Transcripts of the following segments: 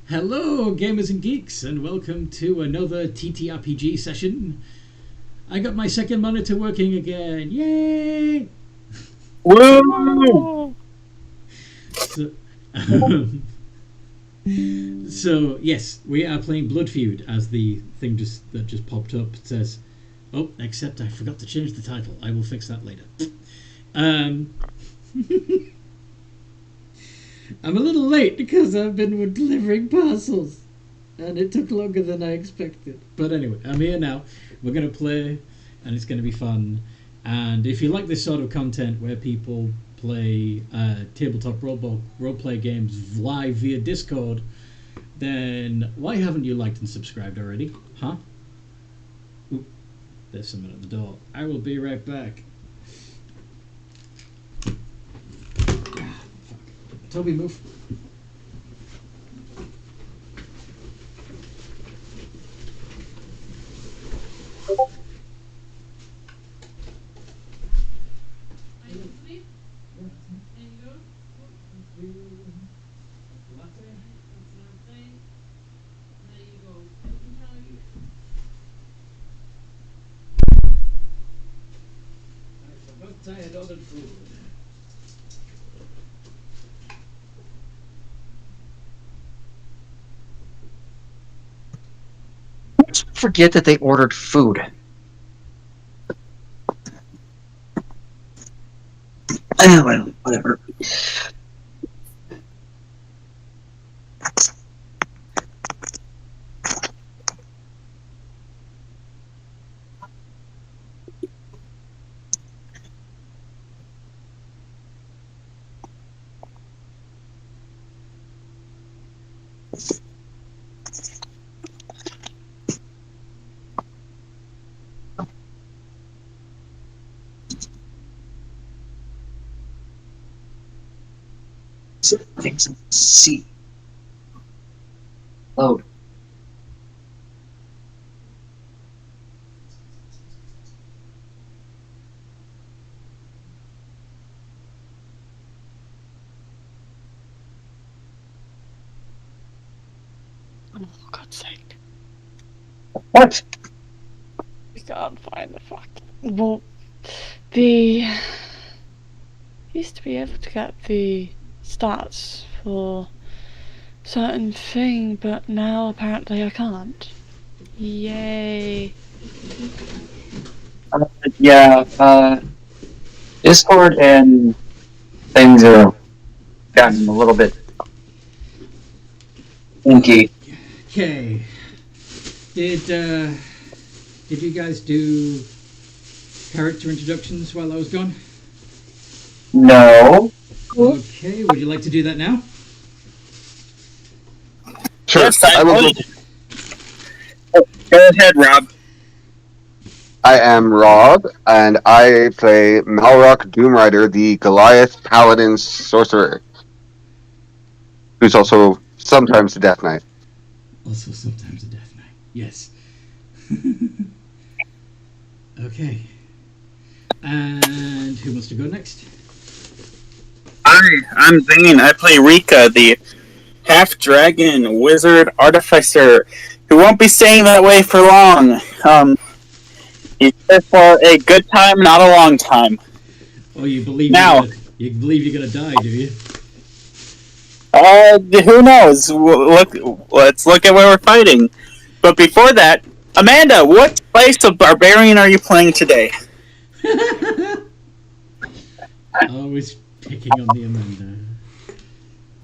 Hello, gamers and geeks, and welcome to another TTRPG session. I got my second monitor working again. Yay! Woo! So, yes, we are playing Blood Feud, as the thing that just popped up says. Oh, except I forgot to change the title. I will fix that later. I'm a little late because I've been delivering parcels and it took longer than I expected. But anyway, I'm here now. We're going to play and it's going to be fun. And if you like this sort of content where people play tabletop role-play games live via Discord, then why haven't you liked and subscribed already? Huh? Ooh, there's someone at the door. I will be right back. Toby, move. I had ordered food. Forget that they ordered food. Well, whatever. Things see. Load. Oh, for God's sake. What? We can't find the fuck. Well, the. Used to be able to get the stats for certain thing, but now apparently I can't. Yay. Discord and things are gotten a little bit inky. Okay. Did you guys do character introductions while I was gone? No. Okay, would you like to do that now? Sure, Yes, I will. Go ahead, Rob. I am Rob, and I play Malrock Doomrider, the Goliath Paladin Sorcerer, who's also sometimes the Death Knight. Also sometimes a Death Knight. Yes. Okay. And who wants to go next? Hi, I'm Zane. I play Rika, the half-dragon wizard artificer, who won't be staying that way for long. He's here for a good time, not a long time. Oh, you believe you believe you're gonna die, do you? Who knows? Let's look at where we're fighting. But before that, Amanda, what place of barbarian are you playing today? Always picking on the Amanda.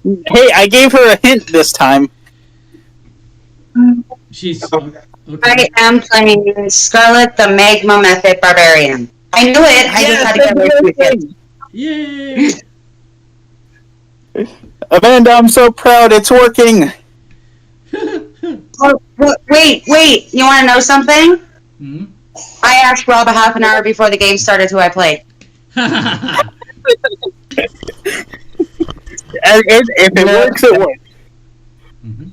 Hey, I gave her a hint this time. She's I okay. am playing Scarlet the Magma Method Barbarian. I knew it. I just had to get away with it. Yay! Amanda, I'm so proud. It's working. Oh, wait. You want to know something? Hmm? I asked Rob a half an hour before the game started who I played. If it works, it works. Mm-hmm.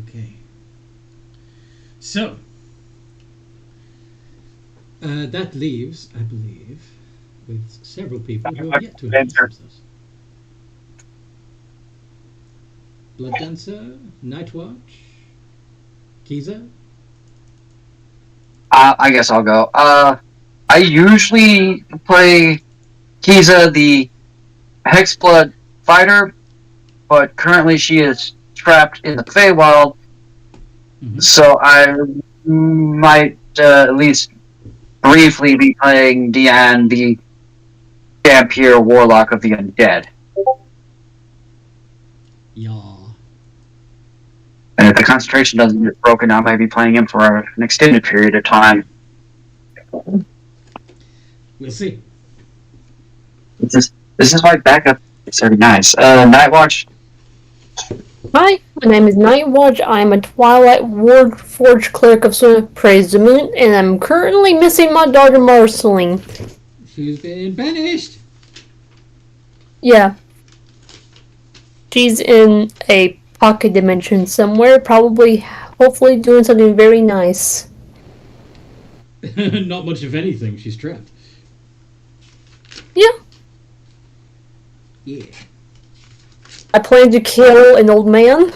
Okay. So, that leaves, I believe, with several people who have yet to introduce themselves. Blood Dancer, Night Watch, Kiza. I guess I'll go. I usually play Kiza, the Hexblood fighter, but currently she is trapped in the Feywild, so I might at least briefly be playing Deanne, the Vampire Warlock of the Undead. Yeah. And if the concentration doesn't get broken, I might be playing him for an extended period of time. We'll see. This is my backup. It's very nice. Nightwatch. Hi, my name is Nightwatch. I'm a Twilight Forge cleric of Swift Praise the Moon, and I'm currently missing my daughter Marceline. She's been banished. Yeah. She's in a pocket dimension somewhere, probably, hopefully doing something very nice. Not much of anything. She's trapped. Yeah. Yeah. I plan to kill an old man.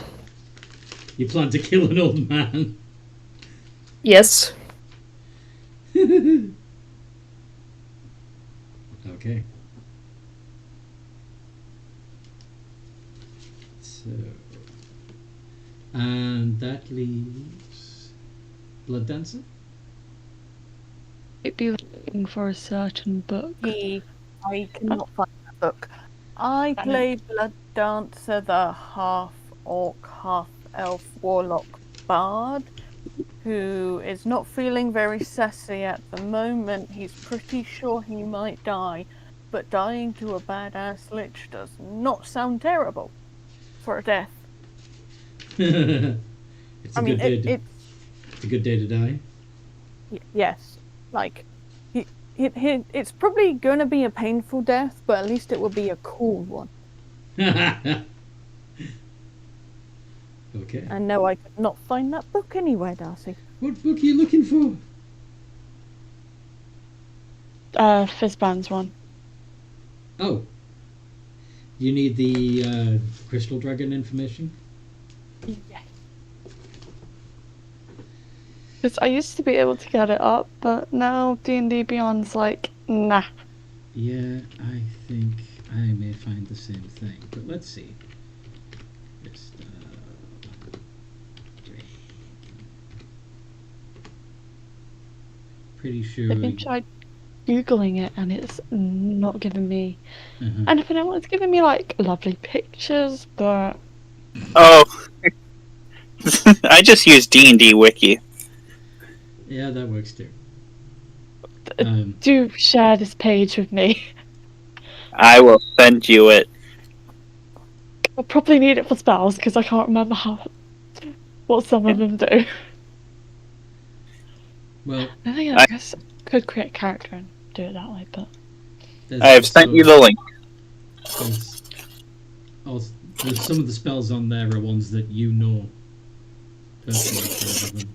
You plan to kill an old man? Yes. Okay. So, and that leaves Blood Dancer. Might be looking for a certain book. I cannot find that book. I play Blood Dancer, the half-orc, half-elf warlock bard, who is not feeling very sassy at the moment. He's pretty sure he might die, but dying to a badass lich does not sound terrible for a death. It's a good day. It's a good day to die. Yes, like it's probably going to be a painful death, but at least it will be a cool one. Okay. And no, I could not find that book anywhere, Darcy. What book are you looking for? Fizzband's one. Oh. You need the Crystal Dragon information? Yes. Because I used to be able to get it up, but now D&D Beyond's like, nah. Yeah, I think I may find the same thing. But let's see. Pretty sure. I've been tried Googling it and it's not giving me anything. It's giving me like lovely pictures, but Oh, I just use D&D Wiki. Yeah, that works too. Do share this page with me. I will send you it. I'll probably need it for spells because I can't remember what some of them do. Well, I guess I could create a character and do it that way, but I have sent you the link. There's some of the spells on there are ones that you know personally.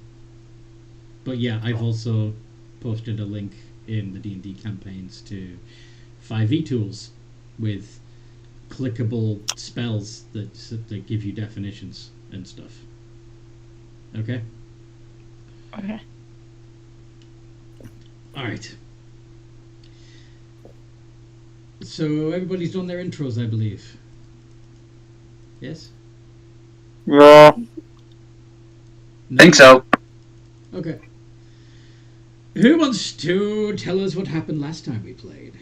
But yeah, I've also posted a link in the D&D campaigns to 5e tools with clickable spells that give you definitions and stuff. Okay? Okay. Alright. So everybody's done their intros, I believe. Yes? Yeah. No? Think so. Okay. Who wants to tell us what happened last time we played?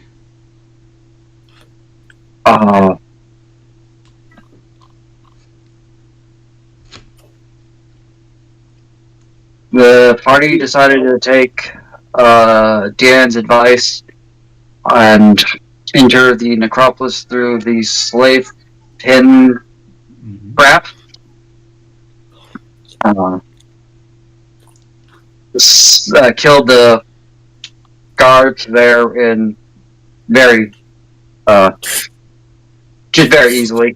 The party decided to take Dan's advice and enter the necropolis through the slave pin trap. Killed the guards there in just very easily.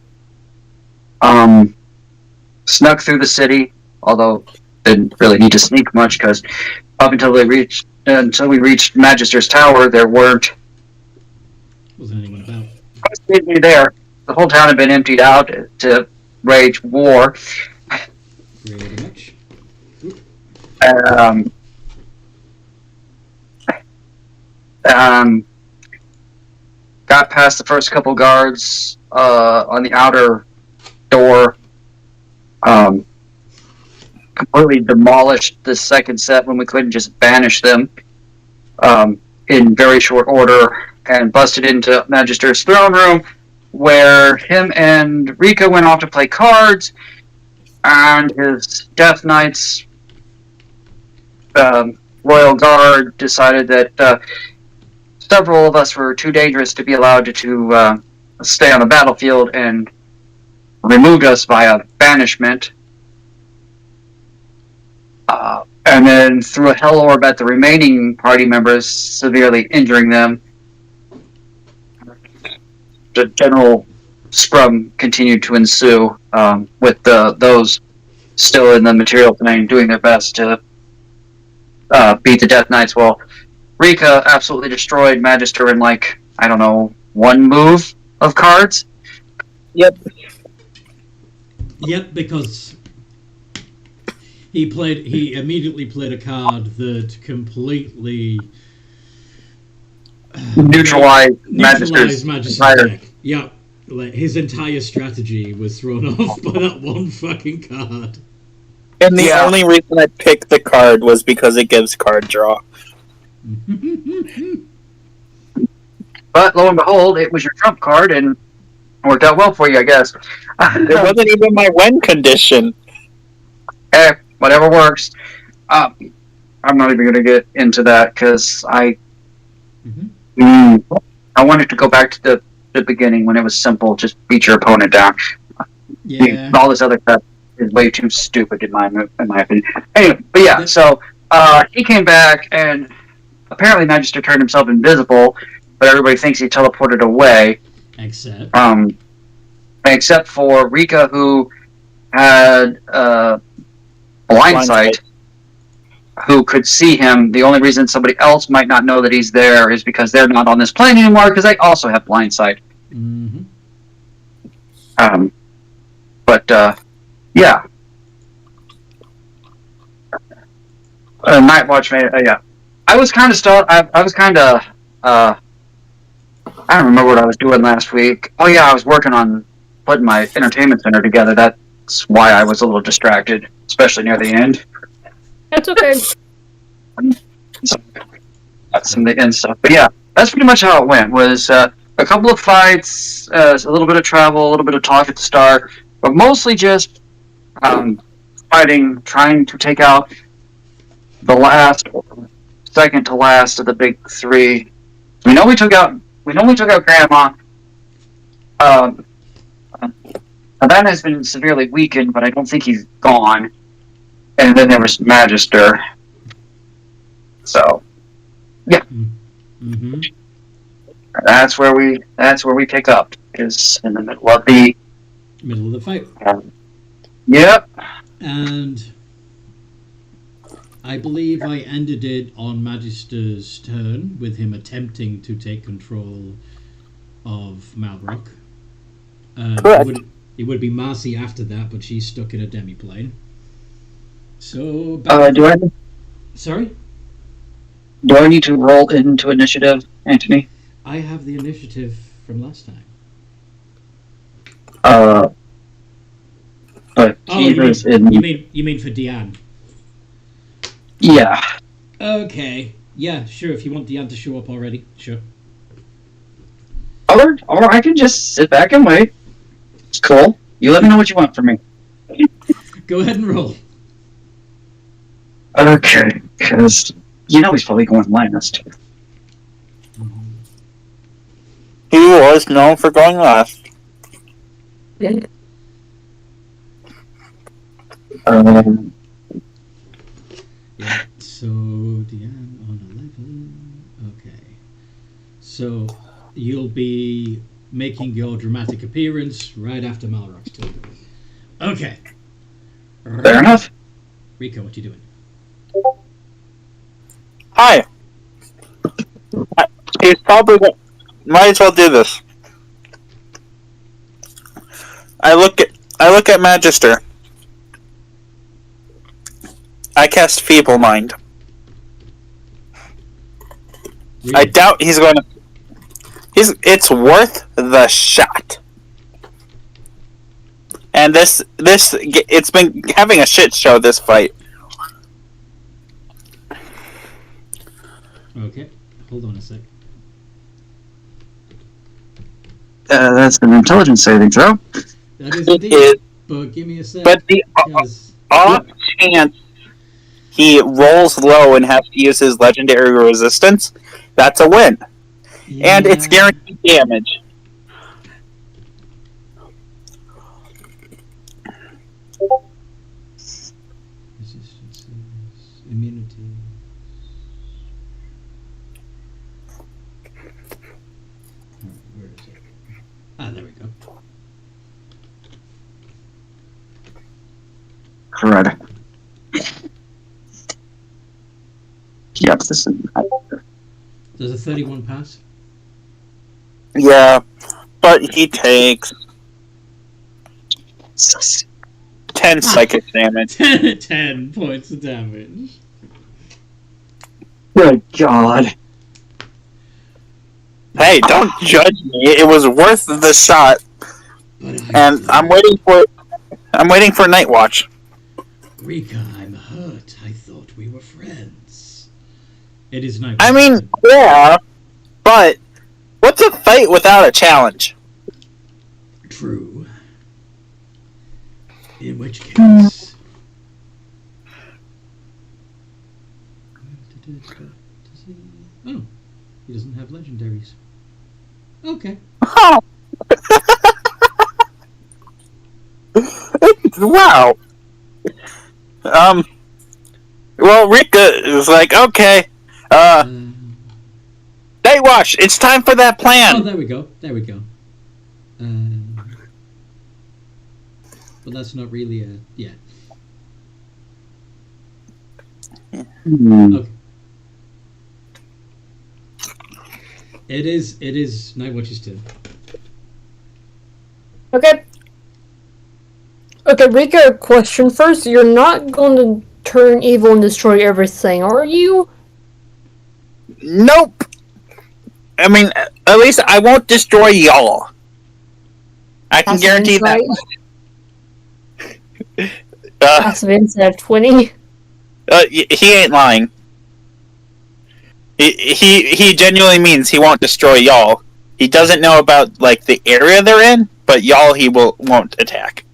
Snuck through the city, although didn't really need to sneak much because up until we reached Majister's tower, there wasn't anyone about. there. The whole town had been emptied out to wage war. Pretty much. Got past the first couple guards on the outer door. Completely demolished the second set when we couldn't just banish them in very short order, and busted into Magister's throne room, where him and Rika went off to play cards, and his Death Knights Royal Guard decided that several of us were too dangerous to be allowed to stay on the battlefield, and removed us via banishment. And then threw a hell orb at the remaining party members, severely injuring them. The general scrum continued to ensue, with those still in the material plane doing their best to beat the Death Knights. Well, Rika absolutely destroyed Magister in, one move of cards. Yep. Yep, because he immediately played a card that completely Neutralized Magister's deck. Yep. Like, his entire strategy was thrown off by that one fucking card. And the only reason I picked the card was because it gives card draw. But lo and behold, it was your trump card, and worked out well for you, I guess. It wasn't even my win condition. Whatever works. I'm not even going to get into that, because I wanted to go back to the beginning when it was simple. Just beat your opponent down. Yeah. All this other stuff is way too stupid in my opinion. Anyway, but yeah, so he came back, and apparently Magister turned himself invisible, but everybody thinks he teleported away. Except for Rika, who had blind sight, who could see him. The only reason somebody else might not know that he's there is because they're not on this plane anymore, because they also have blind sight. Mm-hmm. Yeah. Night Watch made it, yeah. I was kind of I don't remember what I was doing last week. Oh yeah, I was working on putting my entertainment center together. That's why I was a little distracted, especially near the end. That's okay. That's some of the end stuff. But yeah, that's pretty much how it went. Was a couple of fights, a little bit of travel, a little bit of talk at the start, but mostly just fighting, trying to take out the second to last of the big three. We know we took out Grandma. That has been severely weakened, but I don't think he's gone. And then there was Magister. So, yeah. Mm-hmm. That's where we pick up, is in the middle of the fight. Yep. And I believe I ended it on Magister's turn with him attempting to take control of Malrock. Correct. It would be Marcy after that, but she's stuck in a demiplane. So, sorry? Do I need to roll into initiative, Anthony? I have the initiative from last time. But you mean for Deanne? Yeah. Okay. Yeah, sure. If you want Deanne to show up already, sure. Or I can just sit back and wait. It's cool. You let me know what you want from me. Go ahead and roll. Okay, because he's probably going last. He was known for going last. Yeah, so Deanne on 11. Okay. So you'll be making your dramatic appearance right after Malrock's turn. Okay. Fair enough. Rico, what you doing? Hi. He's probably might as well do this. I look I look at Magister. I cast Feeble Mind. Really? I doubt he's going to. It's worth the shot. And it's been having a shit show, this fight. Okay, hold on a sec. That's an intelligence saving throw. That is It indeed. is, But give me a sec. but the because- off chance he rolls low and has to use his legendary resistance, that's a win. And it's Yeah. guaranteed damage. Resistances, immunity. Where is it? Ah, there we go. Crud. Yep, this is. Does a 31 pass? Yeah, but he takes 10 psychic damage. 10 points of damage. Good God. Hey, don't judge me. It was worth the shot, But and I'm waiting for Night Watch. Rika, I'm hurt. I thought we were friends. It is night. I mean, yeah, but what's a fight without a challenge? True. In which case. Oh, he doesn't have legendaries. Okay. Oh. Wow. Well, Rika is like, okay, Night Watch, it's time for that Oh, plan. there we go. There we go. But that's not really a... Yeah. Okay. It is Night Watch's turn. Okay. Okay, Rika, question first. You're not going to turn evil and destroy everything, are you? Nope. I mean, at least I won't destroy y'all. I can guarantee that. Passive insight of 20. He ain't lying. He genuinely means he won't destroy y'all. He doesn't know about like the area they're in, but y'all he won't attack.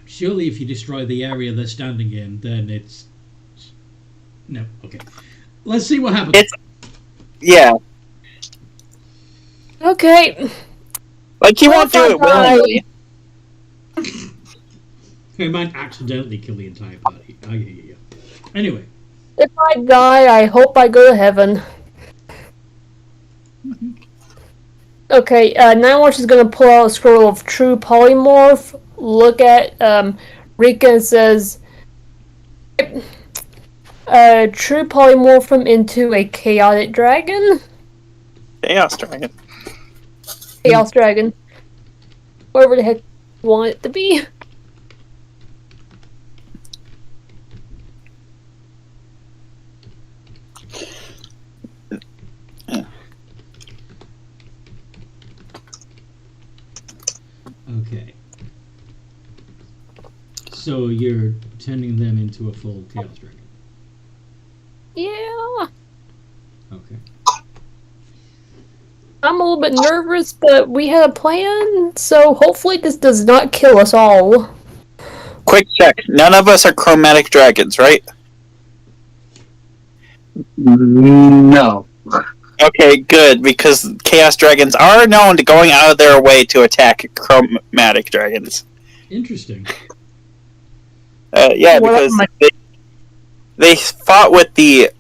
Surely if you destroy the area they're standing in, then it's... No, okay. Let's see what happens. Yeah, Okay. like he won't do it willingly. He might accidentally kill the entire party. Yeah. Anyway. If I die, I hope I go to heaven. Okay, Nightwatch is going to pull out a scroll of True Polymorph, look at Rika and says, True Polymorph him into a Chaotic Dragon? Chaos Dragon. Chaos Dragon. Whatever the heck you want it to be. Okay. So you're turning them into a full Chaos Dragon. Yeah. Okay. I'm a little bit nervous, but we had a plan, so hopefully this does not kill us all. Quick check. None of us are chromatic dragons, right? No. Okay, good, because Chaos Dragons are known to going out of their way to attack chromatic dragons. Interesting. Yeah, Well, because they fought with the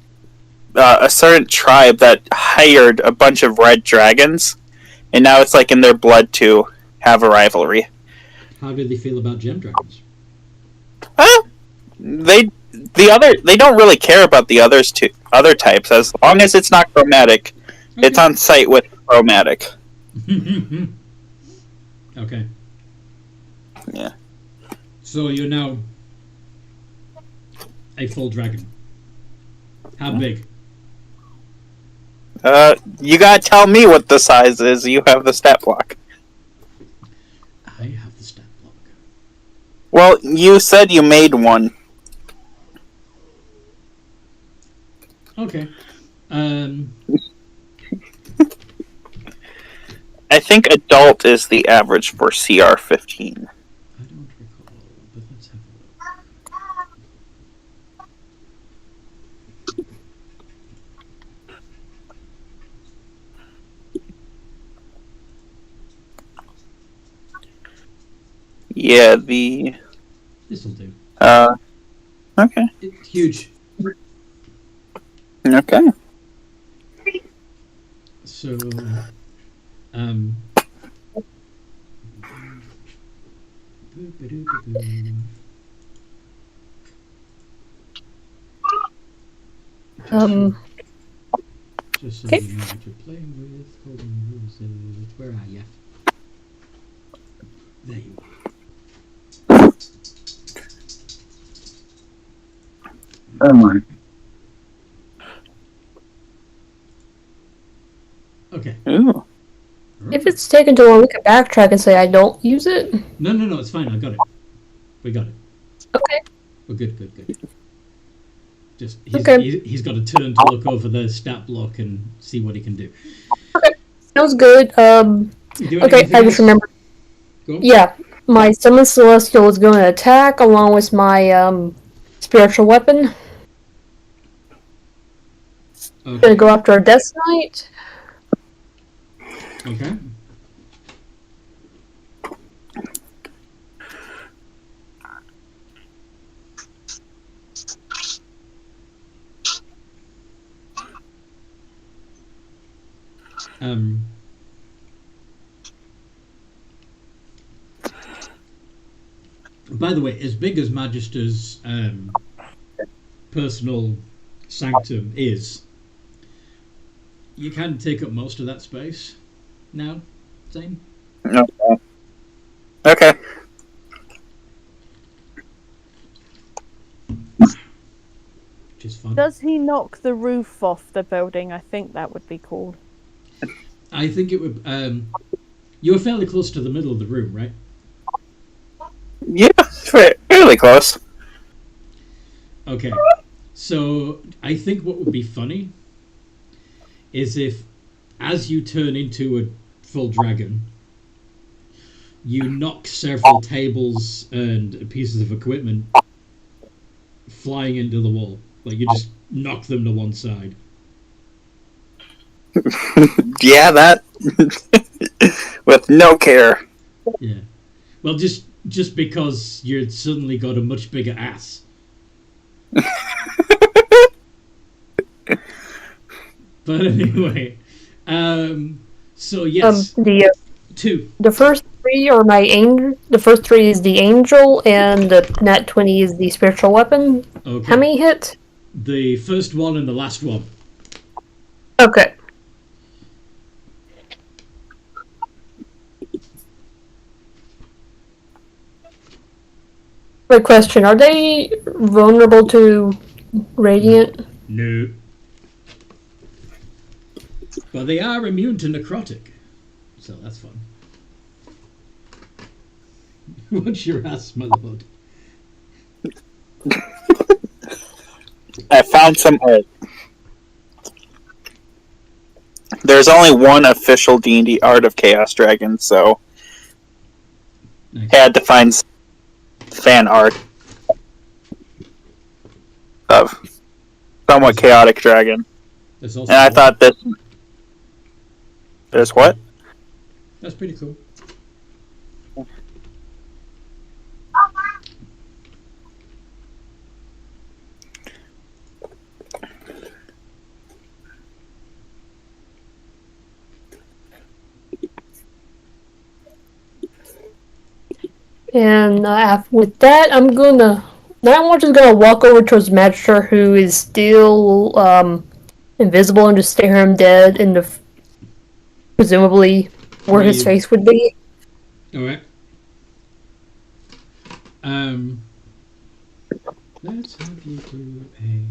a certain tribe that hired a bunch of red dragons, and now it's like in their blood to have a rivalry. How do they feel about gem dragons? They don't really care about the other types as long as it's not chromatic. Okay. It's on site with chromatic. Okay. Yeah. So you're now a full dragon. How big? You gotta tell me what the size is. You have the stat block. I have the stat block. Well, you said you made one. Okay. I think adult is the average for CR 15. I don't recall, but let's have a look. Yeah, the... This'll do. Okay. It's huge. Okay. So, just so Okay. you know what you're playing with. Hold on, where are you? There you are. Oh my. Okay. Ooh. If it's taken too long, we can backtrack and say I don't use it. No, it's fine. I got it. We got it. Okay. We're good. Just Okay. he's got a turn to look over the stat block and see what he can do. Sounds good. You do Okay, anything I else? just remembered. Go on. Yeah, my Summon Celestial is going to attack along with my spiritual weapon. Okay. Going to go after a Death Knight. Okay. By the way, as big as Majister's personal sanctum is, you can take up most of that space now, Zane. Okay. Which is fun. Does he knock the roof off the building? I think that would be cool. I think it would. You were fairly close to the middle of the room, right? Yeah, fairly close. Okay. So I think what would be funny is if, as you turn into a full dragon, you knock several tables and pieces of equipment flying into the wall. Like you just knock them to one side. Yeah, that. With no care. Yeah. Well, just because you suddenly got a much bigger ass. But anyway, so yes, two. The first three are my angel. The first three is the angel, and the nat 20 is the spiritual weapon. Okay. How many hit? The first one and the last one. Okay. Quick question: are they vulnerable to radiant? No. But they are immune to necrotic, so that's fun. What's your ass, my lord? I found some art. There's only one official D&D Art of Chaos Dragon, so Nice. had to find fan art of somewhat chaotic dragon. There's also And I one. thought that... There's what? That's pretty cool. And with that, Night Watch is gonna walk over towards Majister, who is still invisible, and just stare him dead in the presumably where his face would be. Alright. Let's have you do a...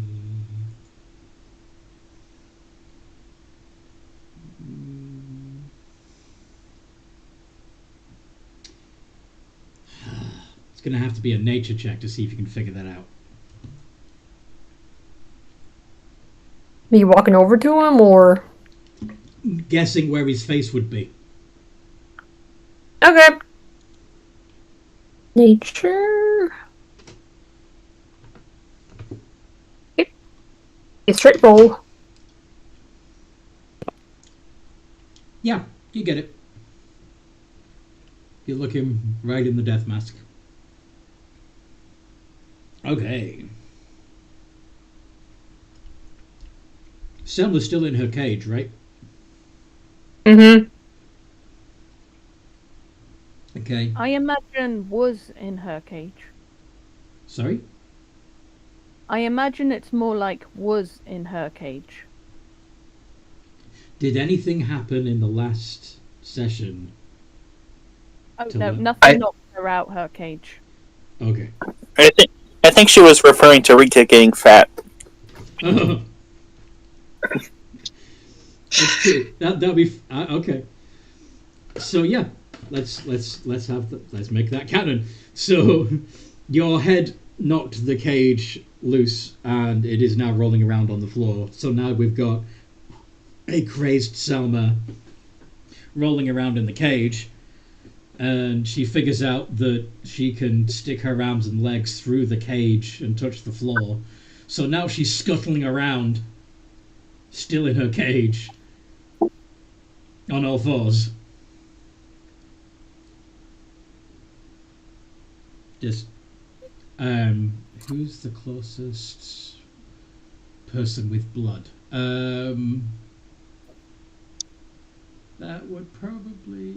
It's going to have to be a nature check to see if you can figure that out. Me walking over to him, or Guessing where his face would be. okay. Nature. Okay. A straight roll. Yeah, you get it. You look him right in the death mask. Okay. Selma's still in her cage, right? Mm-hmm. Okay. I imagine was in her cage. Sorry? I imagine it's more like was in her cage. Did anything happen in the last session? Oh To no, what? nothing knocked her out her cage. Okay. I think she was referring to Rika getting fat. That'll be okay. So yeah, let's make that canon. So your head knocked the cage loose, and it is now rolling around on the floor. So now we've got a crazed Selma rolling around in the cage, and she figures out that she can stick her arms and legs through the cage and touch the floor. So now she's scuttling around, still in her cage, on all fours. Just, who's the closest person with blood? That would probably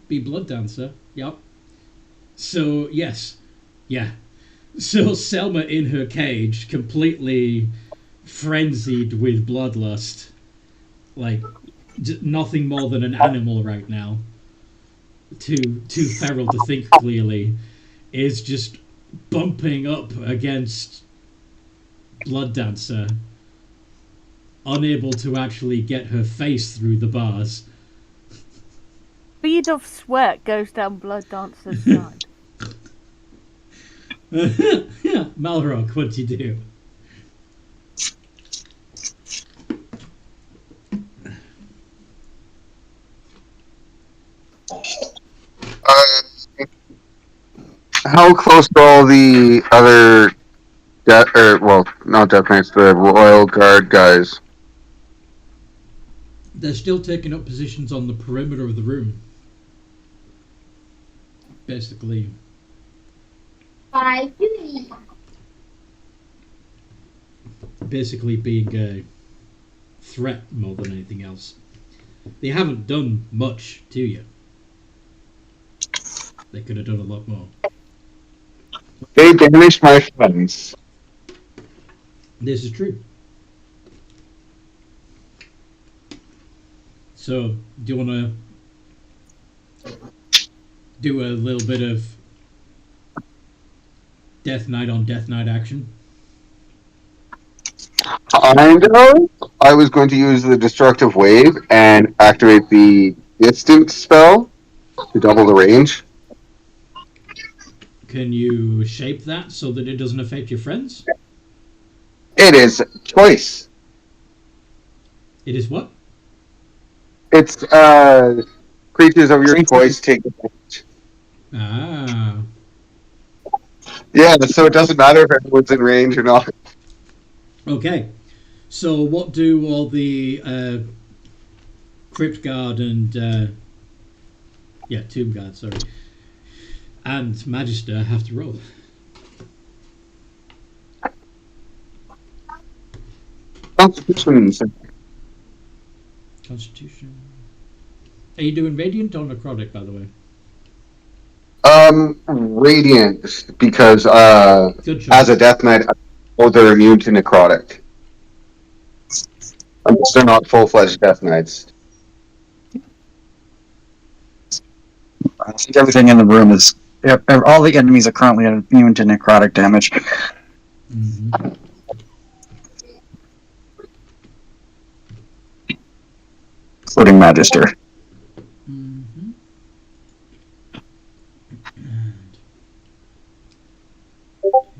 be Blood Dancer. Yep. So, yes. Yeah. So, Selma in her cage, completely frenzied with bloodlust. Like, nothing more than an animal right now. Too feral to think clearly. Is just bumping up against Blood Dancer. Unable to actually get her face through the bars. Bead of sweat goes down Blood Dancer's side. Malrock, what'd you do? How close to all the other not Death Knights, the Royal Guard guys? They're still taking up positions on the perimeter of the room. Basically. Basically being a threat more than anything else. They haven't done much to you. They could have done a lot more. They banished my friends. This is true. So, do you want to do a little bit of Death Knight on Death Knight action? Kind of. I was going to use the Destructive Wave and activate the Distant spell to double the range. Can you shape that so that it doesn't affect your friends? It is choice. It is what? It's creatures of your choice take advantage. Ah. Yeah, so it doesn't matter if everyone's in range or not. Okay. So what do all the Crypt Guard and Tomb Guard, sorry, and Magister have to roll? Constitution. Constitution. Are you doing Radiant or Necrotic, by the way? Radiant, because Good choice. as a Death Knight, they're immune to necrotic. Unless they're not full-fledged Death Knights. I think everything in the room is. All the enemies are currently immune to necrotic damage. Mm-hmm. Including Magister. Mm-hmm. And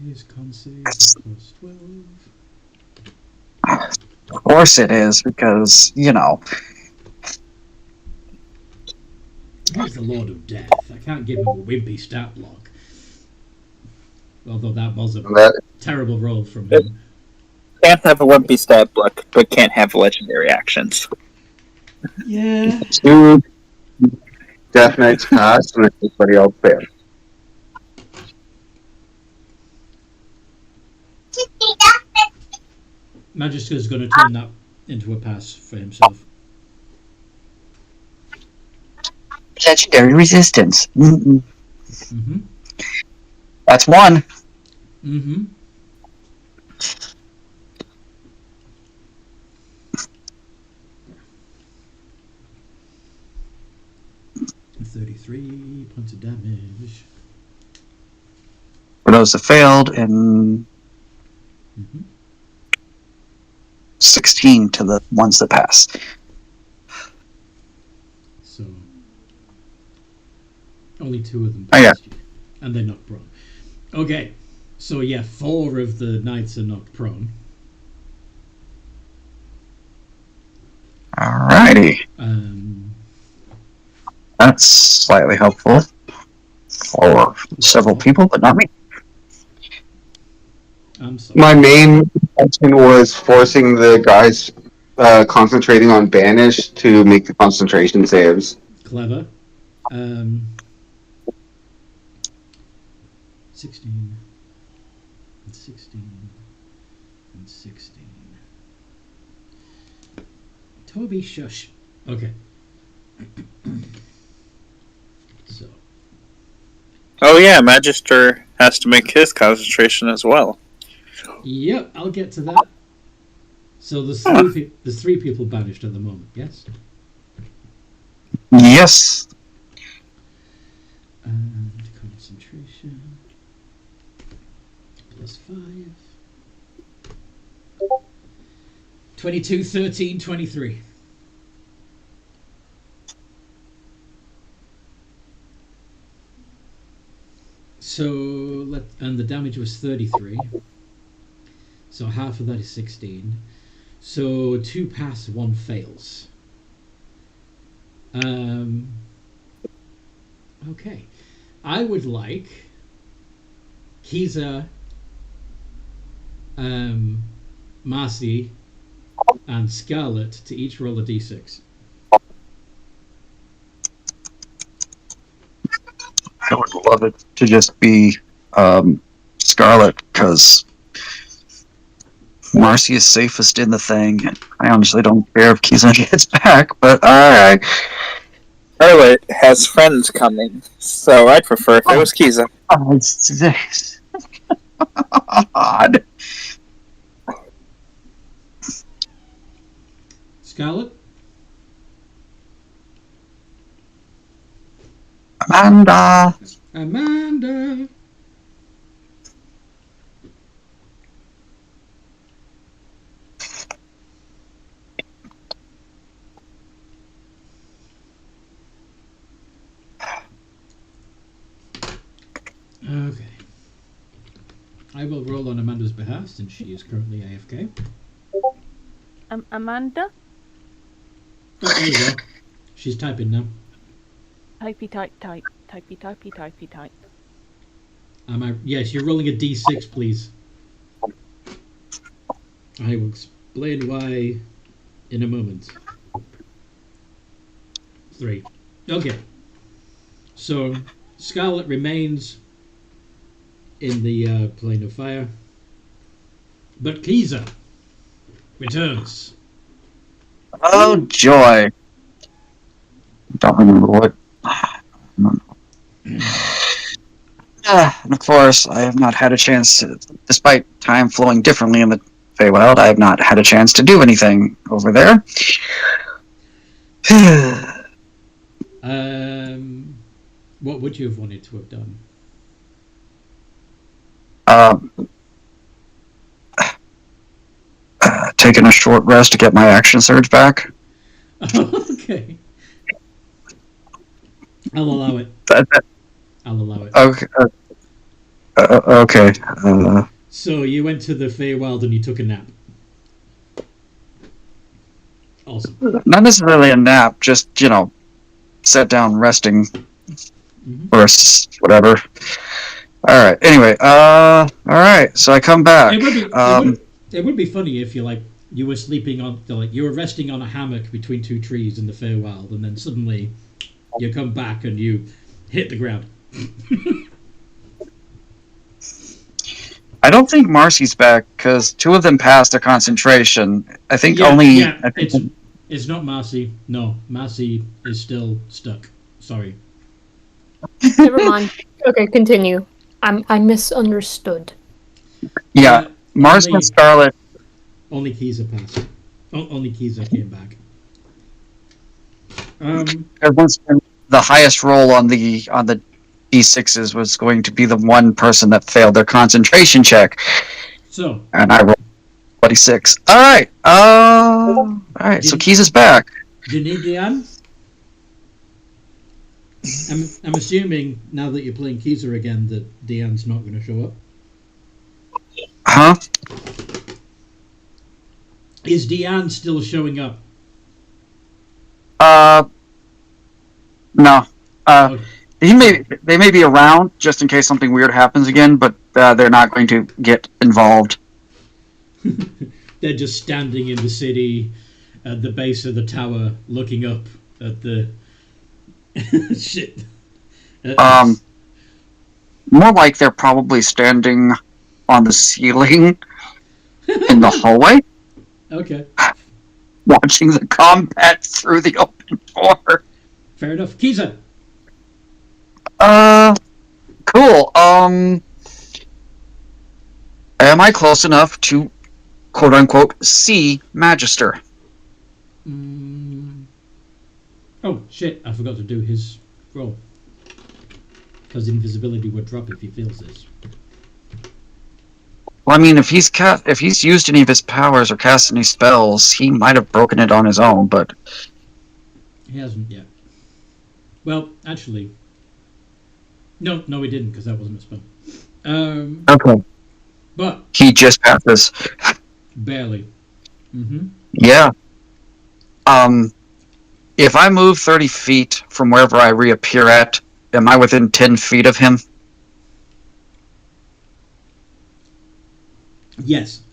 his con save plus 12. Of course it is, because, He's the Lord of Death. I can't give him a wimpy stat block. Although that was a That terrible roll from him. Can't have a wimpy stat block, but can't have legendary actions. Yeah. 2 Death Knights pass, and everybody else fails. Magister's going to turn that into a pass for himself. legendary resistance. Mm-mm. Mm-hmm. That's 1. Mm-hmm. And 33 points of damage. For those that failed, and Mm-hmm. 16 to the ones that pass. So only 2 of them Oh, yeah. passed you. And they're knocked prone. Okay. So yeah, 4 of the knights are knocked prone. Alrighty. That's slightly helpful for several people, but not me. I'm sorry. My main intention was forcing the guys concentrating on banished to make the concentration saves. Clever. 16 and 16 and 16. Toby, shush. Okay. So. Oh yeah, Magister has to make his concentration as well. Yep, I'll get to that. So there's three people banished at the moment. Yes. Yes. And concentration plus 5. 22, 13, 23. So and the damage was 33. So half of that is 16. So 2 pass, 1 fails. Okay. I would like Kiza, Marcy, and Scarlet to each roll a d6. I would love it to just be Scarlet, because Marcy is safest in the thing. I honestly don't care if Kizan gets back, but alright. Scarlet has friends coming, so I'd prefer if it was Kiza. Oh, it's odd. Scarlet? Amanda. Okay. I will roll on Amanda's behalf since she is currently AFK. Amanda? Oh, there we go. She's typing now. Typey type type. Typey typey typey type. Yes, you're rolling a d6, please. I will explain why in a moment. 3. Okay. So, Scarlet remains in the plane of fire. But Kiza returns. Oh, joy. Don't remember what. And of course, I have not had a chance to, despite time flowing differently in the Feywild, I have not had a chance to do anything over there. What would you have wanted to have done? Taking a short rest to get my action surge back. Okay. I'll allow it. I'll allow it. Okay. Okay. So you went to the Feywild and you took a nap. Awesome. Not necessarily a nap, just, sat down resting. Or whatever. Alright, anyway, alright, so I come back. It would be funny if you were sleeping on, you were resting on a hammock between two trees in the Feywild, and then suddenly you come back and you hit the ground. I don't think Marcy's back, because 2 of them passed their concentration. I think it's not Marcy. No, Marcy is still stuck. Sorry. Never mind. Okay, continue. I misunderstood. Yeah, Marcy and Scarlet. Only Kiza passed. Only Kiza came back. The highest roll on the D6s was going to be the one person that failed their concentration check. So. And I rolled 26. Alright. Alright, so Keys is back. Do you need Diane? I'm assuming now that you're playing Kiza again that Diane's not going to show up. Huh? Is Diane still showing up? No. Okay. They may be around just in case something weird happens again, but they're not going to get involved. They're just standing in the city at the base of the tower looking up at the shit. More like they're probably standing on the ceiling in the hallway. Okay. Watching the combat through the open door. Fair enough. Kiza. Cool. Am I close enough to, quote unquote, see Magister? Oh, shit. I forgot to do his roll. Because invisibility would drop if he feels this. Well, I mean, if he's used any of his powers or cast any spells, he might have broken it on his own, but... He hasn't yet. Well, actually... No, he didn't, because that wasn't a spell. Okay. But... He just passes. Barely. Yeah. If I move 30 feet from wherever I reappear at, am I within 10 feet of him? Yes.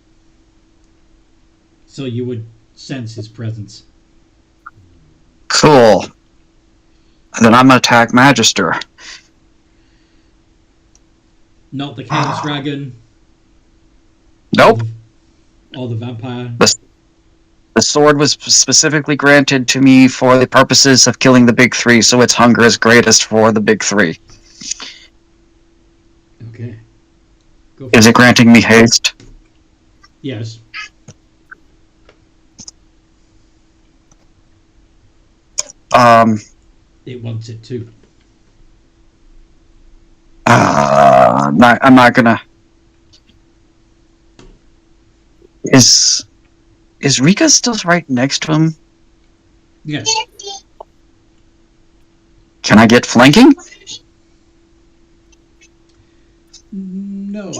So you would sense his presence. Cool. Then I'm gonna attack Magister. Not the Chaos Dragon. Nope. Or the vampire. The sword was specifically granted to me for the purposes of killing the big 3, so its hunger is greatest for the big 3. Okay. Is it granting me haste? Yes. It wants it too. I'm not gonna. Is Rika still right next to him? Yes. Can I get flanking? No.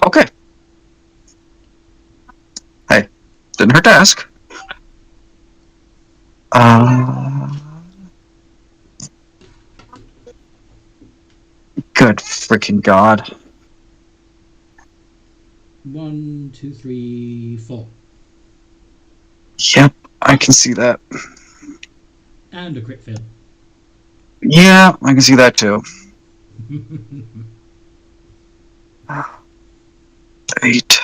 Okay. Hey, didn't hurt to ask. Good freaking God. 1, 2, 3, 4. Yep, I can see that. And a crit fail. Yeah, I can see that too. 8.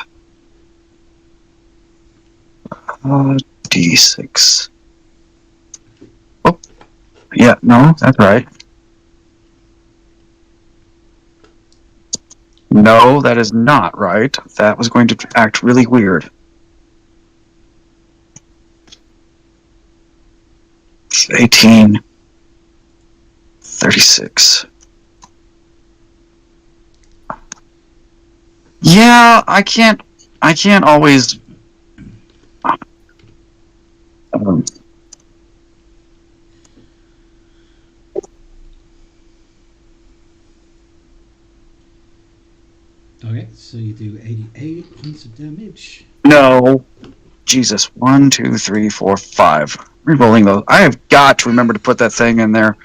D6. Oh, yeah, no, that's right. No, that is not right. That was going to act really weird. 18. 36. Yeah, I can't always. Okay, so you do 88 points of damage. No. Jesus. 1, 2, 3, 4, 5. Rerolling those. I have got to remember to put that thing in there.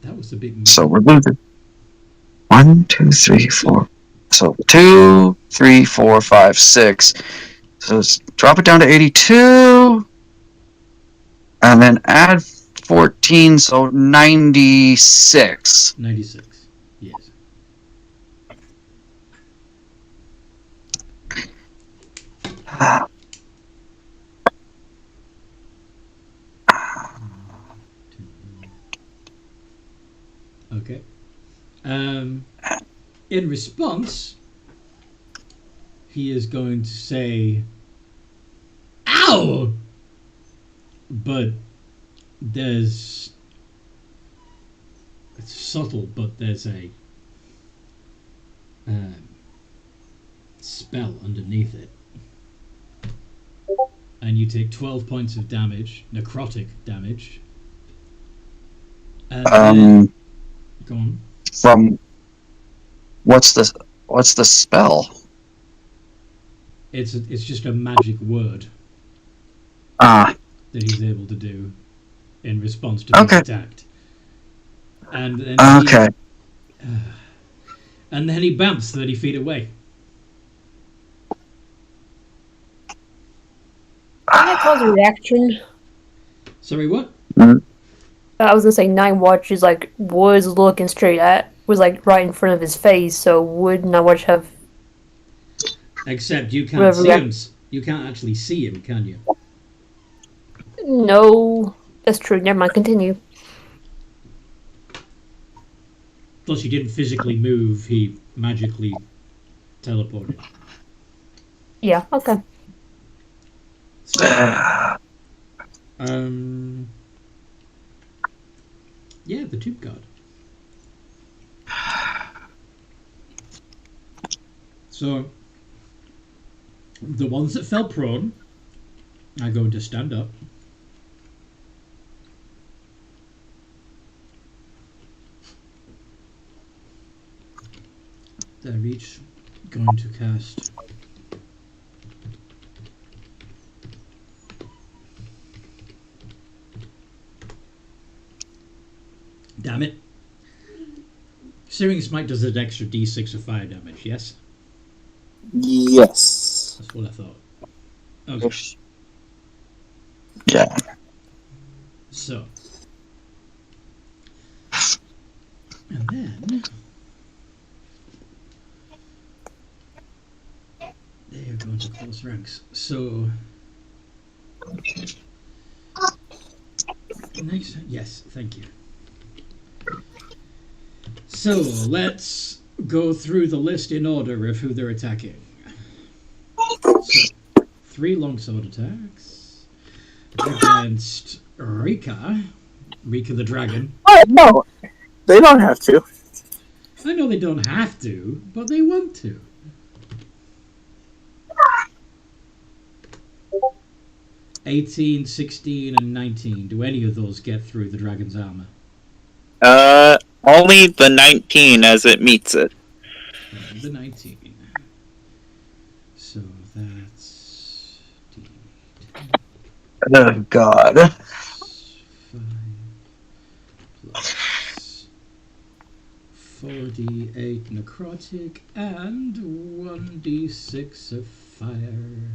That was a big. So we're losing. 1, 2, 3, 4. So 2, 3, 4, 5, 6. So let's drop it down to 82. And then add 14, so 96. 96. Yes. Okay. In response, he is going to say, "Ow!" But it's subtle, but there's a spell underneath it. And you take 12 points of damage, necrotic damage. And then, go on. From what's the spell? It's just a magic word Ah, that he's able to do in response to being Okay. attacked. And then okay. and then he bounced 30 feet away. Can I cause a reaction? Sorry, what? I was gonna say Nightwatch is like was looking straight at was like right in front of his face, so would Nightwatch have Except you can't Whatever see that- him. You can't actually see him, can you? no that's true, never mind, continue. Plus, you didn't physically move. He magically teleported. Yeah, okay. Yeah, the tube guard. So, the ones that fell prone are going to stand up. They're each going to cast damn it. Searing Smite does an extra d6 of fire damage, yes? Yes. That's what I thought. Okay, Yeah. so. And then. They are going to close ranks. So. Nice. Yes, thank you. So, let's go through the list in order of who they're attacking. So, 3 longsword attacks against Rika the dragon. Oh, no. They don't have to. I know they don't have to, but they want to. (18, 16, and 19). Do any of those get through the dragon's armor? Only the 19 as it meets it. The 19. So that's Oh God. 5 plus 4d8 necrotic and 1d6 of fire.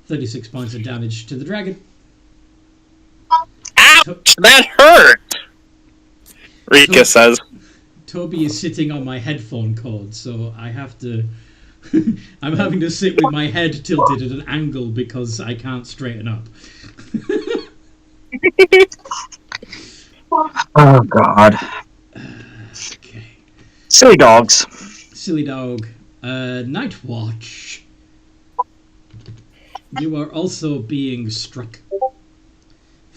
36 points of damage to the dragon. Ouch! That hurt! Rika says. Toby is sitting on my headphone cord, so I have to... I'm having to sit with my head tilted at an angle because I can't straighten up. Oh God. Okay. Silly dogs. Silly dog. Nightwatch. You are also being struck.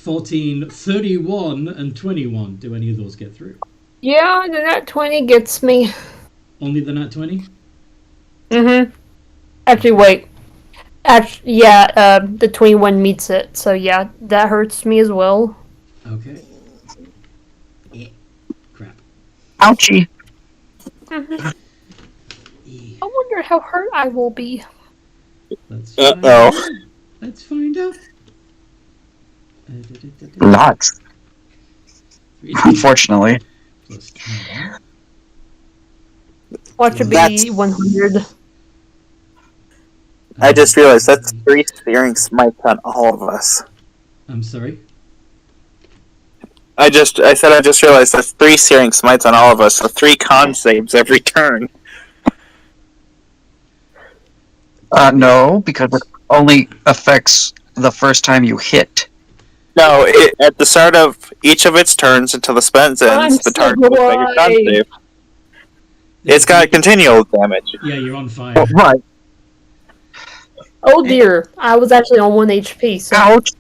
14, 31, and 21. Do any of those get through? Yeah, the nat 20 gets me. Only the nat 20? Mm-hmm. Actually, wait. Actually, yeah, the 21 meets it, so yeah, that hurts me as well. Okay. Crap. Ouchie. I wonder how hurt I will be. Let's find Uh-oh. out. Let's find out. Lots. Unfortunately. Plus 10. Watch it be That's- 100. I just realized that's 3 searing smites on all of us. I'm sorry? I just realized that's 3 searing smites on all of us, so 3 con saves every turn. No, because it only affects the first time you hit. No, at the start of each of its turns until the spell ends, the target will make a con save. It's got continual damage. Yeah, you're on fire. Oh, right. Oh dear, I was actually on 1 HP, so... Ouch.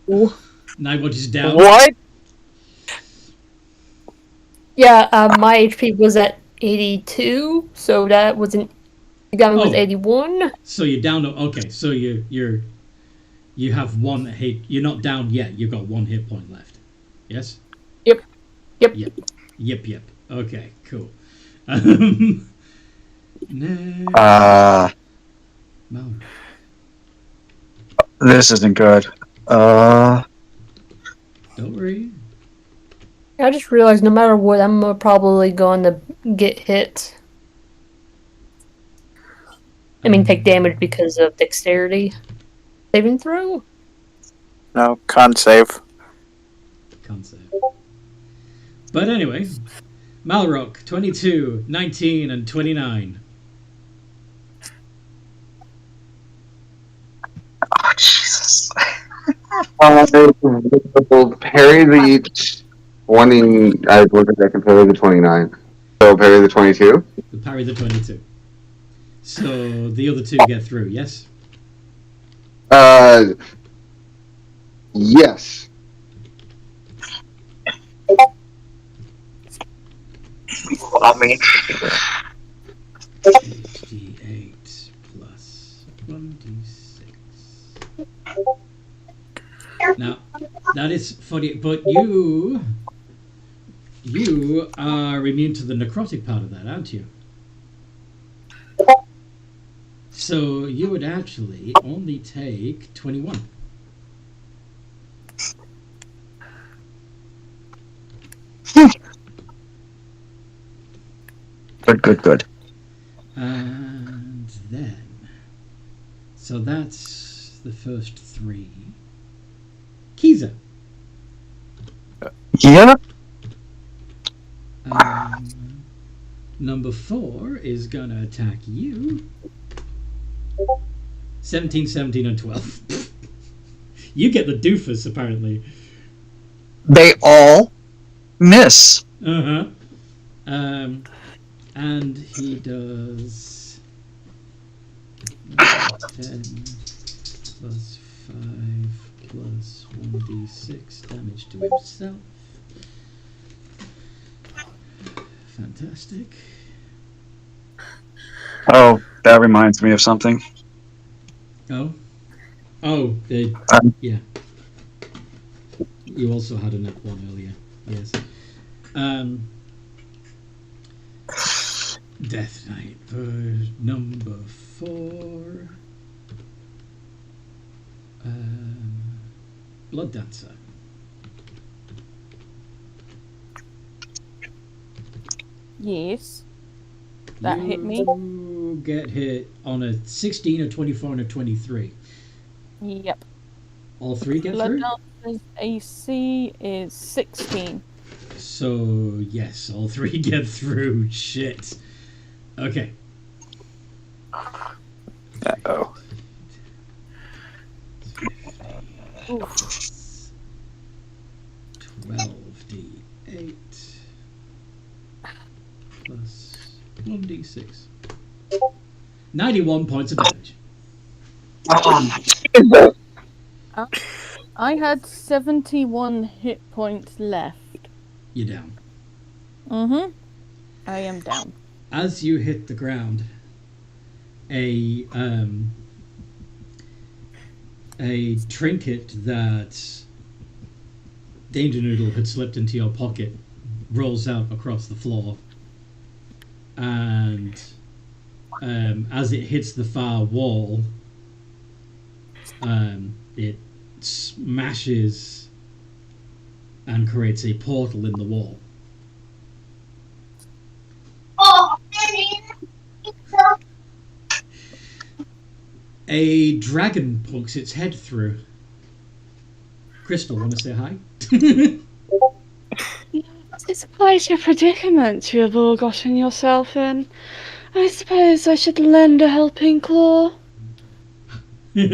Nightwatch is down. What? Yeah, my HP was at 82, so that wasn't... The guy was Oh. 81. So you're down. Okay, so you have 1 hit. You're not down yet. You've got 1 hit point left. Yes. Yep. Yep. Okay, cool. No. Mallory. This isn't good. Don't worry. I just realized no matter what, I'm probably going to get hit. I mean, take damage because of dexterity. Saving throw? No, con save. Can't say. But anyway, Malrock, 22, 19, and 29. Oh, Jesus. Will parry the 20. I look at that can parry the 29. So parry the 22. We parry the 22. So the other 2 get through, yes? Yes. D8 plus 1d6. Now, that is funny, but you are immune to the necrotic part of that, aren't you? So you would actually only take 21. Good. And then, so that's the first 3. Kiza. Yeah? Number 4 is gonna attack you. 17, 17, and 12. You get the doofus, apparently. They all miss. Uh-huh. And he does 10 plus 5 plus 1d6 damage to himself. Fantastic. Oh, that reminds me of something. Oh, yeah. You also had a net 1 earlier. Yes. Death Knight number 4. Blood Dancer. Yes. That hit me. You get hit on a 16, a 24, and a 23. Yep. All 3 get Blood through? Dancer's AC is 16. So, yes, all 3 get through. Shit. Okay. Uh-oh. Oof. 12d8 plus 1d6. 91 points of damage. I had 71 hit points left. You're down. Mm-hmm. I am down. As you hit the ground, a trinket that Danger Noodle had slipped into your pocket rolls out across the floor, and as it hits the far wall, it smashes and creates a portal in the wall. A dragon pokes its head through. Crystal, want to say hi? It's quite a predicament you have all gotten yourself in. I suppose I should lend a helping claw. Roll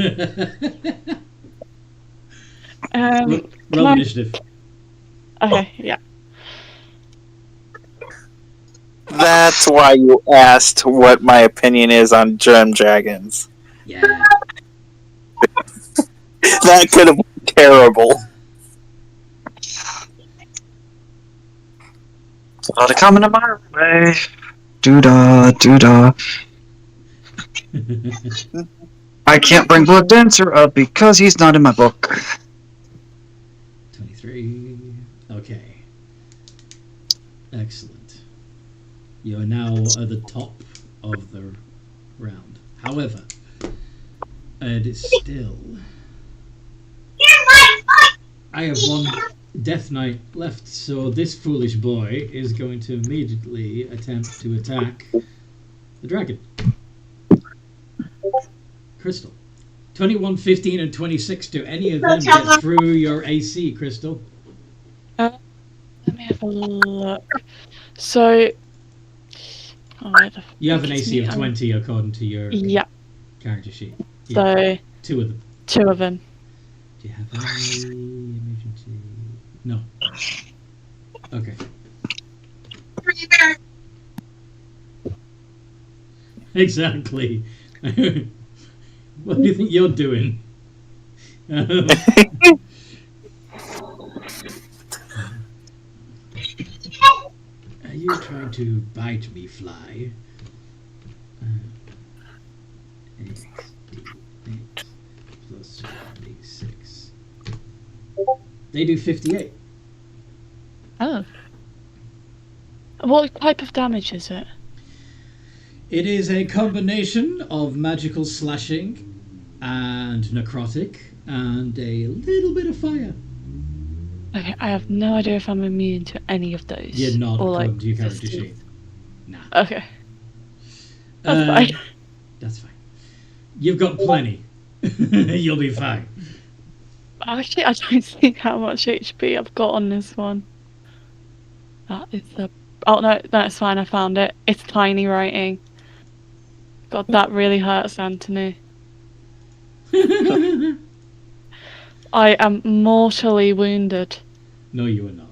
initiative. Okay, yeah. That's why you asked what my opinion is on germ dragons. Yeah. That could have been terrible. It's a lot of coming to my way. Doo-dah, doo-dah. I can't bring Blood Dancer up because he's not in my book. 23. Okay. Excellent. You are now at the top of the round. However, and it's still... I have one Death Knight left, so this foolish boy is going to immediately attempt to attack the dragon. Crystal. 21, 15, and 26. Do any of them get through your AC, Crystal? Let me have a look. So... Oh, where the You have an fuck is AC me? of 20 according to your Yeah, character sheet. so Yeah. Two of them. 2 of them. Do you have any emergency? No. Okay. Exactly. What do you think you're doing? Are you trying to bite me, fly? 8 plus 46. They do 58. Oh. What type of damage is it? It is a combination of magical slashing and necrotic and a little bit of fire. Okay, I have no idea if I'm immune to any of those. You're not or, according to your character resistance. sheet. Nah. Okay. That's fine. That's fine. You've got plenty. You'll be fine. Actually, I don't think how much HP I've got on this one. That is the... Oh, no, that's fine, I found it. It's tiny writing. God, that really hurts, Anthony. I am mortally wounded. No, you are not.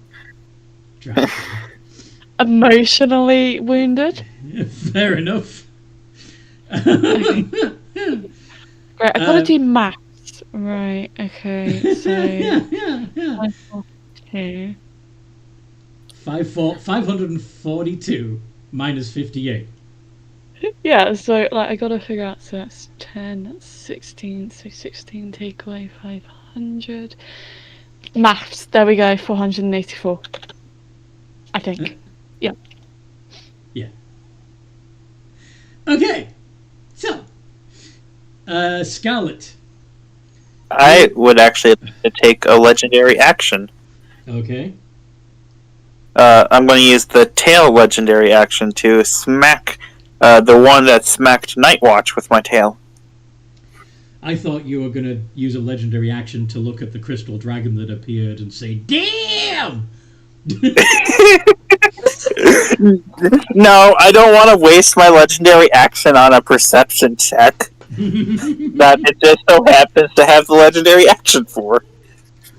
Dracula. Emotionally wounded? Fair enough. Okay. Great, I've got to do maths. Right, okay, so... yeah. 2. 542 minus 58. Yeah, so like I gotta figure out, so that's 10, that's 16, so 16 take away 500. Maths, there we go, 484. I think. Yeah. Yeah. Okay. So, Scarlet. I would actually like to take a legendary action. Okay. I'm going to use the tail legendary action to smack the one that smacked Nightwatch with my tail. I thought you were going to use a legendary action to look at the crystal dragon that appeared and say, "Damn!" No, I don't want to waste my legendary action on a perception check that it just so happens to have the legendary action for.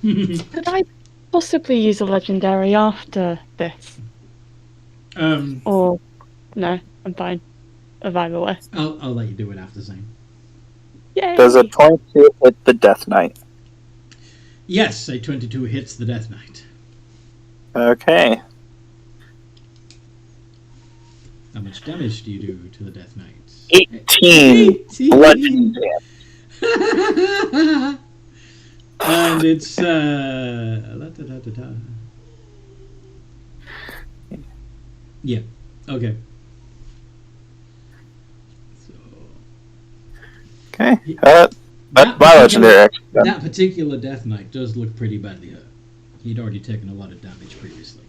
Could I possibly use a legendary after this? Or no, I'm fine. Either way. I'll let you do it after Zane. Yay! Does a 22 hit the Death Knight? Yes, a 22 hits the Death Knight. Okay. How much damage do you do to the Death Knight? 18 bludgeoning damage. And it's yeah. Okay. So Okay. That's my legendary action. that particular Death Knight does look pretty badly hurt. He'd already taken a lot of damage previously.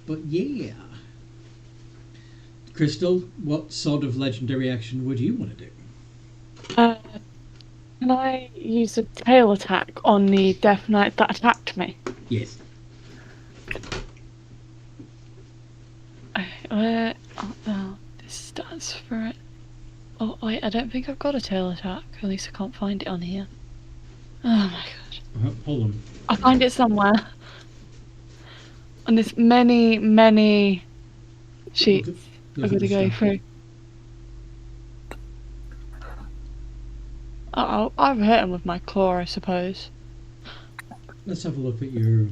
But yeah. Crystal, what sort of legendary action would you want to do? Can I use a tail attack on the Death Knight that attacked me? Yes. This stats for it. Oh wait, I don't think I've got a tail attack. At least I can't find it on here. Oh my god. Hold on. I'll find it somewhere. On this many sheets I've got to go through. I've hit him with my claw, I suppose. Let's have a look at your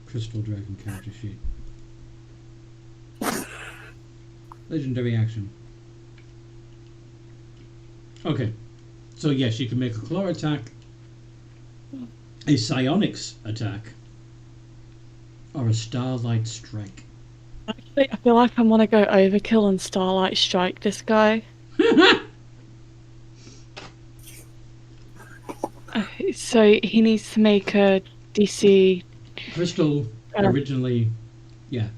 Crystal Dragon character sheet. Legendary action. Okay. So yes, you can make a claw attack, a psionics attack, or a starlight strike. Actually, I feel like I want to go overkill and starlight strike this guy. So he needs to make a DC. Crystal originally, yeah.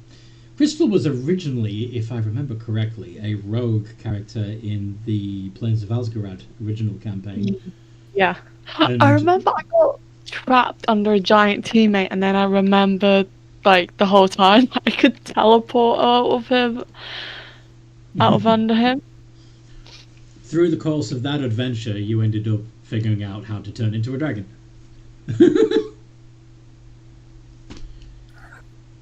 Crystal was originally, if I remember correctly, a rogue character in the Plains of Asgarad original campaign. Yeah. And I remember I got trapped under a giant teammate, and then I remembered, like, the whole time I could teleport out of him, out of under him. Through the course of that adventure, you ended up figuring out how to turn into a dragon.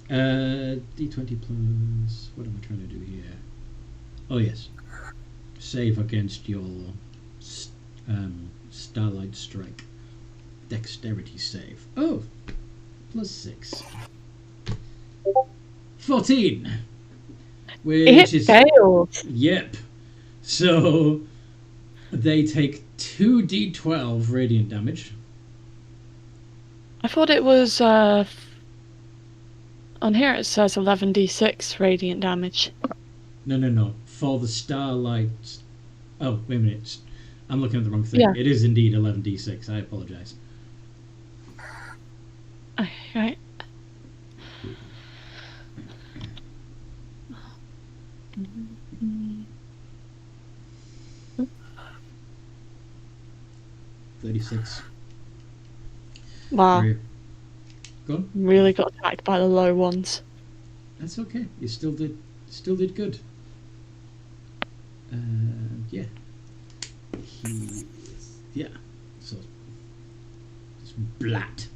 D20 plus... What am I trying to do here? Oh, yes. Save against your Starlight Strike. Dexterity save. Oh! Plus 6. 14! Which is... failed. Yep. So... They take 2d12 radiant damage. I thought it was, on here it says 11d6 radiant damage. No. For the starlight... Oh, wait a minute. I'm looking at the wrong thing. Yeah. It is indeed 11d6. I apologise. Right. $36. Wow. Go on. Really got attacked by the low ones. That's okay. You still did good. Yeah. Yeah. So it's blat.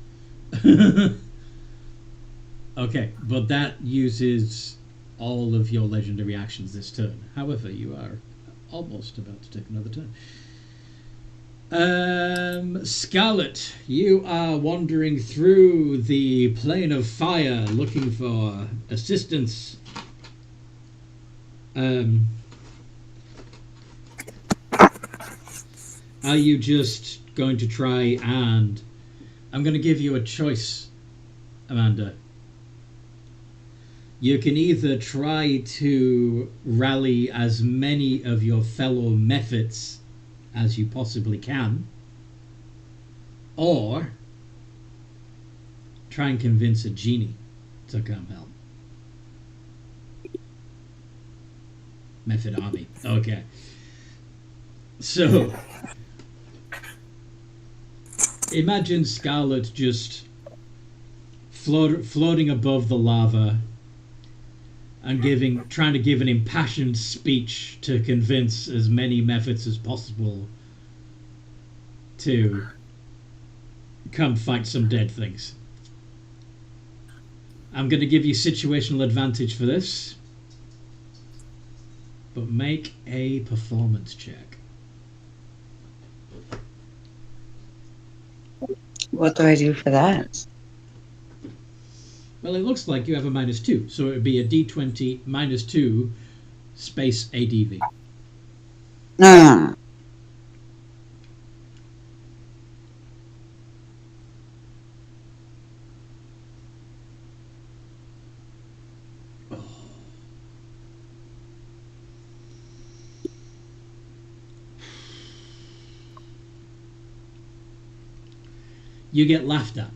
Okay, but that uses all of your legendary actions this turn. However, you are almost about to take another turn. Scarlet, you are wandering through the plane of fire looking for assistance. Are you just going to try and... I'm going to give you a choice, Amanda. You can either try to rally as many of your fellow Mephits as you possibly can, or try and convince a genie to come help. Mephit army. Okay. So, imagine Scarlet just floating above the lava and trying to give an impassioned speech to convince as many Mephits as possible to come fight some dead things. I'm going to give you situational advantage for this, but make a performance check. What do I do for that? Well, it looks like you have a -2, so it would be a d20 -2 space ADV. No. You get laughed at.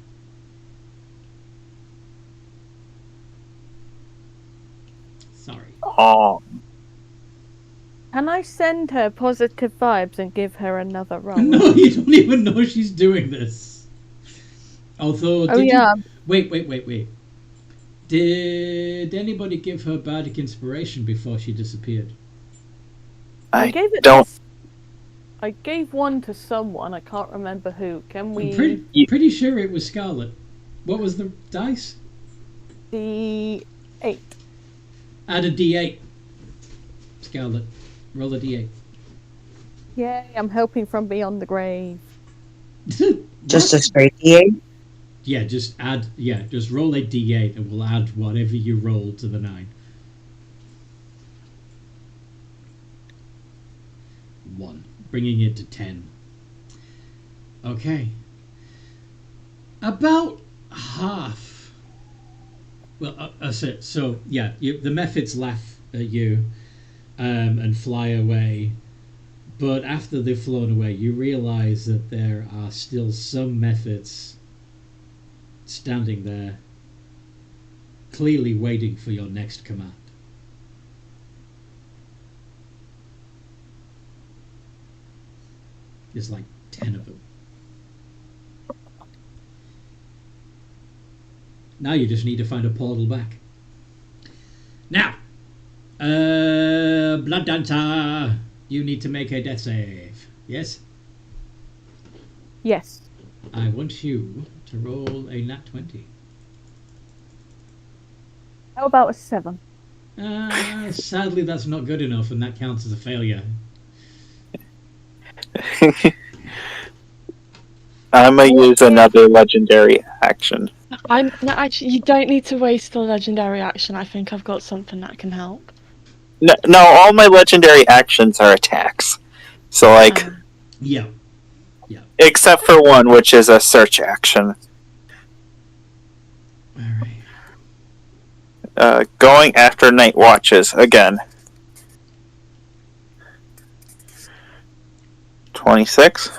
Sorry. Oh, Can I send her positive vibes and give her another roll? No, you don't even know she's doing this. Although, Oh yeah. Wait. Did anybody give her bardic inspiration before she disappeared? I gave it. don't. I gave one to someone. I can't remember who. Can we? I'm pretty sure it was Scarlet. What was the dice? The 8. Add a d8. Scarlet, roll a d8. Yay! I'm helping from beyond the grave. Just a straight D8? Yeah, just roll a d8 and we'll add whatever you roll to the 9. 1, bringing it to 10. Okay. About half. Well, so yeah, the methods laugh at you and fly away. But after they've flown away, you realize that there are still some methods standing there, clearly waiting for your next command. There's like 10 of them. Now you just need to find a portal back. Now, Blood Dancer, you need to make a death save. Yes? Yes. I want you to roll a nat 20. How about a 7? Sadly, that's not good enough, and that counts as a failure. I'm gonna use another legendary action. No, actually, you don't need to waste a legendary action. I think I've got something that can help. No, all my legendary actions are attacks. So, like, Yeah. except for one, which is a search action. Alright. Going after night watches again. 26.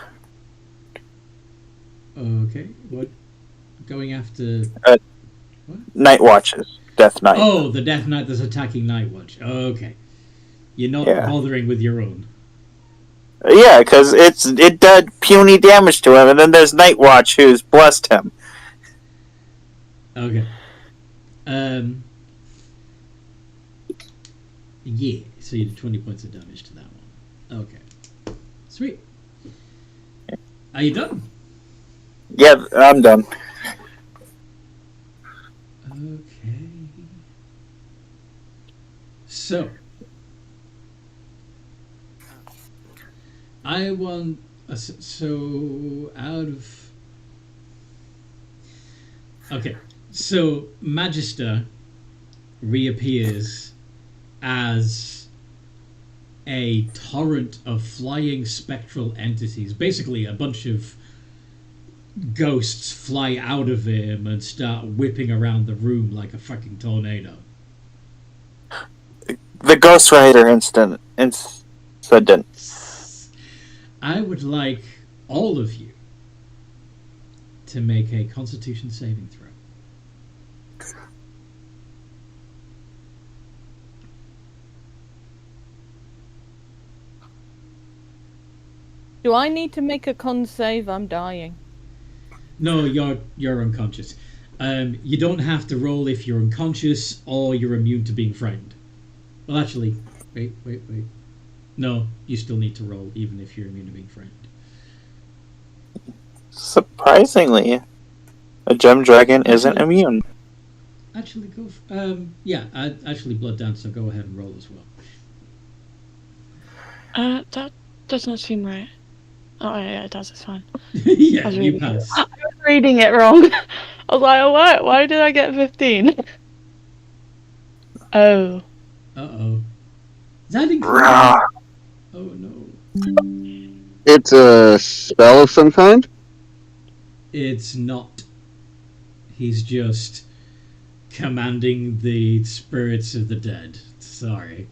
Okay, what? Going after... Night watches. Death Knight. Oh, the Death Knight that's attacking Night Watch. Okay. You're not bothering with your own. Yeah, because it did puny damage to him, and then there's Night Watch who's blessed him. Okay. Yeah, so you did 20 points of damage to that one. Okay. Sweet. Are you done? Yeah, I'm done. Okay. So, I want so out of. Okay, so Majister reappears as a torrent of flying spectral entities. Basically, a bunch of ghosts fly out of him and start whipping around the room like a fucking tornado. The Ghost Rider incident. I would like all of you to make a Constitution saving throw. Do I need to make a con save? I'm dying. No, you're unconscious. You don't have to roll if you're unconscious or you're immune to being frightened. Well, actually, wait. No, you still need to roll even if you're immune to being frightened. Surprisingly, a gem dragon isn't immune. Actually, go. Actually, Blood Dancer, go ahead and roll as well. That does not seem right. Oh yeah, it does. It's fine. Yeah, I was you reading pass. I was reading it wrong. I was like, what? Why did I get 15? Oh. Uh-oh. Is that included? Rah. Oh, no. It's a spell of some kind? It's not. He's just commanding the spirits of the dead. Sorry.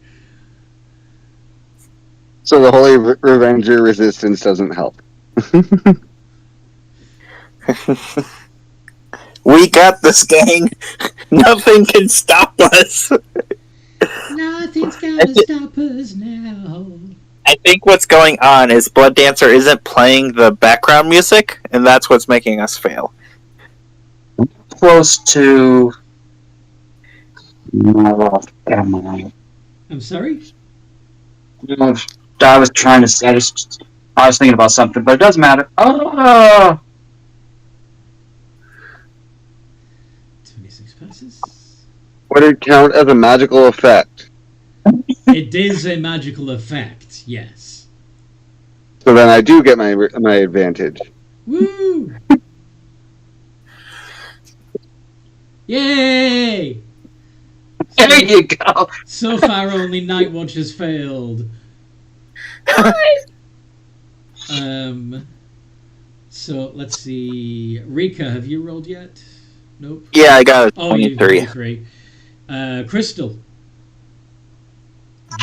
So the Holy Revenger resistance doesn't help. We got this, gang. Nothing can stop us. Nothing's gonna stop us now. I think what's going on is Blood Dancer isn't playing the background music, and that's what's making us fail. Close to. Oh, damn it. I'm sorry? I was trying to say. I was thinking about something, but it doesn't matter. Oh! 26 passes. Would it count as a magical effect? It is a magical effect, yes. So then I do get my advantage. Woo! Yay! There you go. So far, only Night Watch has failed. So let's see. Rika, have you rolled yet? Nope. Yeah, I got a Oh, you 23. 23. Crystal,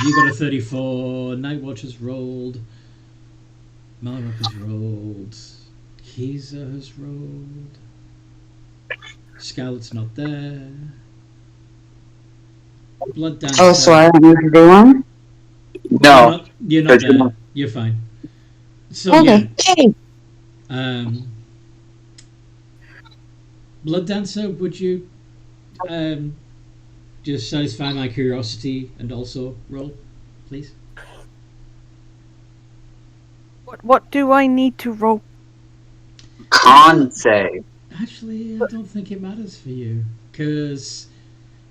you got a 34. Night Watch has rolled. Malrock has rolled. Kiza has rolled. Scarlet's not there. Blood Dancer. Oh, so I don't need to do one? No. You're not You're there. not. You're fine. So Okay. Hey. yeah. Blood Dancer, would you just satisfy my curiosity and also roll, please? What do I need to roll? Con save. Actually, I don't think it matters for you, because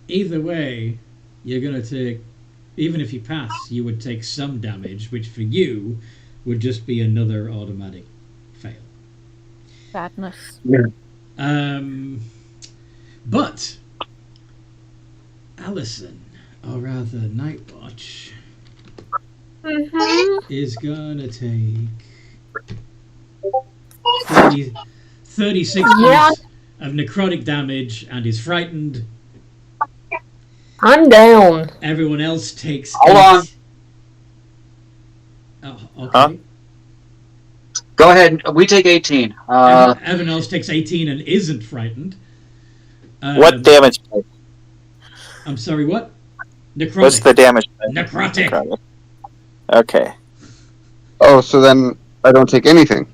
either way, you're going to take, even if you pass, you would take some damage, which for you would just be another automatic fail. Sadness. But Allison, or rather Nightwatch, is gonna take 36 points of necrotic damage and is frightened. I'm down. Everyone else takes Hold 8. Oh, okay. Huh? Go ahead. We take 18. Everyone else takes 18 and isn't frightened. What damage? I'm sorry, what? Necrotic. What's the damage? Necrotic. Okay. Oh, so then I don't take anything.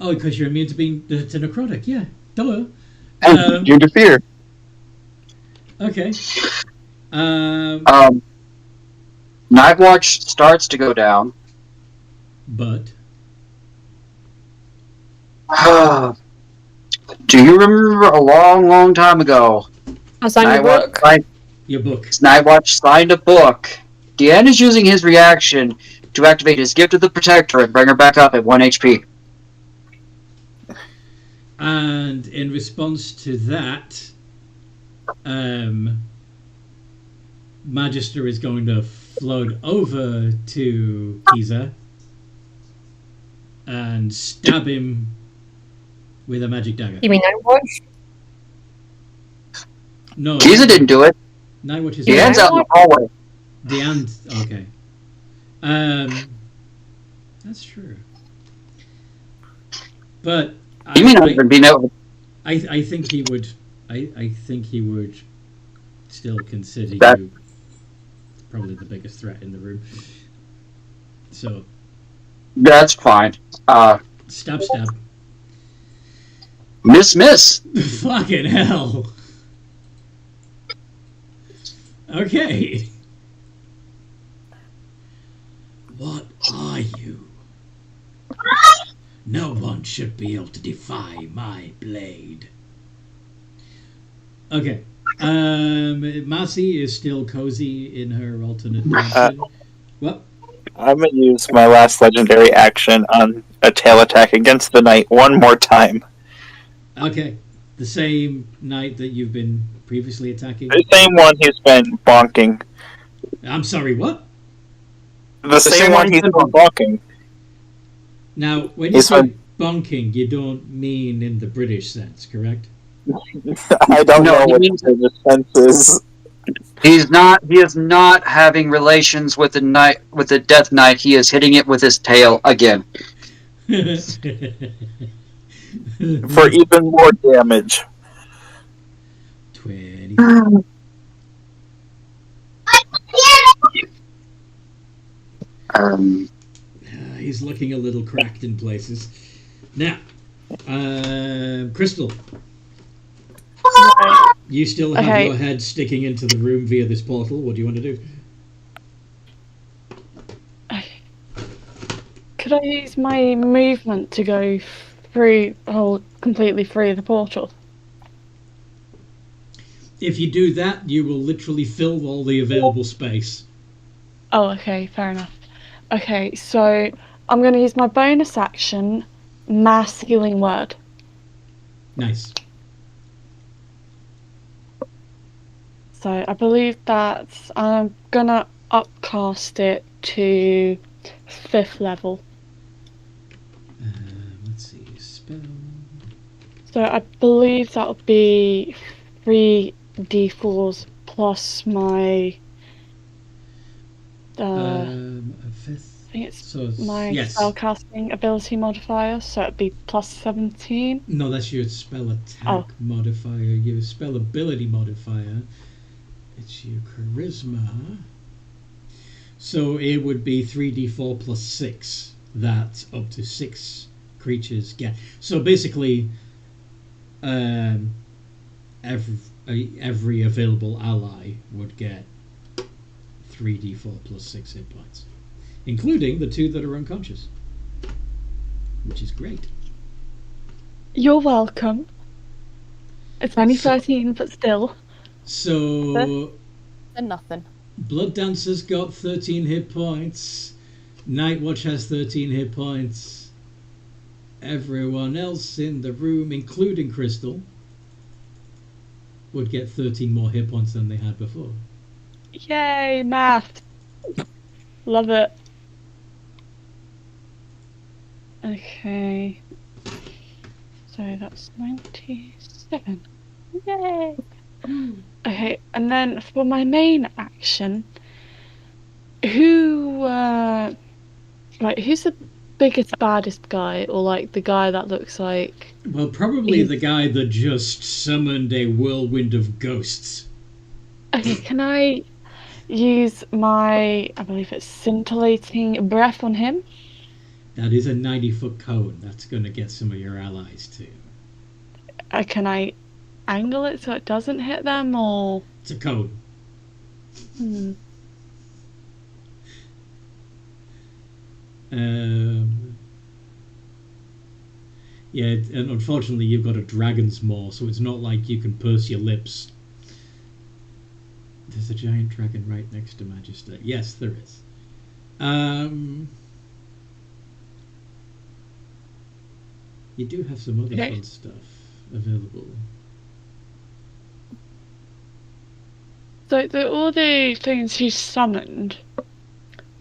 Oh, because you're immune to being to necrotic, yeah. Duh. You interfere. Okay. Nightwatch starts to go down. But Do you remember a long, long time ago? I signed your book. Your book. Nightwatch signed a book. Deanne is using his reaction to activate his gift of the Protector and bring her back up at 1 HP. And in response to that, Magister is going to float over to Kiza and stab him with a magic dagger. You mean Nightwatch? No, Kiza didn't do it. Nightwatch is Deanne's out in the hallway. Deanne's okay. That's true. But You may not even be able. I think he would. I think he would still consider That- you probably the biggest threat in the room. So That's fine. stab. Miss. Fucking hell. Okay. What are you? No one should be able to defy my blade. Okay. Marcy is still cozy in her alternate dimension. What? I'm gonna use my last legendary action on a tail attack against the knight one more time. Okay. The same knight that you've been previously attacking? The same one he's been bonking. I'm sorry, what? The same one he's been bonking. Now, when you He's say been- bonking, you don't mean in the British sense, correct? I don't No, know he what means- the sense is. He is not having relations with the knight, with the Death Knight. He is hitting it with his tail again. For even more damage. 20. He's looking a little cracked in places. Now, Crystal, Right. you still have Okay. your head sticking into the room via this portal. What do you want to do? Could I use my movement to go through, completely through the portal? If you do that, you will literally fill all the available space. Oh, okay, fair enough. Okay, so I'm going to use my bonus action, Mass Healing Word. Nice. So I believe that I'm going to upcast it to 5th level. Let's see. Spell. So I believe that would be 3d4s plus my... A fifth. I think it's So it's, my yes. spellcasting ability modifier, so it'd be plus 17. No, that's your spell attack Oh. modifier. Your spell ability modifier. It's your charisma. So it would be 3d4 plus 6. That up to 6 creatures get. So basically, every available ally would get 3d4 plus 6 hit points, including the 2 that are unconscious, which is great. You're welcome. It's only 13, but still. So And nothing. Blood Dancer's got 13 hit points. Nightwatch has 13 hit points. Everyone else in the room, including Crystal, would get 13 more hit points than they had before. Yay, math. Love it. Okay. So that's 97. Yay. Okay, and then for my main action, who's the biggest, baddest guy, or like the guy that looks like... Well, probably the guy that just summoned a whirlwind of ghosts. Okay, can I use my, I believe it's scintillating breath on him? That is a 90-foot cone. That's going to get some of your allies too. Can I angle it so it doesn't hit them, or... It's a cone. Yeah, and unfortunately you've got a dragon's maw, so it's not like you can purse your lips. There's a giant dragon right next to Majister. Yes, there is. You do have some other fun stuff available. So all the things he's summoned,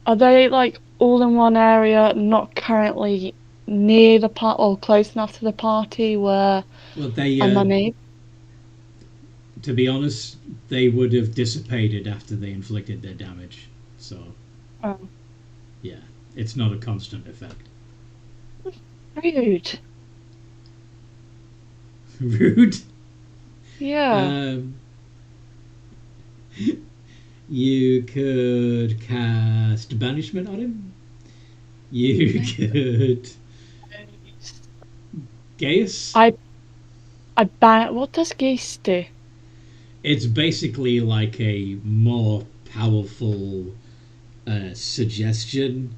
are they like all in one area, not currently near the part or close enough to the party where Well, they I'm unable? to be honest, they would have dissipated after they inflicted their damage. So, Oh. yeah, it's not a constant effect. Rude. Rude. Yeah. You could cast banishment on him. You could Gaius. What does Geese do? It's basically like a more powerful suggestion,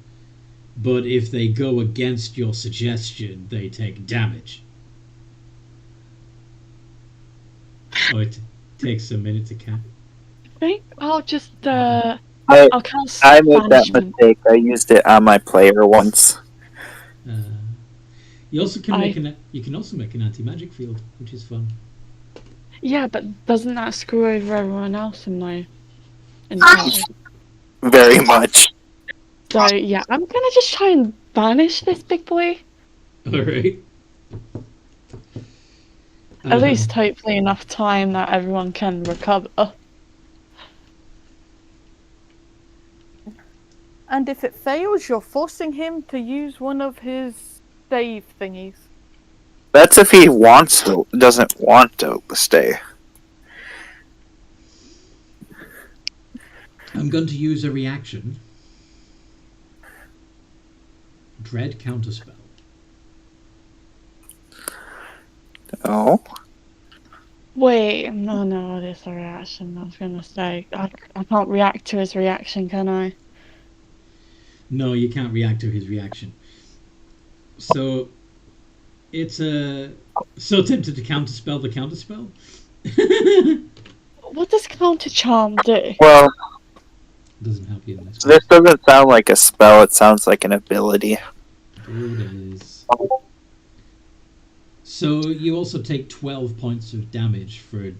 but if they go against your suggestion, they take damage. Oh, it takes a minute to count. I think I'll just I'll cast I made that banishment. mistake. I used it on my player once. You also can you can also make an anti-magic field, which is fun. Yeah, but doesn't that screw over everyone else in my party? Very much. So yeah, I'm gonna just try and banish this big boy. All right. At least hopefully enough time that everyone can recover. And if it fails, you're forcing him to use one of his save thingies. That's if he doesn't want to stay. I'm going to use a reaction. Dread counterspell. Oh. Wait, no, there's a reaction. I was gonna say I can't react to his reaction, can I? No, you can't react to his reaction. So it's so tempted to counterspell the counterspell. What does counter charm do? Well, Doesn't help you in this. this doesn't sound like a spell. It sounds like an ability. It is. So you also take 12 points of damage for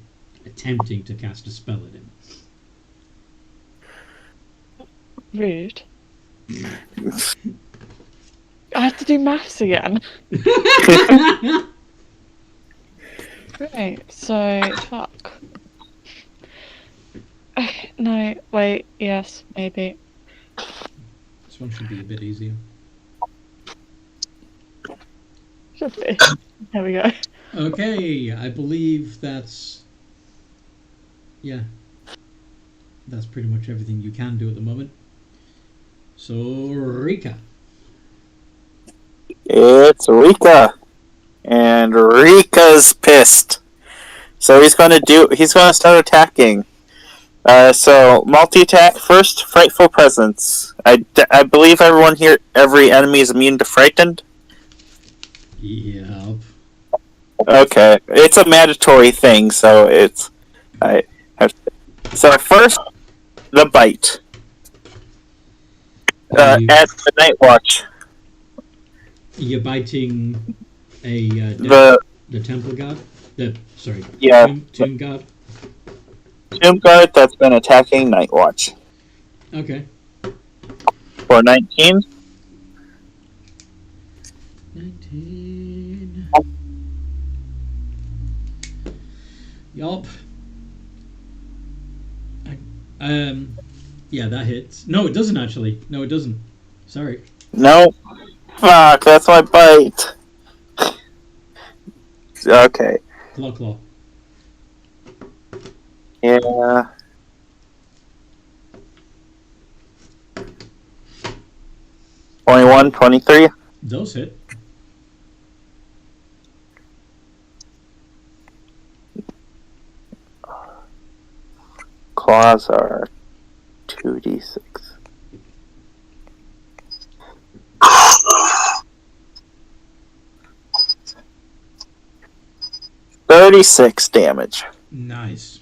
attempting to cast a spell at him. Rude. I have to do maths again. Great, so fuck. No, wait, yes, maybe. This one should be a bit easier. Should be. There we go. Okay, I believe that's... Yeah. That's pretty much everything you can do at the moment. So, Rika. It's Rika. And Rika's pissed. So he's gonna start attacking. So multi-attack first, frightful presence. I believe every enemy is immune to frightened. Yep. Okay, it's a mandatory thing, so So first, the bite. At the Night Watch. You're biting The temple guard? Yeah. Tomb guard? Tomb Guard that's been attacking Night Watch. Okay. For 19. 19. Yup. Yeah, that hits. No, it doesn't actually. No, it doesn't. Sorry. No. Fuck, that's my bite. Okay. Claw. Yeah. 21, 23. Those hit. Claws are 2d6. $36 damage. Nice.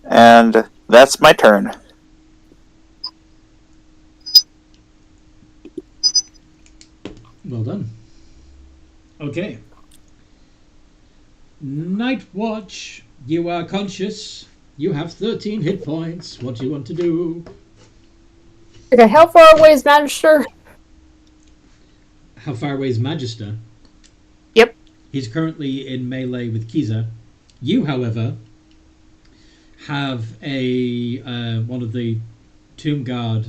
And that's my turn. Well done. Okay. Night Watch, you are conscious. You have 13 hit points. What do you want to do? Okay, how far away is Majister? How far away is Majister? Yep. He's currently in melee with Kiza. You, however, have a one of the Tomb Guard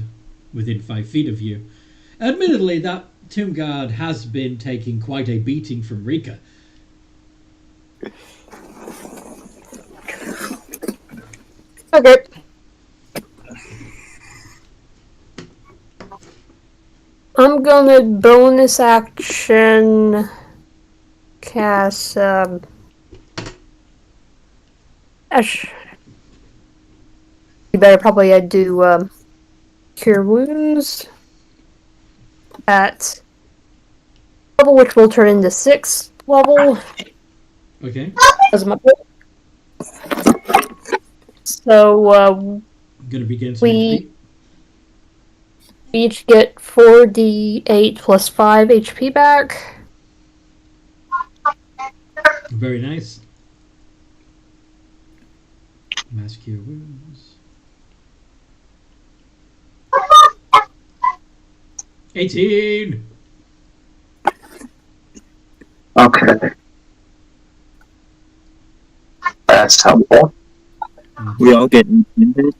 within 5 feet of you. Admittedly, that Tomb Guard has been taking quite a beating from Rika. Okay. I'm gonna bonus action cast you better probably do cure wounds at level, which will turn into 6th level. Okay. As my So I'm gonna begin some we HP. each get 4d8 plus 5 HP back. Very nice. Mass cure wounds. 18. Okay. That's helpful. We all get injured.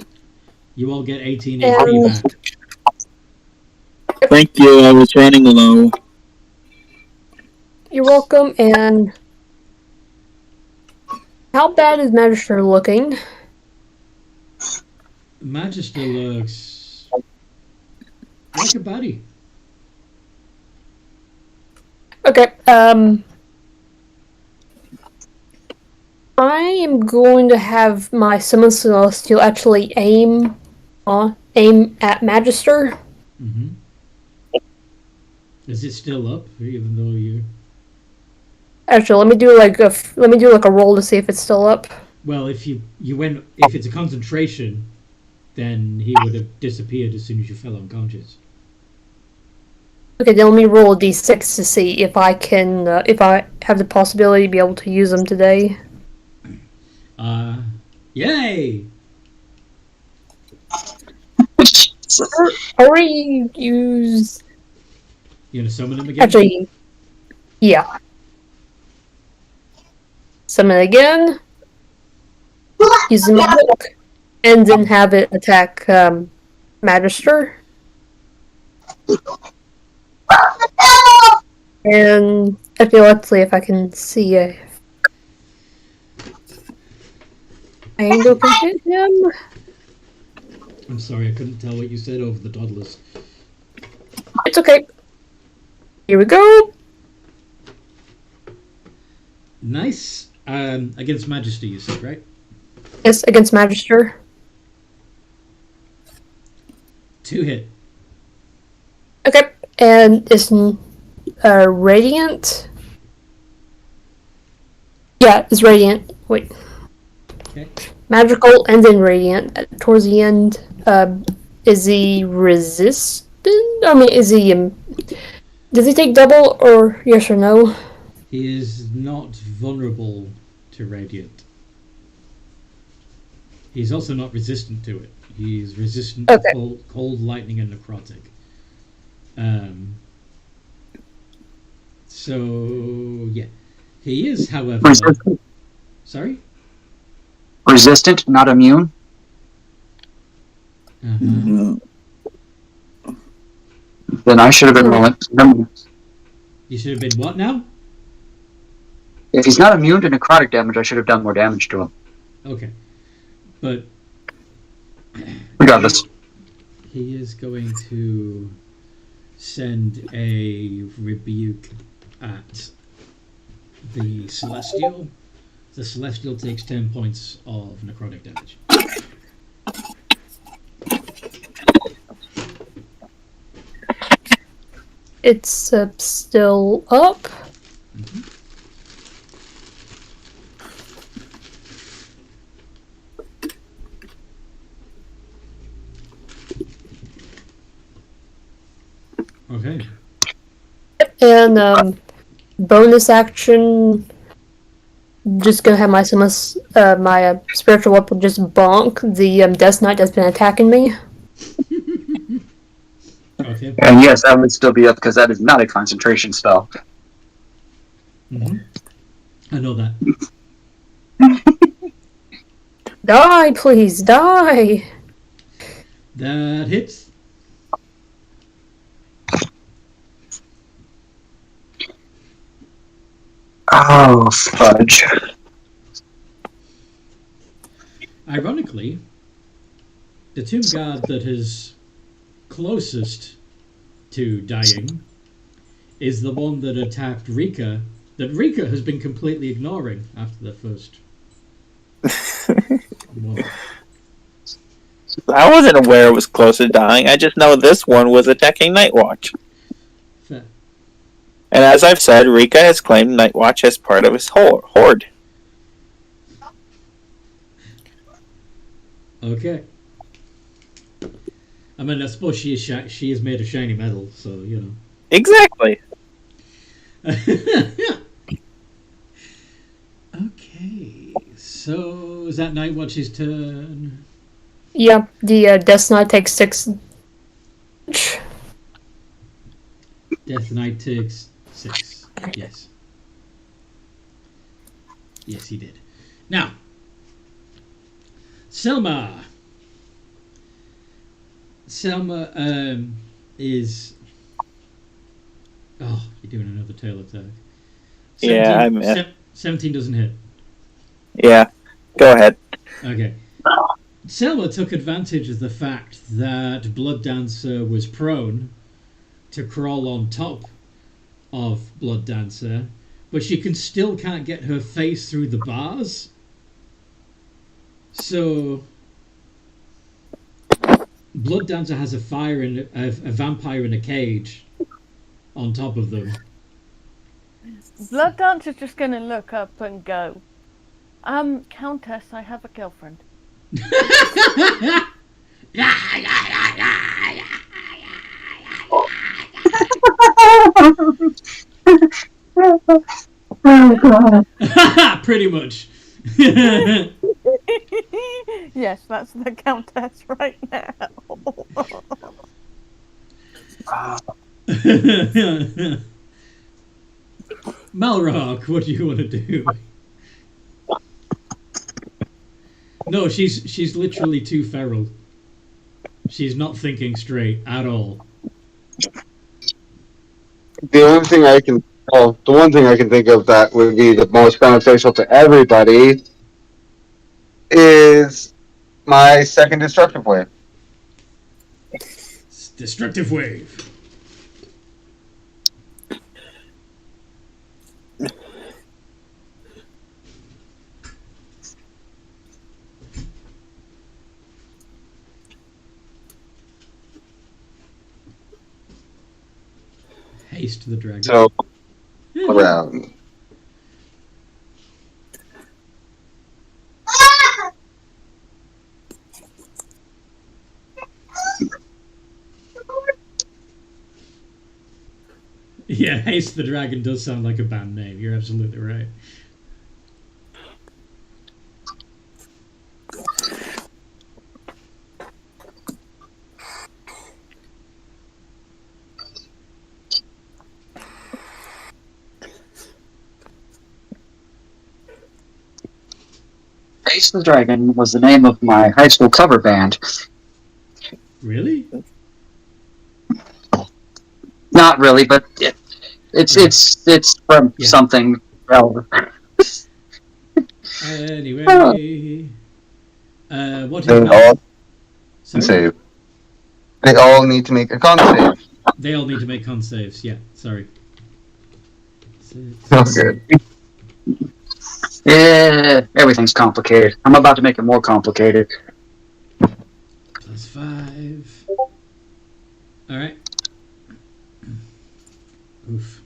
You all get 18 HP back. Thank you, I was running low. You're welcome, and how bad is Majister looking? Magister looks like a baddie. Okay, I am going to have my Summon Celestial actually aim at Majister. Mm-hmm. Is it still up, even though you? Actually, let me do like a roll to see if it's still up. Well, if if it's a concentration, then he would have disappeared as soon as you fell unconscious. Okay, then let me roll a d6 to see if I can, if I have the possibility to be able to use them today. Yay! Already use. You gonna summon him again? Actually, yeah. Summon again. Use the book, and then have it attack Majister. And okay, let's see if I can see a angle can hit him. I'm sorry, I couldn't tell what you said over the toddlers. It's okay. Here we go. Nice. Against Majesty, you said, right? Yes, against Majister. 2 hit. Okay, and it's radiant. Yeah, it's radiant. Wait. Okay. Magical and then radiant. Towards the end, is he resistant? I mean, is he? Does he take double or yes or no? He is not vulnerable to radiant. He's also not resistant to it. He's resistant to cold, lightning, and necrotic. So yeah, he is, however. Resistant. Sorry. Resistant, not immune. Uh-huh. Then I should have been rolling. You should have been what now? If he's not immune to necrotic damage, I should have done more damage to him. Okay, but We got this. he is going to send a rebuke at the Celestial. The Celestial takes 10 points of necrotic damage. It's still up. Mm-hmm. Okay. And bonus action. Just gonna have my spiritual weapon just bonk the Death Knight that's been attacking me. Okay. And yes, that would still be up because that is not a concentration spell. Mm-hmm. I know that. Die, please, die! That hits. Oh, fudge. Ironically, the tomb guard that is closest to dying is the one that attacked Rika, that Rika has been completely ignoring after the first one. I wasn't aware it was close to dying. I just know this one was attacking Nightwatch. Fair. And as I've said, Rika has claimed Nightwatch as part of his horde. Okay. I mean, I suppose she is made of shiny metal, so you know. Exactly. Okay, so is that Nightwatch's turn? Yeah, the Death Knight takes 6. Death Knight takes 6. Yes. Yes, he did. Now, Selma. Selma is. Oh, you're doing another tail attack. 17, Yeah, I missed. 17 doesn't hit. Yeah, go ahead. Okay. Selma took advantage of the fact that Blood Dancer was prone to crawl on top of Blood Dancer, but she still can't get her face through the bars. So Blood Dancer has a vampire in a cage on top of them. Blood Dancer's just gonna look up and go, Countess, I have a girlfriend. Pretty much. Yes, that's the Countess right now. Malrock, what do you want to do? No, she's literally too feral. She's not thinking straight at all. The one thing I can think of that would be the most beneficial to everybody is my second destructive wave. Destructive wave. Haste the dragon. So around. Yeah, Haste the Dragon does sound like a band name. You're absolutely right. Face the Dragon was the name of my high school cover band. Really? Not really, but it's from something relevant. Anyway, what They is all Sorry? save. They all need to make a con save. They all need to make con saves. Yeah, sorry. Oh, good. Yeah, everything's complicated. I'm about to make it more complicated. +5. All right. Oof.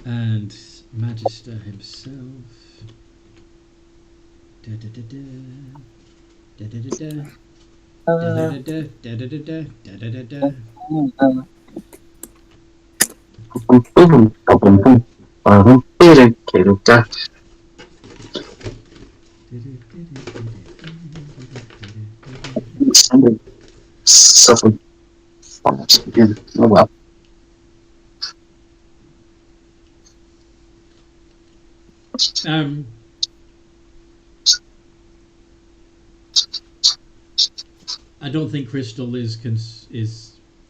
And Majister himself. Da da da da. Da da da da. Da da da da da da da da da da. Something. Oh well. I don't think Crystal is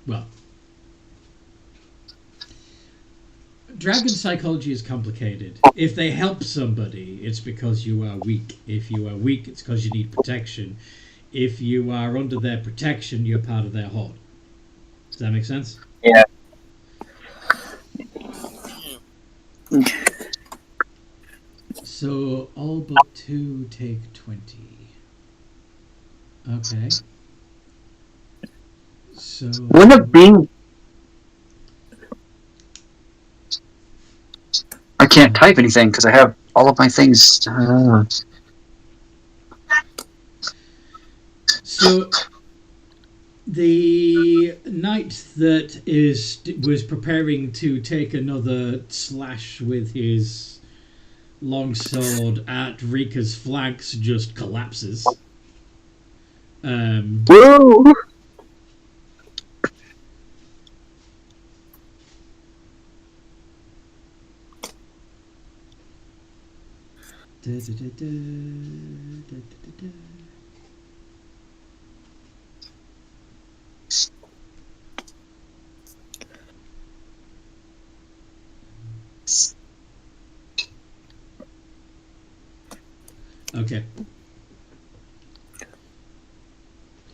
well. Dragon psychology is complicated. If they help somebody, it's because you are weak. If you are weak, it's because you need protection. If you are under their protection, you're part of their horde. Does that make sense? Yeah. So all but 2 take 20. Okay. So Wouldn't it be? I can't type anything because I have all of my things. So the knight that was preparing to take another slash with his longsword at Rika's flanks just collapses. Woo! Okay.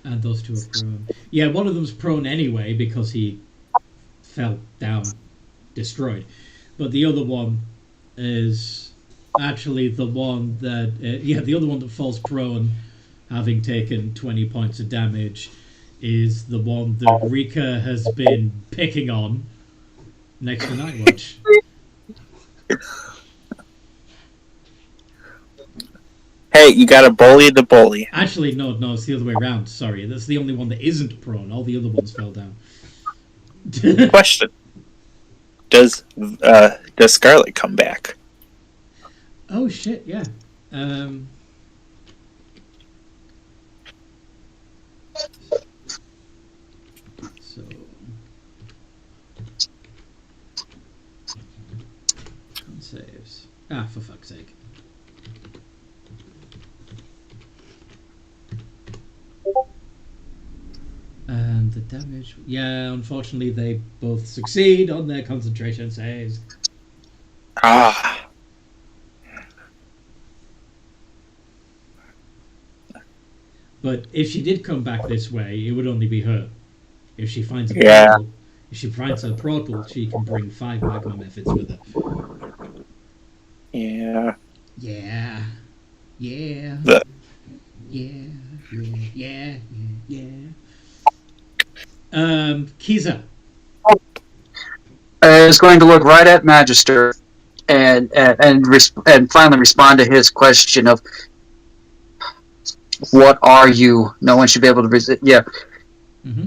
And those two are prone. Yeah, one of them's prone anyway because he fell down, destroyed. But the other one is actually the one that... the other one that falls prone, having taken 20 points of damage, is the one that Rika has been picking on next to Nightwatch. Hey, you gotta bully the bully. Actually, no, it's the other way around. Sorry, that's the only one that isn't prone. All the other ones fell down. Question: Does Scarlet come back? Oh shit! Yeah. So. Saves. For fuck's sake. And the damage... Yeah, unfortunately they both succeed on their concentration saves. But if she did come back this way, it would only be her. If she finds a portal, if she finds a portal, she can bring 5 magma methods with her. Yeah. Yeah. Yeah. Yeah. Kiza. Is going to look right at Magister and finally respond to his question of, what are you? No one should be able to resist. Yeah. Mm-hmm.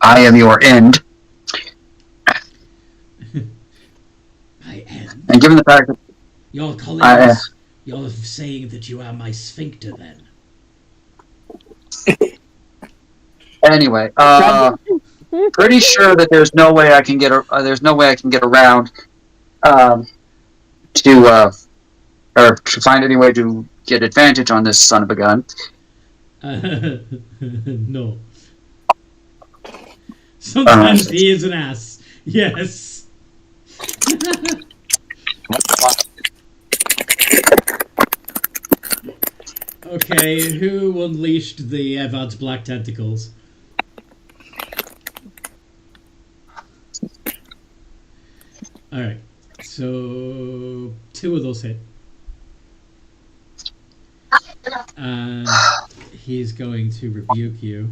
I am your end. I am. And given the fact that You're calling us, you're saying that you are my sphincter then. Anyway, pretty sure that there's no way I can get around to find any way to get advantage on this son of a gun. No. Sometimes he is an ass. Yes. Okay, who unleashed the Evard's black tentacles? Alright, so 2 of those hit. And he's going to rebuke you.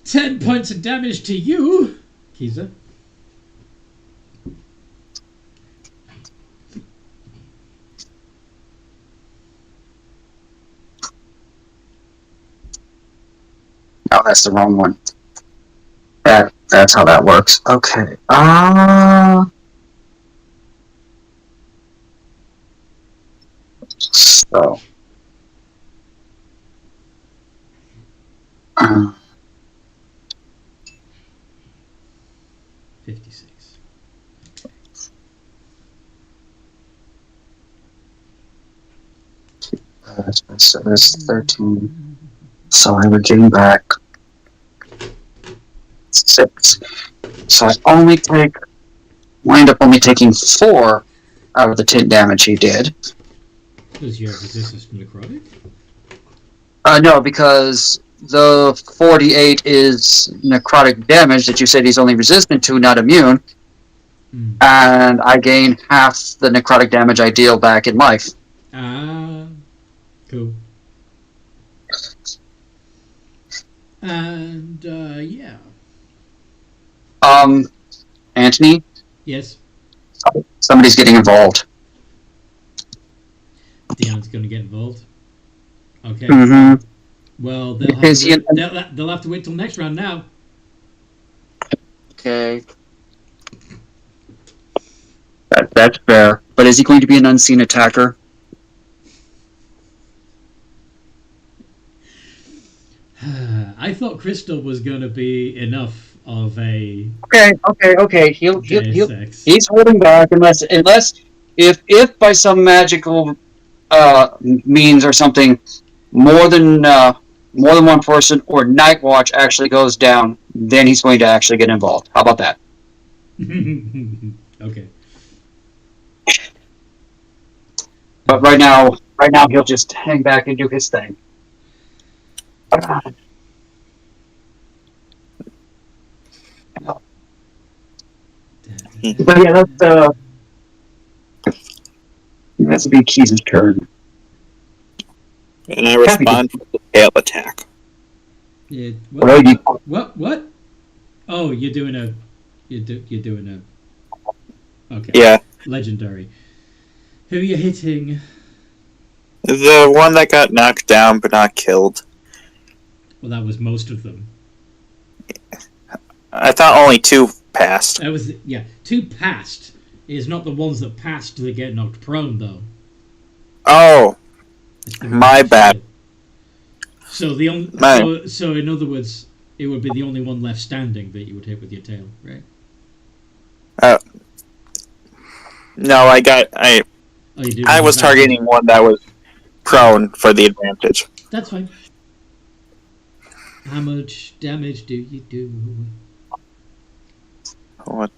"10 points of damage to you, Kiza." Oh, that's the wrong one. That's how that works. Okay. So. 56. So that's 13. So I would gain back 6. So I wind up only taking 4 out of the 10 damage he did. Does you have resistance to necrotic? No, because the 48 is necrotic damage that you said he's only resistant to, not immune. And I gain half the necrotic damage I deal back in life. Cool. And, yeah. Anthony? Yes? Somebody's getting involved. Deanna's going to get involved. Okay. Mm-hmm. Well, they'll have to wait till next round now. Okay. That's fair. But is he going to be an unseen attacker? I thought Crystal was going to be enough of a Okay. Deus Ex. He's holding back unless if by some magical means or something more than one person or Night Watch actually goes down, then he's going to actually get involved. How about that? Okay. But right now he'll just hang back and do his thing. But yeah, that's a big Keys' turn. And I respond with the tail attack. Yeah. What? What? Oh, you're doing a. Okay. Yeah. Legendary. Who are you hitting? The one that got knocked down but not killed. Well, that was most of them. I thought only 2 passed. That was 2 passed. Is not the ones that passed that get knocked prone though. Oh, It's the my ones that bad. did. So so in other words, it would be the only one left standing that you would hit with your tail, right? No, I was targeting one that was prone for the advantage. That's fine. How much damage do you do? What?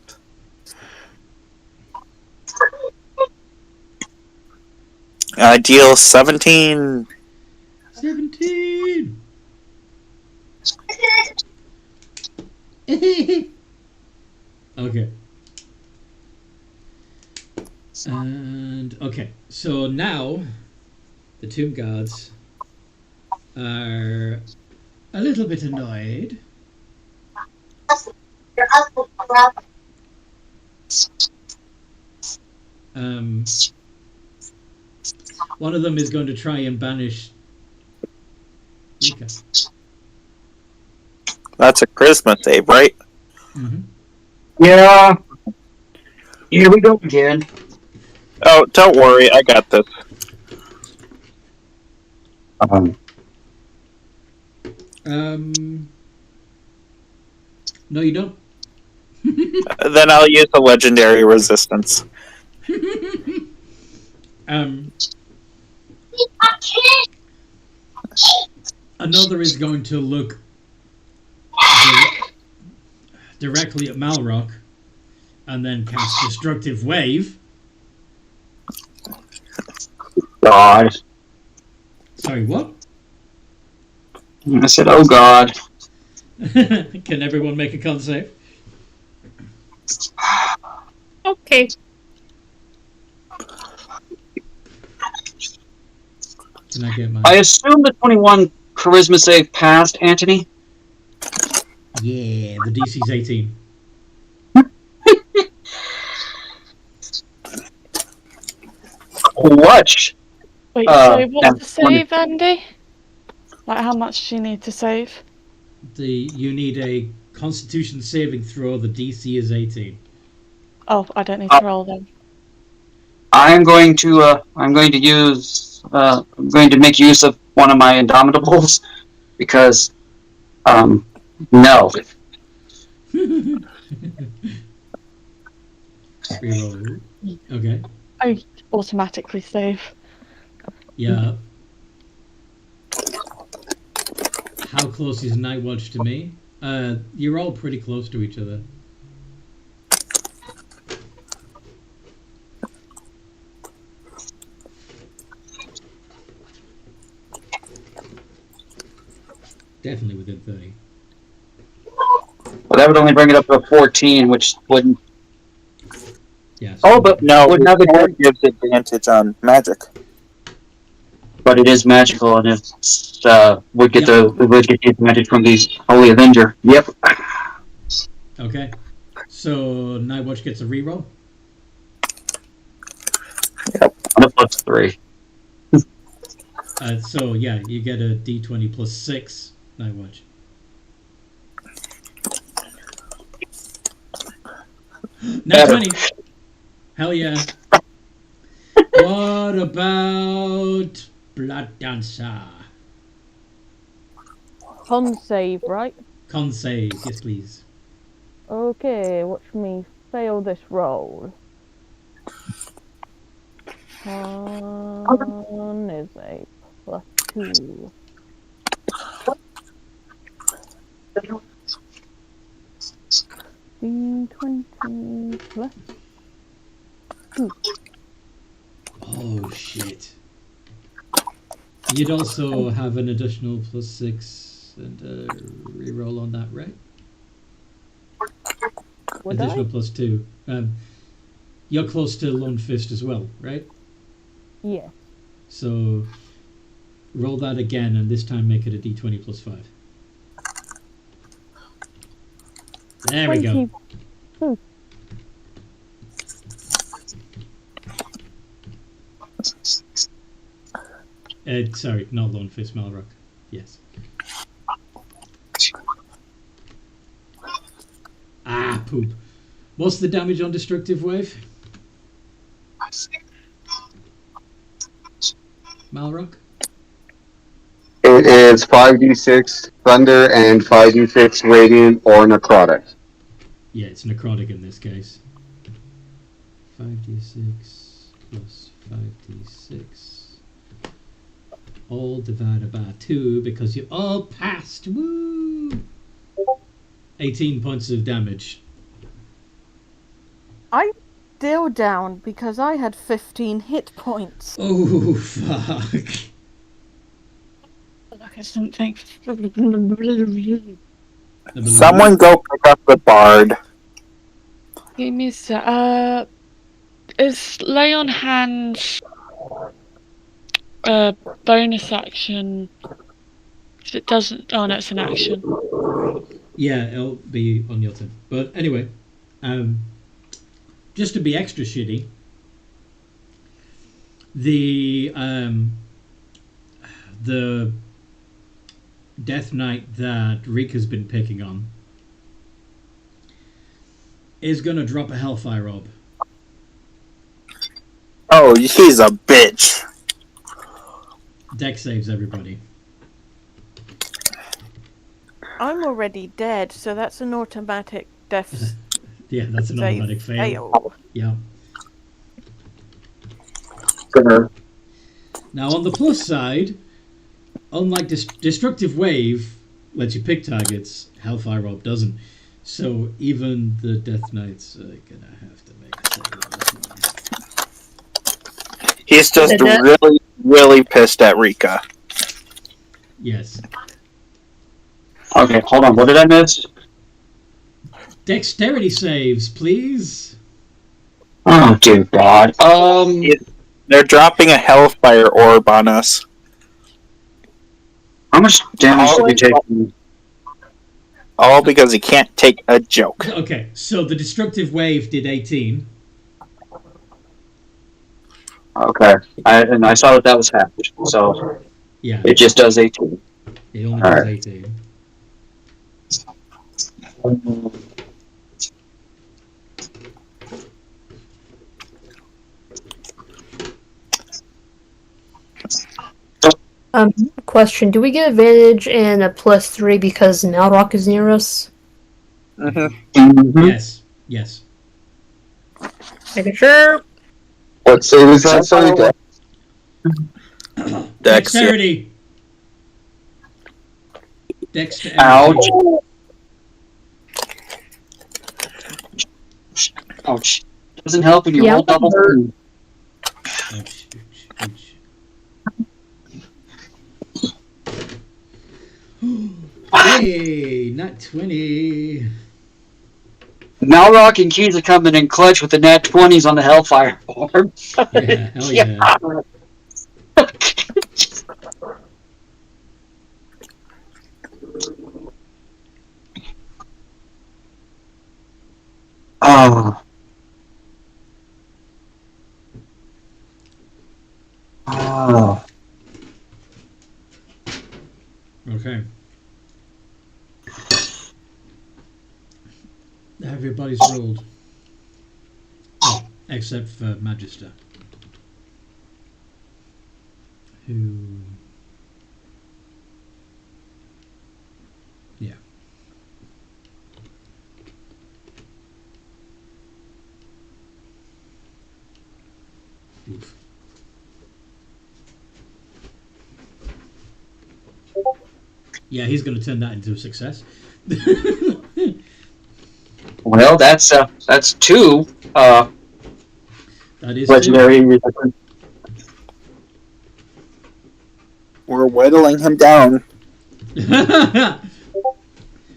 I deal 17. 17. Okay. And okay, so now the tomb guards are a little bit annoyed. One of them is going to try and banish Rika. That's a charisma save, right? Mm-hmm. Yeah. Here we go again. Oh, don't worry, I got this. No, you don't. Then I'll use the legendary resistance. Another is going to look directly at Malrock and then cast Destructive Wave. God. Sorry, what? I said, oh God. Can everyone make a con save? Okay. Can I get my... I assume the 21 charisma save passed, Anthony? Yeah, the DC's 18. Watch. Wait, so what's the save, Andy? Like, how much do you need to save? You need a Constitution saving throw. The DC is 18. Oh, I don't need to roll then. I'm going to make use of one of my Indomitables because, no. Reroll. Okay. I automatically save. Yeah. How close is Nightwatch to me? You're all pretty close to each other. Definitely within 30. Well, that would only bring it up to a 14, which wouldn't. Yes. Oh, but No, wouldn't have it gives advantage on magic. But it is magical, and it would get the advantage from these Holy Avenger. Yep. Okay. So Nightwatch gets a reroll. plus 3. So yeah, you get a d20 plus 6. Now watch. Nat 20. Hell yeah. What about Blood Dancer? Con save, right? Con save, yes please. Okay, watch me fail this roll. Con is a +2. D20 plus 2. Oh shit. You'd also have an additional plus 6 and a reroll on that, right? Would Additional I? plus 2. You're close to Lone Fist as well, right? Yeah. So roll that again, and this time make it a d20 plus 5. There we go. 22. Sorry, not Lone Fist, Malrock. Yes. Ah, poop. What's the damage on Destructive Wave? Malrock? It is 5d6 thunder and 5d6 radiant or necrotic. Yeah, it's necrotic in this case. 5d6 plus 5d6. All divided by 2 because you all passed. Woo! 18 points of damage. I'm still down because I had 15 hit points. Oh, fuck. Look at something. Someone go pick up the bard. Give me a sec. Is lay on hands bonus action? It doesn't. Oh no, it's an action. Yeah, it'll be on your turn. But anyway, just to be extra shitty, the Death Knight that Rika's been picking on is gonna drop a Hellfire Orb. Oh, he's a bitch. Deck saves everybody. I'm already dead, so that's an automatic death. Yeah, that's an save automatic fail. fail. Yeah. Now on the plus side, unlike Destructive Wave lets you pick targets, Hellfire Orb doesn't. So even the Death Knights are gonna have to make a save on this one. He's just really, really pissed at Rika. Yes. Okay, hold on. What did I miss? Dexterity saves, please. Oh, dear God. They're dropping a Hellfire Orb on us. How much damage did we take? All because he can't take a joke. Okay, so the Destructive Wave did 18. Okay, I saw that was half, so Yeah. it just does 18. It only All does right. 18. Question: do we get advantage and a +3 because Malrock is near us? Mm-hmm. Yes. Yes. Making sure. What save is that? Sorry, Dex? Dexterity. Dexterity. Ouch. Ouch. Doesn't help when you roll double. Ouch, ouch, ouch. Hey, not 20. Malrock and Keys are coming in clutch with the nat 20s on the Hellfire Orb. Yeah, hell yeah. Oh. Okay. Everybody's rolled. Oh, except for Majister. Who... Yeah. Oof. Yeah, he's going to turn that into a success. Well, that's 2 That is legendary. We're whittling him down.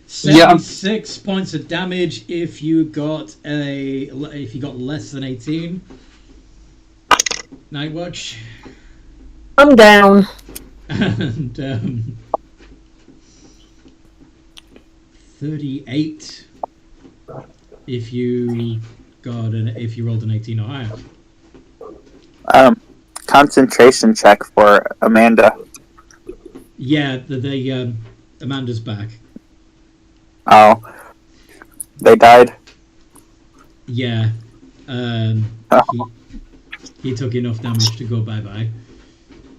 76 points of damage if you got less than 18. Nightwatch. I'm down. And 38 if you rolled an 18 or higher. Concentration check for Amanda. Yeah, Amanda's back. Oh, they died. Yeah, he took enough damage to go bye bye.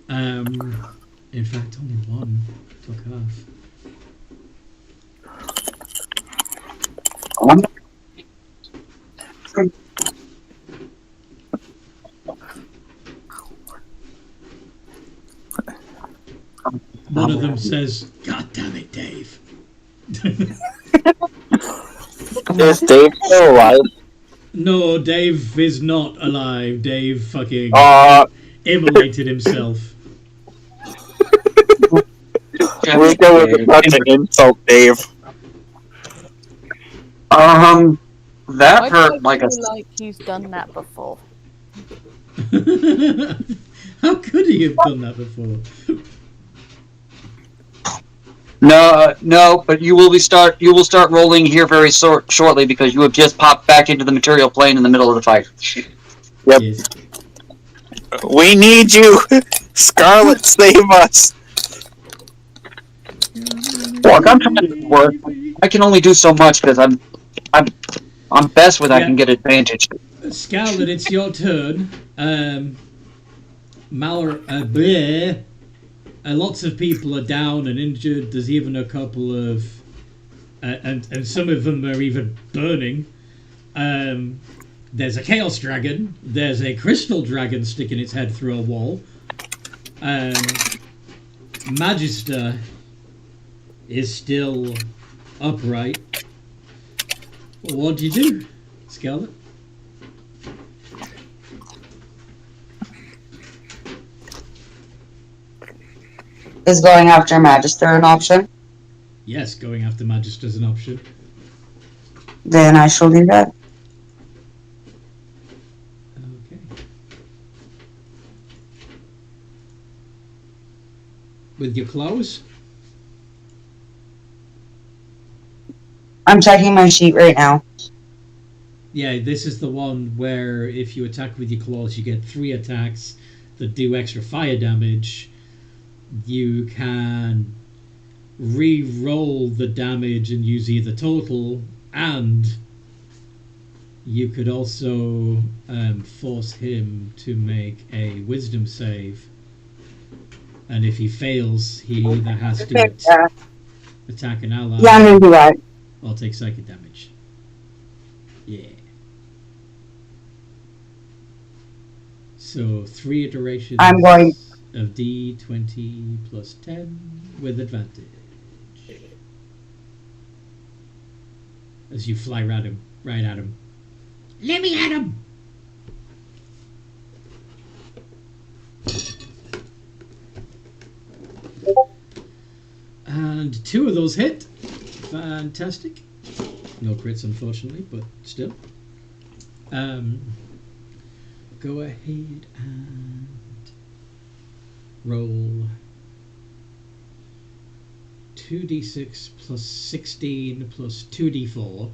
In fact, only one took half. One of them says, "God damn it, Dave." Is Dave still alive? No, Dave is not alive. Dave fucking immolated himself. Rico was about to insult Dave. That I hurt like a. feel like he's done that before. How could he have done that before? No, but you will start rolling here very shortly because you have just popped back into the material plane in the middle of the fight. Yep. Yes. We need you, Scarlet. Save us. Look, I'm trying to work. I can only do so much because I'm best when I can get advantage. Scarlet, it's your turn. Lots of people are down and injured. There's even a couple of, and some of them are even burning. There's a chaos dragon. There's a crystal dragon sticking its head through a wall. Magister is still upright. What do you do, Scarlet? Is going after Magister an option? Yes, going after Magister is an option. Then I shall do that. Okay. With your claws? I'm checking my sheet right now. Yeah, this is the one where if you attack with your claws, you get 3 attacks that do extra fire damage. You can re-roll the damage and use either total, and you could also force him to make a wisdom save. And if he fails, he either has to attack an ally Yeah, I'm gonna do that. or take psychic damage. Yeah. So 3 iterations I'm going. of D20 plus 10 with advantage. As you fly right at him. Let me at him! And 2 of those hit. Fantastic. No crits, unfortunately, but still. Go ahead and roll 2d6 plus 16 plus 2d4.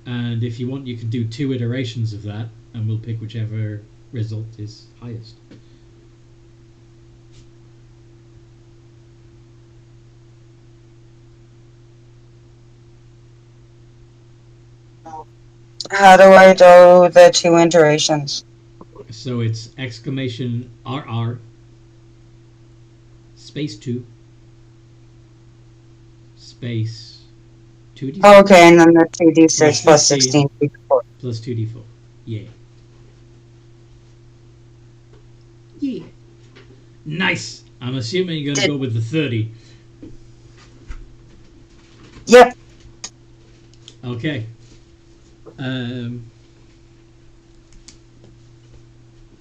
And if you want, you can do 2 iterations of that, and we'll pick whichever result is highest. How do I do the 2 iterations? So it's exclamation RR space 2 space 2d6 Oh, okay, and then the 2d6 plus plus 16 16. plus 2d4. Yeah. Yeah. Nice. I'm assuming you're going to go with the 30. Yep. Okay.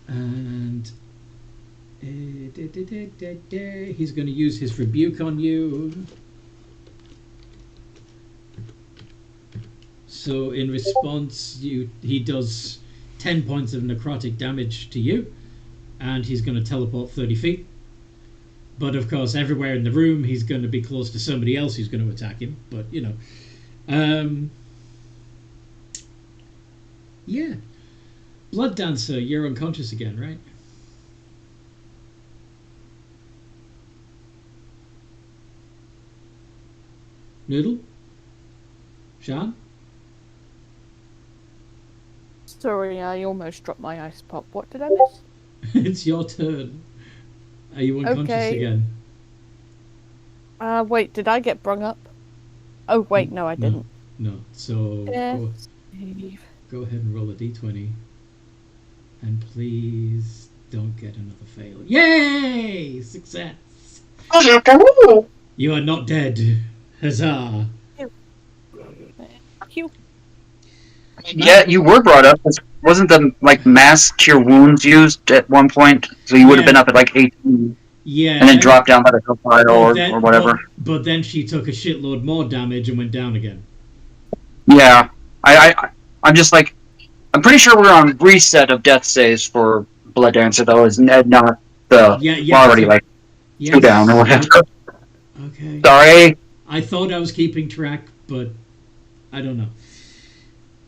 And he's going to use his rebuke on you. So in response, he does 10 points of necrotic damage to you, and he's going to teleport 30 feet. But of course, everywhere in the room, he's going to be close to somebody else who's going to attack him. But you know, yeah. Blood Dancer, you're unconscious again, right? Noodle? Sean? Sorry, I almost dropped my ice pop. What did I miss? It's your turn. Are you unconscious Okay. again? Wait, did I get brung up? Oh, wait, no, I didn't. No. So Yes. go ahead and roll a d20. And please don't get another fail. Yay! Success! You are not dead. Huzzah! Cute. Yeah, you were brought up. Wasn't the mass cure wounds used at one point? So you would have been up at 18, Yeah. and then dropped down by the hillside or whatever. But then she took a shitload more damage and went down again. Yeah, I'm just like, I'm pretty sure we're on reset of death saves for Blood Dancer though, is not the already like 2 down or whatever. Okay. Sorry. I thought I was keeping track, but I don't know.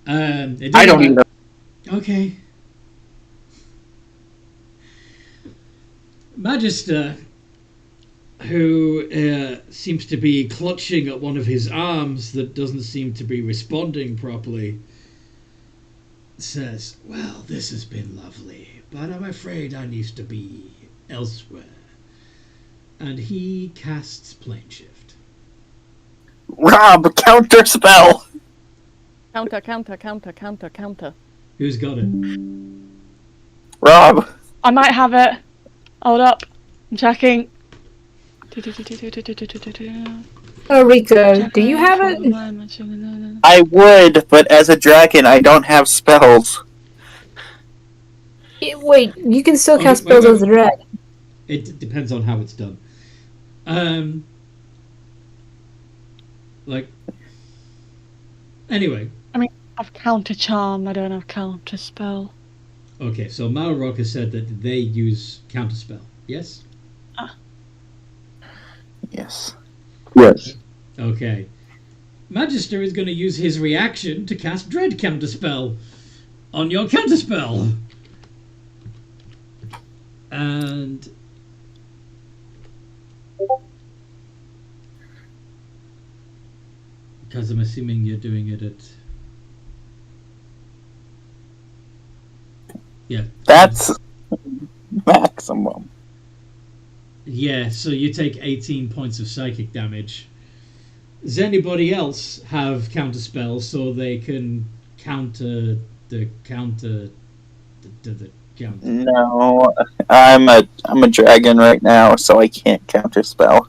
I don't either. Okay. Majister, who seems to be clutching at one of his arms that doesn't seem to be responding properly, says, "Well, this has been lovely, but I'm afraid I need to be elsewhere." And he casts Plane Shift. Rob, counter spell. Counter. Who's got it? Rob. I might have it. Hold up. I'm checking. Oh, Rico, do you have it? I would, but as a dragon, I don't have spells. Wait, you can still cast wait, spells as a dragon. It depends on how it's done. Anyway. I mean, I've counter charm. I don't have counter spell. Okay, so Malrock has said that they use counterspell. Yes? Yes. Yes. Okay. Magister is going to use his reaction to cast Dread Counterspell on your counterspell. And because I'm assuming you're doing it at... Yeah. That's maximum. Yeah, so you take 18 points of psychic damage. Does anybody else have counterspell so they can counter the counter? The counter? No, I'm a dragon right now, so I can't counter spell.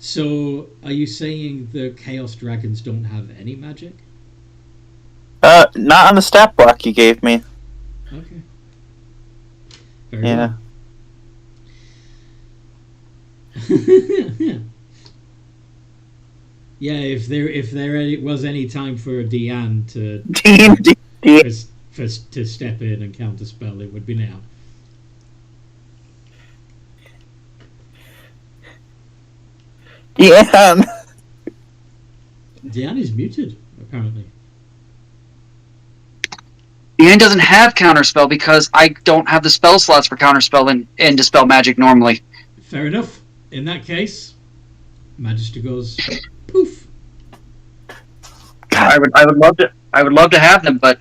So, are you saying the Chaos Dragons don't have any magic? Not on the stat block you gave me. Okay. Very Yeah. well. Yeah, if there was any time for Deanne to step in and counterspell, it would be now. Deanne! Deanne is muted, apparently. Ian doesn't have counterspell because I don't have the spell slots for counterspell and dispel magic normally. Fair enough. In that case, Majister goes poof. I would love to have them, but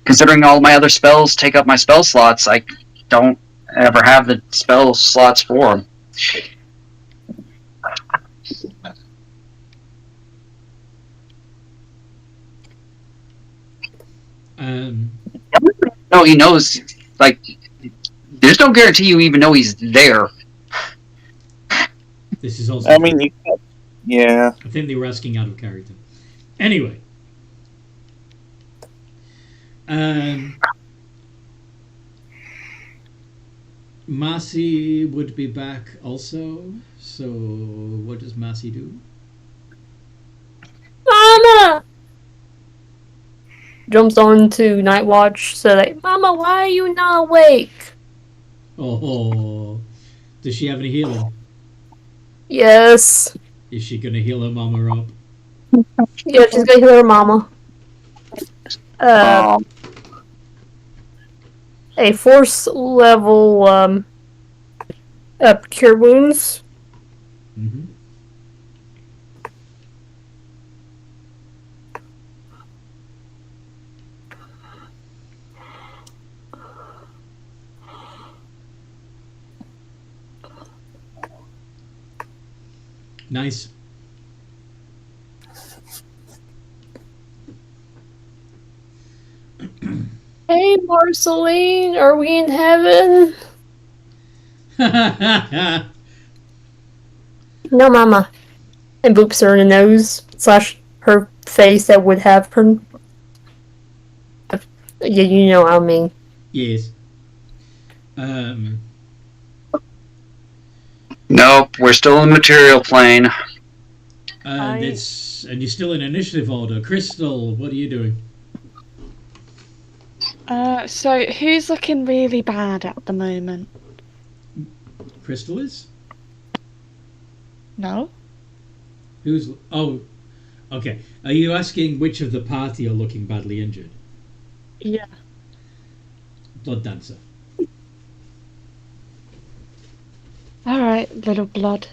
considering all my other spells take up my spell slots, I don't ever have the spell slots for them. No, he knows. Like, there's no guarantee you even know he's there. This is also. I mean, yeah. I think they were asking out of character. Anyway. Marcy would be back also. So, what does Marcy do? Mama! Jumps on to Night Watch, so like, Mama, why are you not awake? Oh, does she have any healing? Yes. Is she gonna heal her mama up? Yeah, she's gonna heal her mama. A force level cure wounds. Mm-hmm. Nice. Hey, Marceline, are we in heaven? No, Mama. And boops her in the nose, / her face that would have her. Yeah, you know what I mean. Yes. Nope, we're still in the material plane. And you're still in initiative order. Crystal, what are you doing? So who's looking really bad at the moment? Crystal is? No. Who's... Oh, okay. Are you asking which of the party are looking badly injured? Yeah. Blood Dancer. Alright, little blood.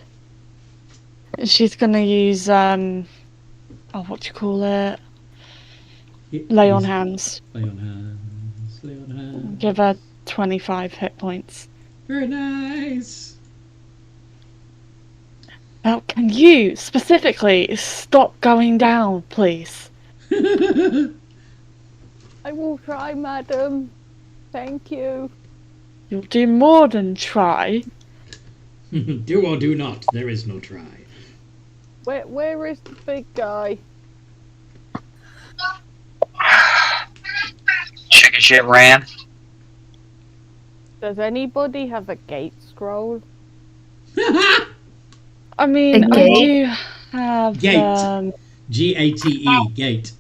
She's gonna use, what do you call it? Lay on hands. Lay on hands. Lay on hands. Give her 25 hit points. Very nice. Now, can you specifically stop going down, please? I will try, madam. Thank you. You'll do more than try. Do or do not. There is no try. Where is the big guy? Chicken shit ran. Does anybody have a gate scroll? I mean, I do have... Gate. G-A-T-E. Gate.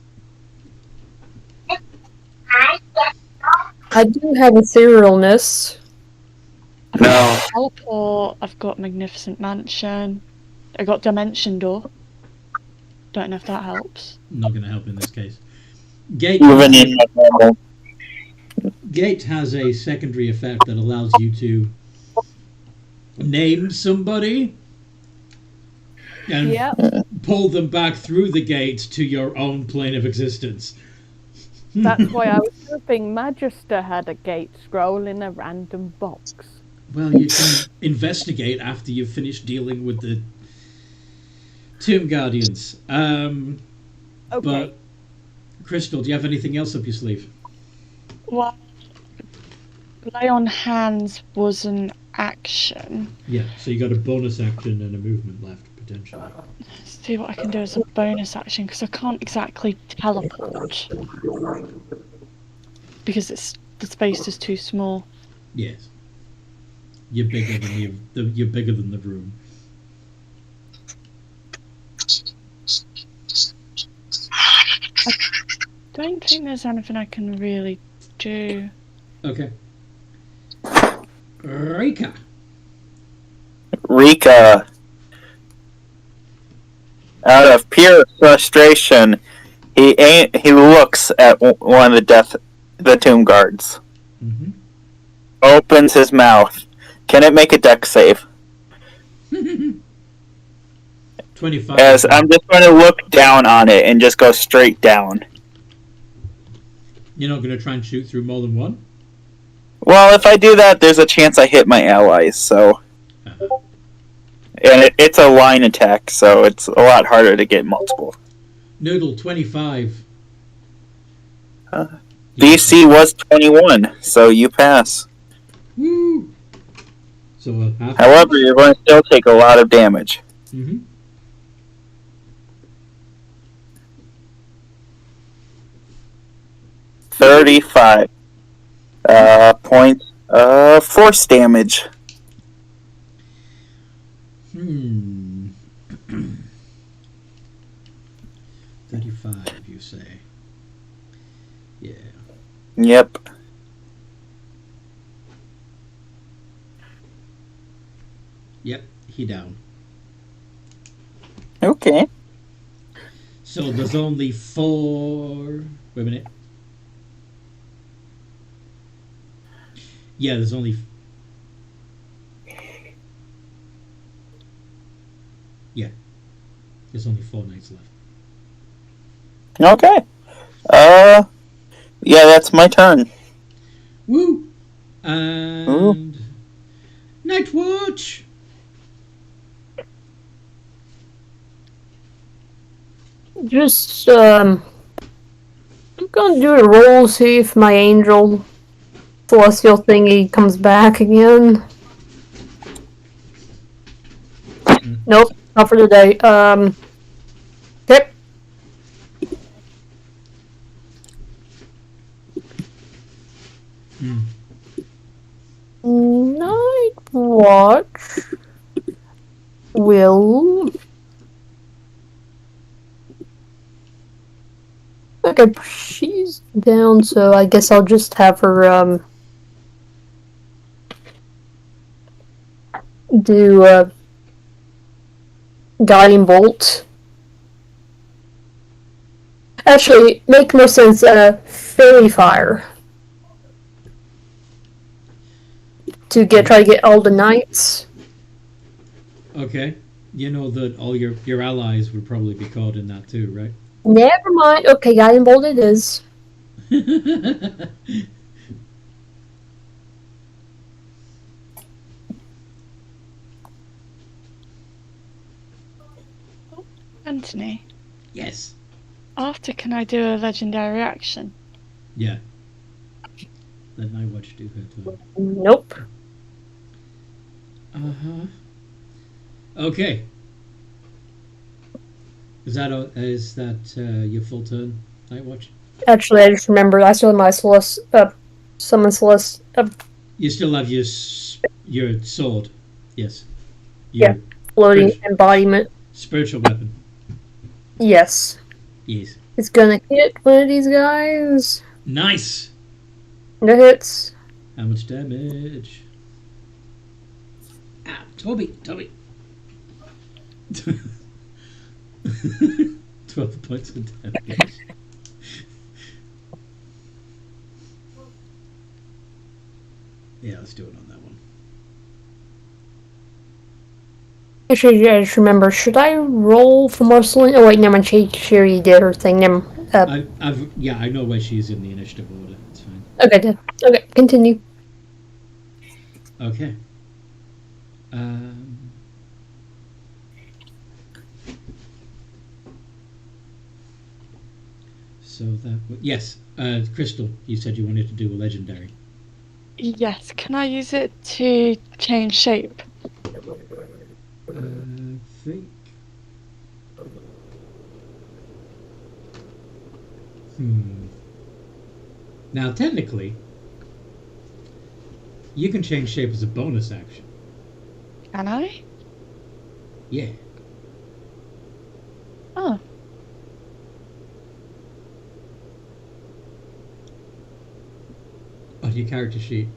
I do have a serialness. No. Teleport, I've got Magnificent Mansion. I got Dimension Door. Don't know if that helps. Not going to help in this case. Gate has a secondary effect that allows you to name somebody and pull them back through the gate to your own plane of existence. That's why I was hoping Majister had a gate scroll in a random box. Well, you can investigate after you've finished dealing with the Tomb Guardians. Okay. But, Crystal, do you have anything else up your sleeve? Well, Lay on Hands was an action. Yeah, so you got a bonus action and a movement left, potentially. Let's see what I can do as a bonus action, because I can't exactly teleport. Because the space is too small. Yes. You're bigger than the room. I don't think there's anything I can really do. Okay. Rika. Out of pure frustration, He looks at one of the tomb guards. Mm-hmm. Opens his mouth. Can it make a dex save? 25. As I'm just going to look down on it and just go straight down. You're not going to try and shoot through more than one? Well, if I do that, there's a chance I hit my allies, so... And it's a line attack, so it's a lot harder to get multiple. Noodle, 25. DC was 21, so you pass. Woo! So, half. However, you're going to still take a lot of damage. Mm-hmm. $35 points of force damage. 35, you say? Yeah. Yep. Yep, he down. Okay. So there's only 4... Wait a minute. Yeah, there's only... Yeah. There's only 4 nights left. Okay. Yeah, that's my turn. Woo! And... Night Watch! Just, I'm gonna do a roll, see if my angel celestial thingy comes back again. Nope, not for today. Okay. Night Watch will... Okay, she's down, so I guess I'll just have her, do, Guiding Bolt. Actually, make more sense, Fairy Fire. To try to get all the knights. Okay. You know that all your allies would probably be caught in that too, right? Never mind. Okay, Guiding Bolt it is. Anthony, Yes. after can I do a legendary action? Yeah. Let Night Watch do her turn. Nope. Uh-huh. Okay. Is that your full turn, Night Watch? Actually, I just remembered I still have my summon Celeste. You still have your sword. Yes. Yeah. Floating embodiment. Spiritual weapon. Yes. Yes. It's gonna hit one of these guys. Nice. No hits. How much damage? Ah, Toby. 12 points of damage. Yeah, let's do it on that one. Actually, I just remember, should I roll for more Celine? Oh wait, never mind, she already did her thing. Never. I know where she is in the initiative order. It's fine. Okay, okay, continue. Okay. So that yes, Crystal, you said you wanted to do a legendary. Yes, can I use it to change shape? I think. Now, technically, you can change shape as a bonus action. Can I? Yeah. Oh. On your character sheet.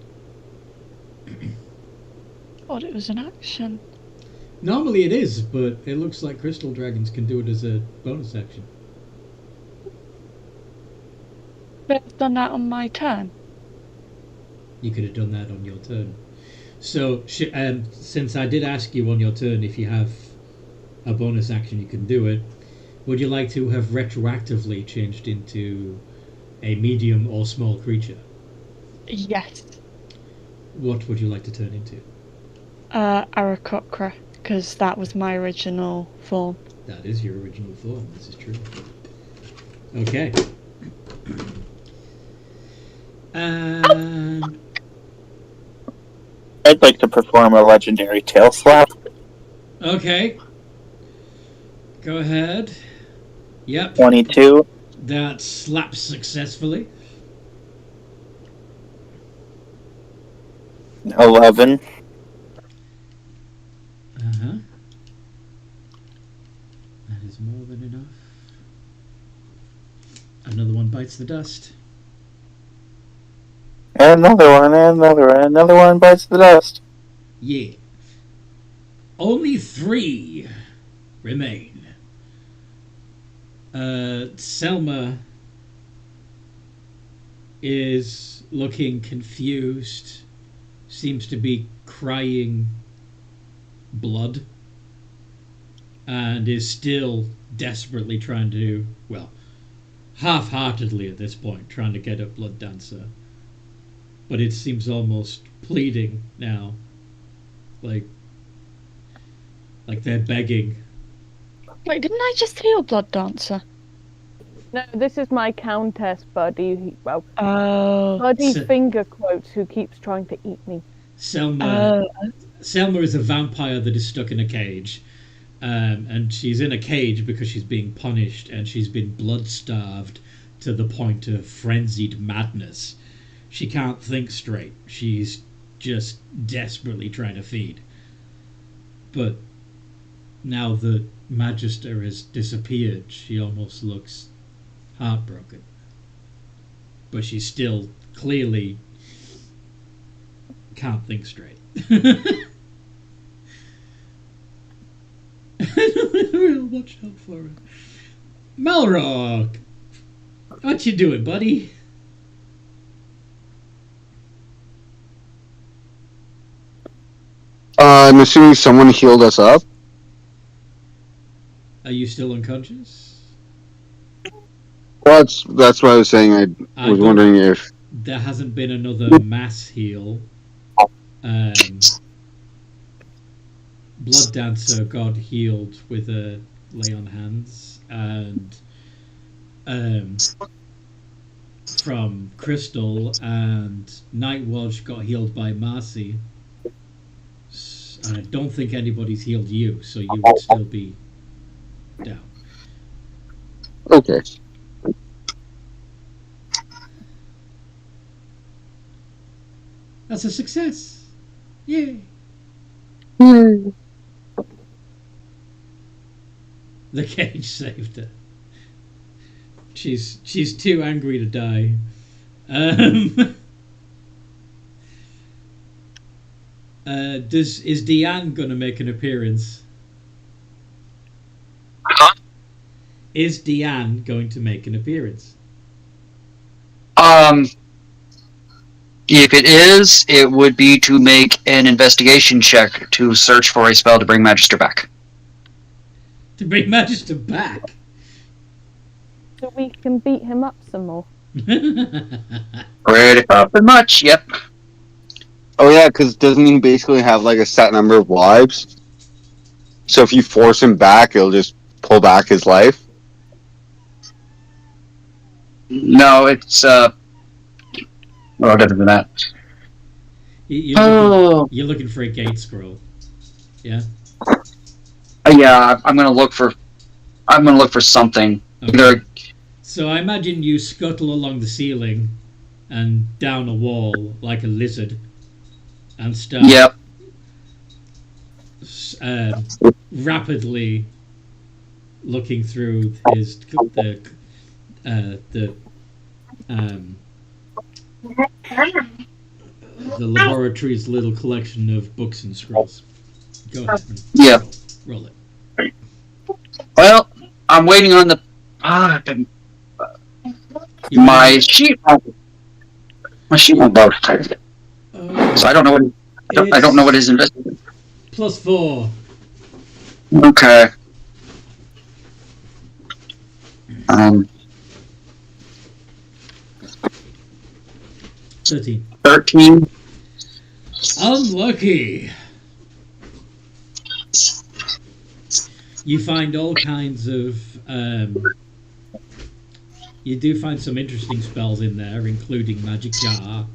Thought it was an action. Normally it is, but it looks like crystal dragons can do it as a bonus action. But I've done that on my turn. You could have done that on your turn. So, since I did ask you on your turn if you have a bonus action you can do it, would you like to have retroactively changed into a medium or small creature? Yes. What would you like to turn into? Arakocra, because that was my original form. That is your original form, this is true. Okay. I'd like to perform a legendary tail slap. Okay. Go ahead. Yep. 22. That slaps successfully. 11. Uh-huh. That is more than enough. Another one bites the dust. And another one bites the dust. Yeah. Only 3 remain. Selma is looking confused, seems to be crying blood, and is still desperately trying to, well, half-heartedly at this point, trying to get at Blood Dancer. But it seems almost pleading now. Like they're begging. Wait, didn't I just heal Blood Dancer? No, this is my countess buddy. Well, Oh. buddy finger quotes who keeps trying to eat me. Selma is a vampire that is stuck in a cage. And she's in a cage because she's being punished, and she's been blood-starved to the point of frenzied madness. She can't think straight. She's just desperately trying to feed. But now that Majister has disappeared, she almost looks heartbroken. But she still clearly can't think straight. We'll watch out for her. Malrock! What you doing, buddy? I'm assuming someone healed us up. Are you still unconscious? Well, that's what I was saying. I was wondering if there hasn't been another mass heal. Blood Dancer got healed with a lay on hands, and from Crystal, and Nightwatch got healed by Marcy. I don't think anybody's healed you, so you would still be down. okay. That's a success. Yay! The cage saved her. She's too angry to die. Is Deanne gonna make an appearance? Is Deanne going to make an appearance? If it is, it would be to make an investigation check to search for a spell to bring Magister back. To bring Magister back? So we can beat him up some more. Pretty much, yep. Oh yeah, because doesn't he basically have like a set number of lives? So if you force him back, it'll just pull back his life? No, it's other than that. You're looking for a gate scroll. Yeah? Yeah, I'm gonna look for something. Okay. Either So I imagine you scuttle along the ceiling and down a wall like a lizard and start Yep. Rapidly looking through the laboratory's little collection of books and scrolls. Go ahead. Yeah. Roll it. Well, I'm waiting on the. My sheet won't load. So I don't know what I don't know what his investment. +4. Okay. 13. 13. Unlucky. You find all kinds of. You do find some interesting spells in there, including Magic Jar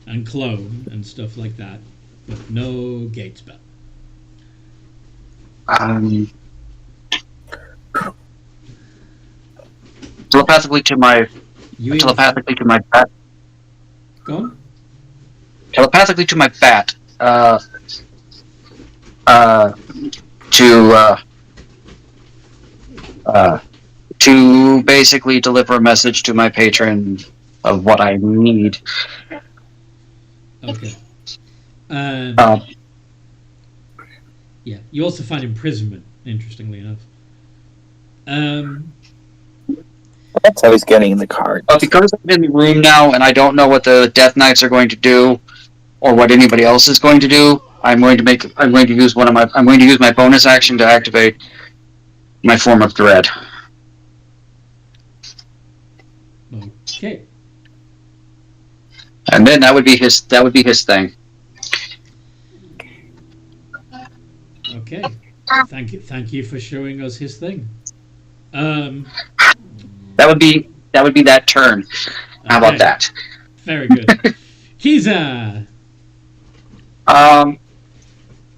and Clone and stuff like that, but no gate spell. Telepathically to my bat. Go on. Telepathically to my bat. To basically deliver a message to my patron of what I need. Okay. Yeah. You also find imprisonment, interestingly enough. That's how he's getting in the card. But because I'm in the room now and I don't know what the Death Knights are going to do, or what anybody else is going to do, I'm going to use my bonus action to activate my form of dread. Okay. And then that would be his thing. Okay. Thank you for showing us his thing. That would be that turn. How about that? Very good. Kiza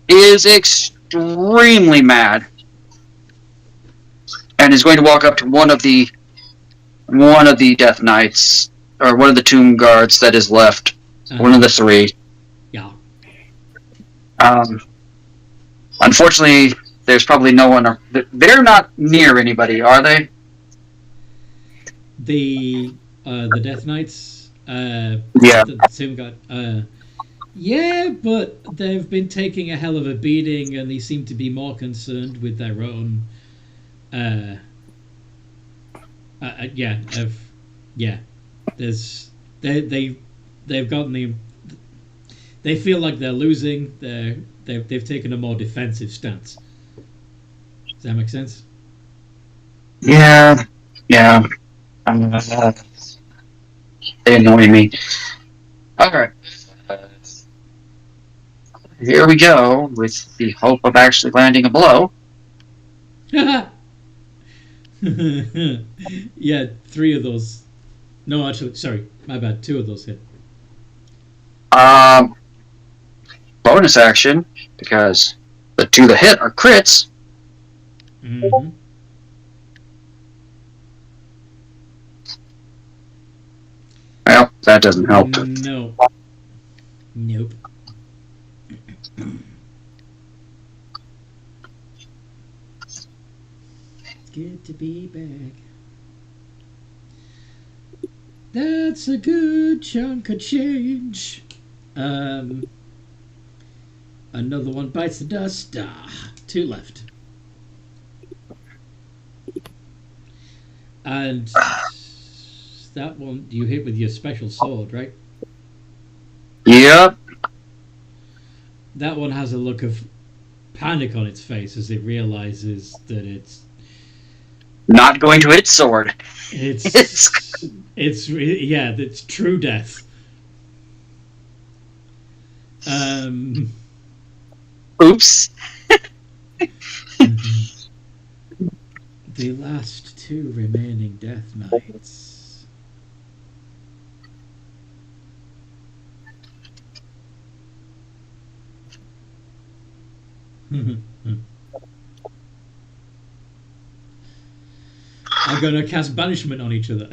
is extremely mad and is going to walk up to one of the Death Knights, or one of the Tomb Guards that is left. One of the three. Yeah. Unfortunately, there's probably no one. They're not near anybody, are they? The Death Knights. Yeah. The Tomb Guard. Yeah, but they've been taking a hell of a beating, and they seem to be more concerned with their own. There's they've gotten the. They feel like they're losing. They've taken a more defensive stance. Does that make sense? Yeah. They annoy me. Alright. Here we go, with the hope of actually landing a blow. Yeah, 3 of those. No, actually, sorry, my bad. 2 of those hit. Bonus action, because the 2 that hit are crits. Mm-hmm. Well, that doesn't help. No. Nope. It's good to be back. That's a good chunk of change. Another one bites the dust. 2 left. And that one you hit with your special sword, right? Yep. That one has a look of panic on its face as it realizes that it's not going to hit its sword. It's true death. Oops. The last 2 remaining Death Knights. Are going to cast banishment on each other.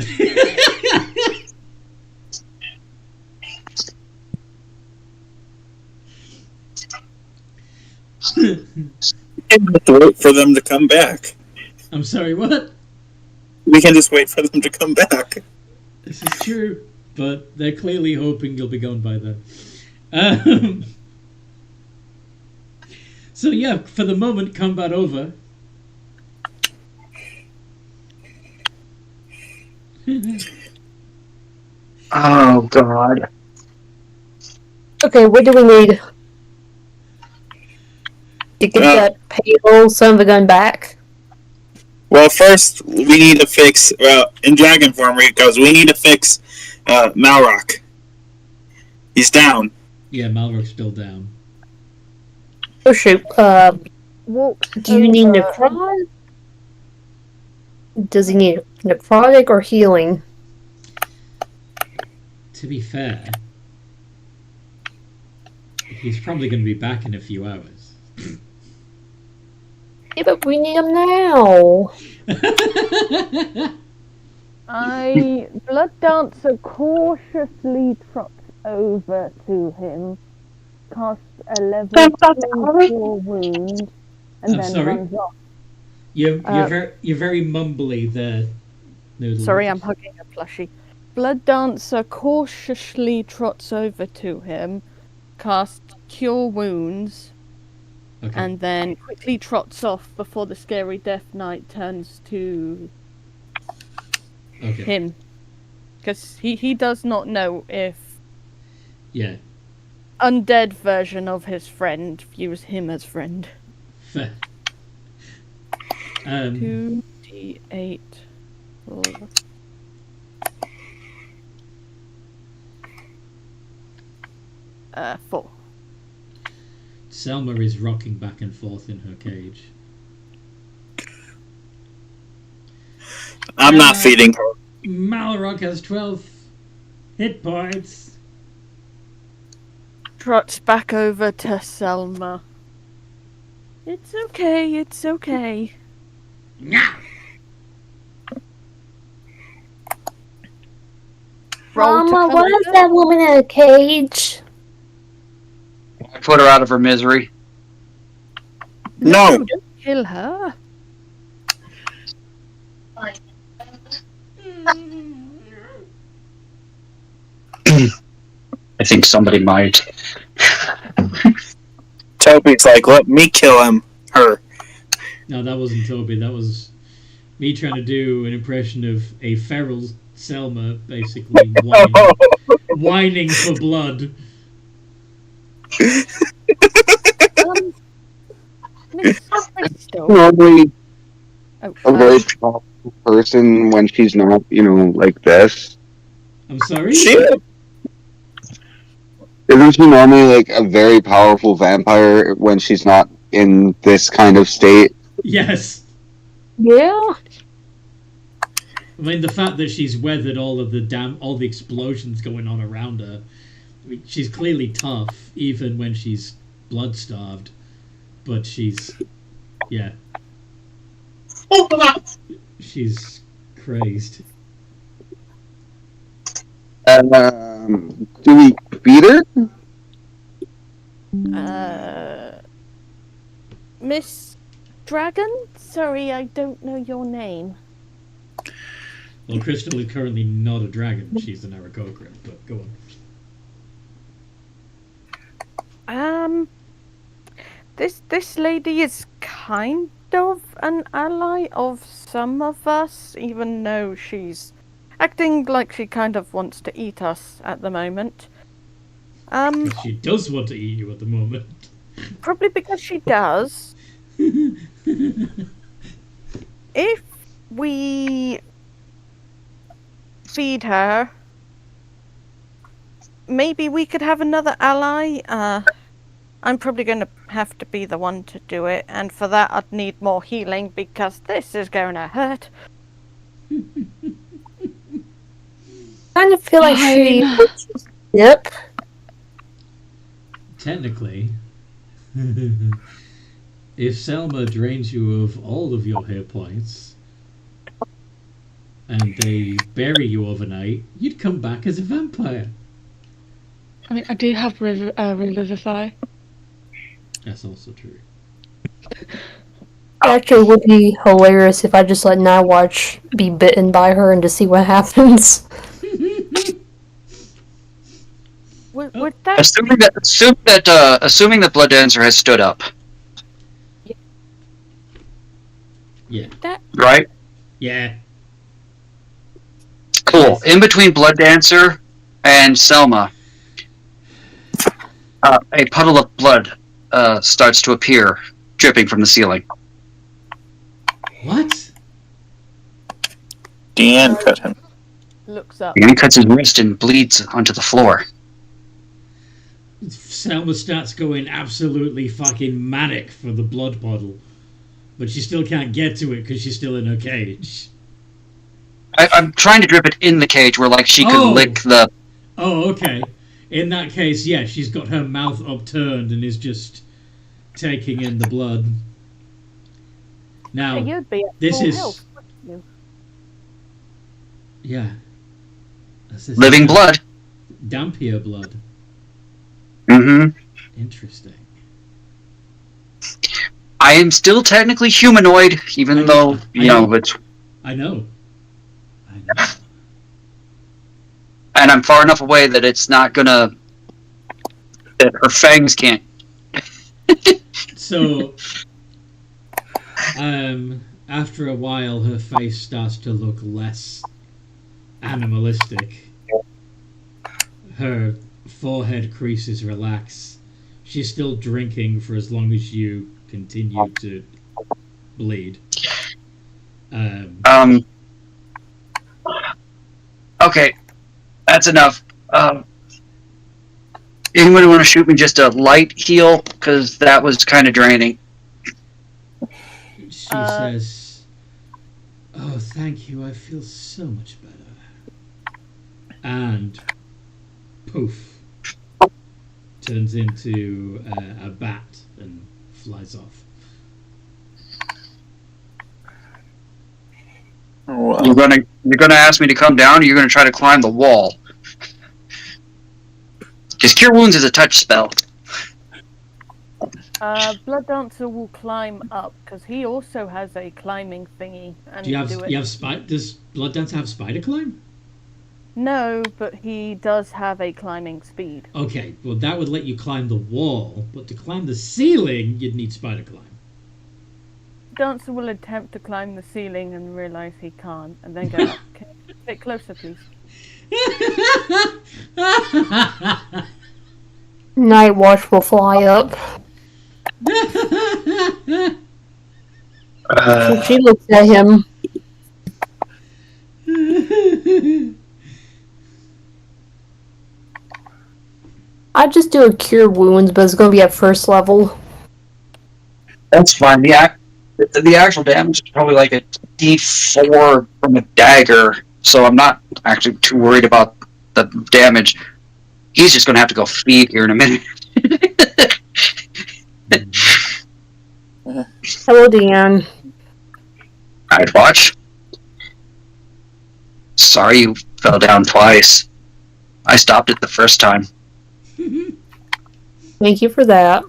And have to wait for them to come back. I'm sorry, what? We can just wait for them to come back. This is true, but they're clearly hoping you'll be gone by then. So yeah, for the moment, combat over. Oh god. Okay, what do we need to get Uh, that pale son of a gun back? Well, first we need to fix in dragon form because we need to fix Malrock. He's down. Yeah, Malrock's still down. Oh shoot. Walks Do you need over- necrotic? Does he need necrotic or healing? To be fair, he's probably going to be back in a few hours. Yeah, but we need him now. Blood Dancer cautiously trots over to him, casts a level 4 wound, and I'm then sorry? runs off. You're very mumbly there. Noodle. Sorry, I'm hugging a plushie. Blood Dancer cautiously trots over to him, casts Cure Wounds, Okay. and then quickly trots off before the scary Death Knight turns to Okay. him. Because he does not know if Yeah. undead version of his friend views him as friend. Fair. 2d8. 4. Selma is rocking back and forth in her cage. I'm not feeding her. Malrock has 12 hit points. Trots back over to Selma. It's okay, it's okay. Roll to Mama, come why is over. that woman in a cage? Put her out of her misery. No. Don't kill her. I think somebody might. Toby's like, let me kill him. Her. No, that wasn't Toby. That was me trying to do an impression of a feral Selma, basically whining for blood. Miss Bristol. Normally Oh, a very powerful person when she's not, like this. I'm sorry? Shit. Isn't she normally like a very powerful vampire when she's not in this kind of state? Yes. Yeah. I mean, the fact that she's weathered all the explosions going on around her. I mean, she's clearly tough, even when she's blood-starved. But she's... yeah. She's crazed. Do we beat her? Miss Dragon? Sorry, I don't know your name. Well, Crystal is currently not a dragon. She's an Aarakocra, but go on. This lady is kind of an ally of some of us, even though she's acting like she kind of wants to eat us at the moment. She does want to eat you at the moment. Probably because she does. If we feed her, maybe we could have another ally. I'm probably going to have to be the one to do it, and for that I'd need more healing because this is going to hurt. Kind of feel like she. Yep. Technically, if Selma drains you of all of your hit points and they bury you overnight, you'd come back as a vampire. I mean, I do have Revivify. That's also true. It actually would be hilarious if I just let Nightwatch be bitten by her and just see what happens. Would that Assuming that Blood Dancer has stood up, Yeah. right? Yeah. Cool. In between Blood Dancer and Selma, a puddle of blood starts to appear, dripping from the ceiling. What? Deanne cut him. Looks up. He cuts his wrist and bleeds onto the floor. Selma starts going absolutely fucking manic for the blood bottle, but she still can't get to it because she's still in her cage. I'm trying to drip it in the cage where, like, she could lick the... Oh, okay. In that case, yeah, she's got her mouth upturned and is just taking in the blood. Now, You'd be at this full is... health, wouldn't you? Yeah. living blood. Dampier blood. Mm-hmm. Interesting. I am still technically humanoid, even though, you know, it's... I know. And I'm far enough away that it's not gonna... that her fangs can't... So, after a while, her face starts to look less animalistic. Her forehead creases relax. She's still drinking for as long as you continue to bleed. Okay, that's enough. Anybody want to shoot me just a light heal? Because that was kind of draining. She says, "Oh, thank you. I feel so much better." And poof, turns into a bat and flies off. Well, You're gonna ask me to come down, or you're gonna try to climb the wall? Because Cure Wounds is a touch spell. Blood Dancer will climb up because he also has a climbing thingy. And Do you do it. have does Blood Dancer have spider climb? No, but he does have a climbing speed. Okay, well that would let you climb the wall, but to climb the ceiling, you'd need spider climb. Dancer will attempt to climb the ceiling and realise he can't, and then go up. Can you a bit closer, please? Night Watch will fly up. She looks at him. I'd just do a Cure Wounds, but it's going to be at first level. That's fine. The actual damage is probably like a D4 from a dagger, so I'm not actually too worried about the damage. He's just going to have to go feed here in a minute. Hello, Deanne. I'd watch. Sorry you fell down twice. I stopped it the first time. Thank you for that.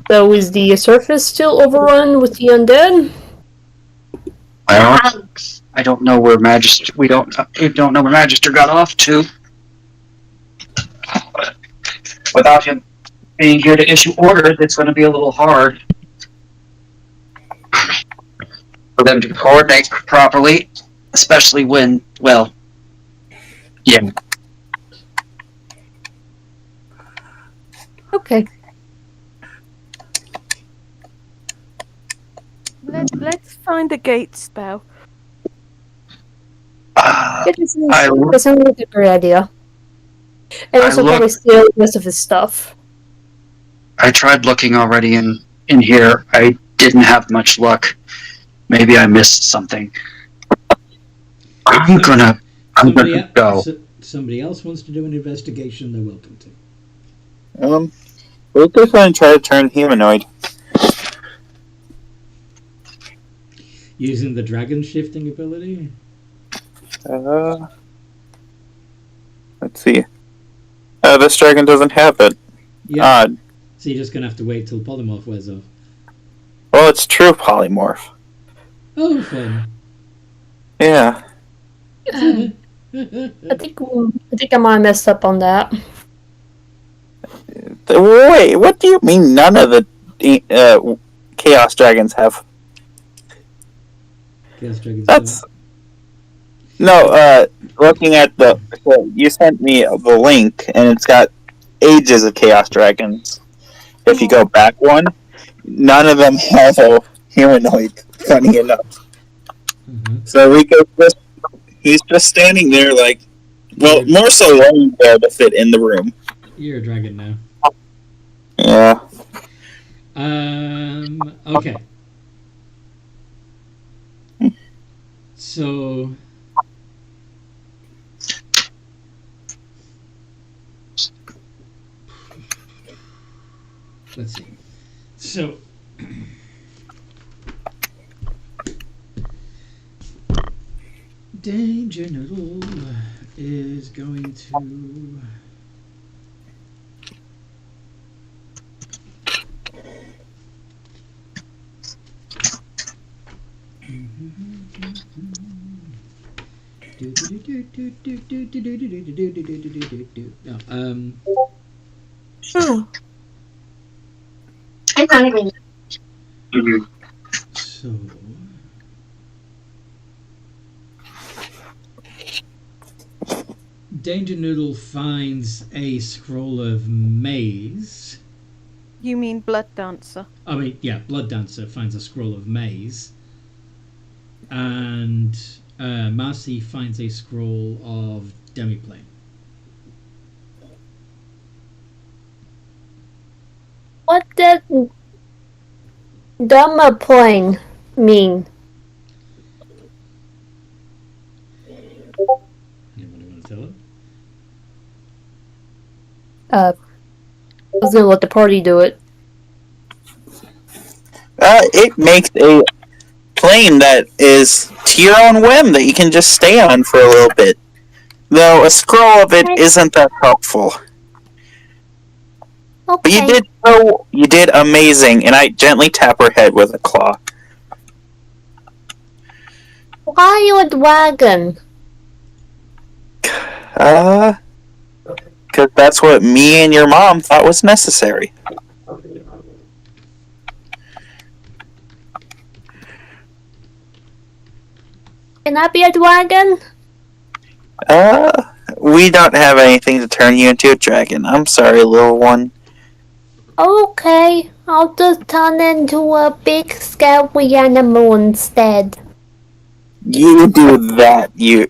So is the surface still overrun with the undead? Well, I don't know where Magister. We don't know where Magister got off to. Without him being here to issue orders, it's going to be a little hard for them to coordinate properly, especially when, well, yeah. Okay. Let's find a gate spell. That sounds like a great idea. And also probably steal the rest of his stuff. I tried looking already in here. I didn't have much luck. Maybe I missed something. I'm gonna go. Somebody else wants to do an investigation, they're welcome to. We'll definitely try to turn humanoid. Using the dragon shifting ability? Let's see. This dragon doesn't have it. Yeah. Odd. So you're just gonna have to wait till polymorph wears off. Well, it's true polymorph. Oh, fun. Yeah. I think I might have messed up on that. Wait, what do you mean none of the Chaos Dragons have? Chaos dragons. That's... No, looking at so you sent me the link, and it's got ages of Chaos Dragons. If you go back one, none of them have a humanoid, funny enough. So he's just standing there like, well, more so laying there to fit in the room. You're a dragon now. Yeah. Okay. So... Let's see. So... Danger Noodle is going to... So... Danger Noodle finds a scroll of maze. You mean Blood Dancer? I mean, yeah, Blood Dancer finds a scroll of maze. And Marcy finds a scroll of Demiplane. What did Demiplane mean? Anybody want to tell it? I was gonna let the party do it. It makes a plane that is to your own whim that you can just stay on for a little bit. Though a scroll of it isn't that helpful. Okay. But you did amazing, and I gently tap her head with a claw. Why are you a dragon? Because that's what me and your mom thought was necessary. Can I be a dragon? We don't have anything to turn you into a dragon. I'm sorry, little one. Okay, I'll just turn into a big scary animal instead. You do that. He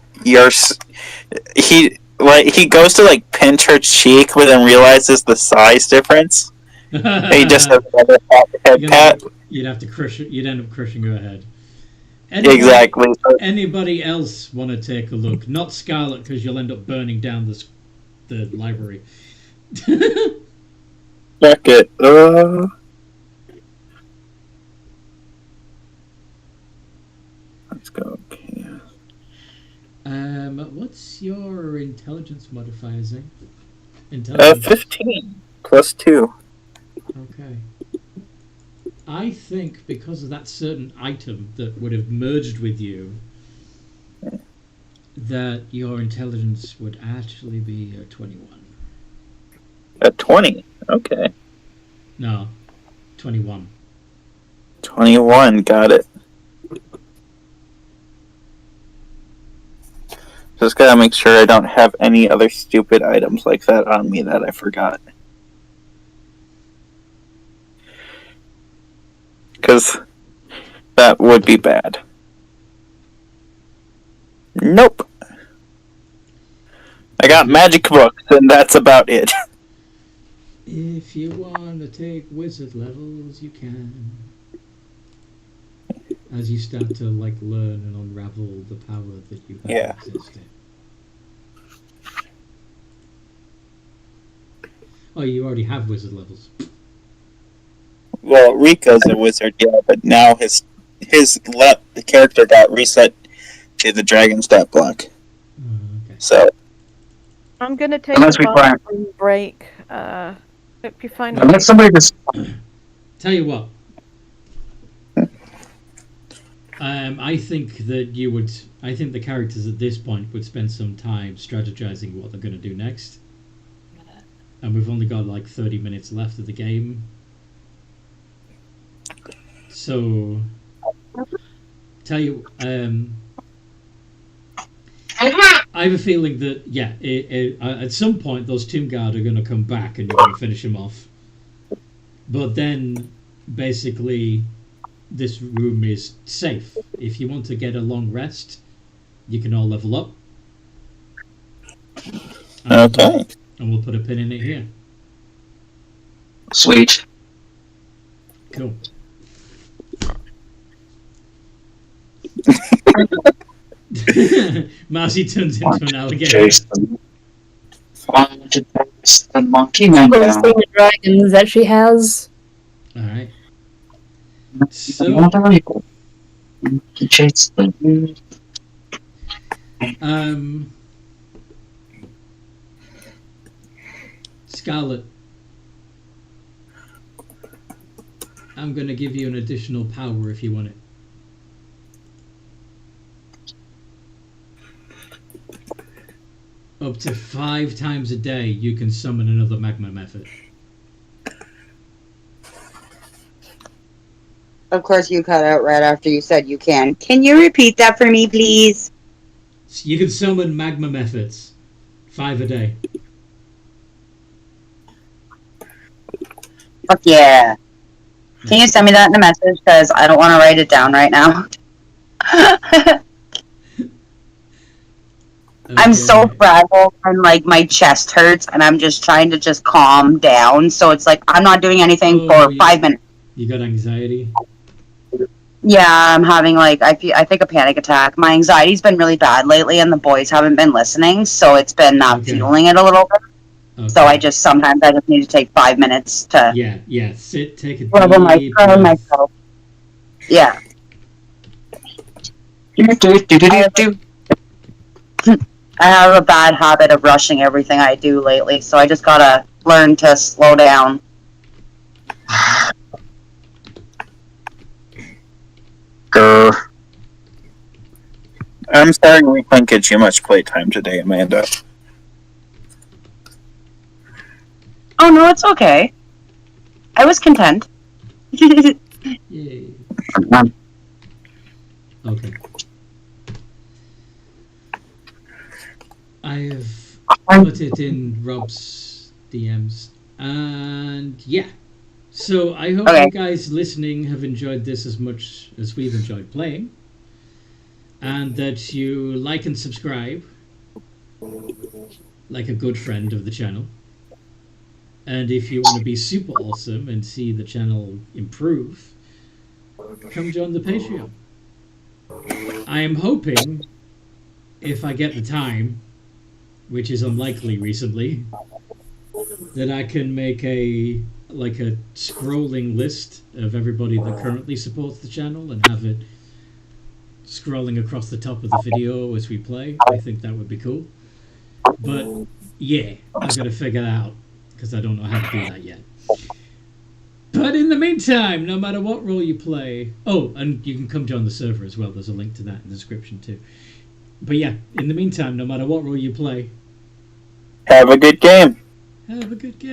goes to pinch her cheek, but then realizes the size difference. And he just has another head pat. You'd have to crush it. You'd end up crushing her head. Exactly. Anybody else want to take a look? Not Scarlet, because you'll end up burning down the library. Check it. Let's go. Okay. What's your intelligence modifier, Zing? Intelligence. 15 plus 2. Okay. I think because of that certain item that would have merged with you, that your intelligence would actually be a 21. A 20. Okay. No, 21. 21. Got it. Just gotta make sure I don't have any other stupid items like that on me that I forgot. Because that would be bad. Nope. I got magic books, and that's about it. If you want to take wizard levels, you can. As you start to learn and unravel the power that you have existed. Oh, you already have wizard levels. Well, Rika's a wizard, yeah, but now the character got reset to the dragon stat block. Okay. So I'm gonna take Unless a we find- bathroom break. Hope you find Unless somebody just Tell you what. I think that I think the characters at this point would spend some time strategizing what they're going to do next. And we've only got 30 minutes left of the game. So, tell you, I have a feeling that at some point those Tomb Guard are going to come back and you're going to finish them off. But then, basically, this room is safe. If you want to get a long rest, you can all level up. Okay. And we'll put a pin in it here. Sweet. Cool. Marcy turns into an alligator. Jason. Wanted to chase the monkey man Those down. thing dragons that she has. Alright. So, Chase the Scarlet, I'm going to give you an additional power if you want it. Up to 5 times a day, you can summon another magma method. Of course, you cut out right after you said you can. Can you repeat that for me, please? So you can summon magma methods. 5 a day. Fuck yeah. Can you send me that in a message? Because I don't want to write it down right now. I'm so fragile and like my chest hurts and I'm just trying to just calm down. So it's like I'm not doing anything for 5 minutes. You got anxiety? Yeah, I'm having like I think a panic attack. My anxiety's been really bad lately, and the boys haven't been listening, so it's been fueling it a little bit. Okay. So I just need to take 5 minutes to sit, take a deep breath. Myself. Yeah. I have a bad habit of rushing everything I do lately, so I just gotta learn to slow down. I'm sorry we couldn't get you much playtime today, Amanda. Oh no, it's okay. I was content. Yay. Okay. I have put it in Rob's DMs. And yeah. So I hope you guys listening have enjoyed this as much as we've enjoyed playing. And that you like and subscribe like a good friend of the channel. And if you want to be super awesome and see the channel improve, come join the Patreon. I am hoping, if I get the time, which is unlikely recently, that I can make a scrolling list of everybody that currently supports the channel and have it scrolling across the top of the video as we play. I think that would be cool. But yeah, I've got to figure that out because I don't know how to do that yet. But in the meantime, no matter what role you play... Oh, and you can come join the server as well. There's a link to that in the description too. But yeah, in the meantime, no matter what role you play... Have a good game. Have a good game.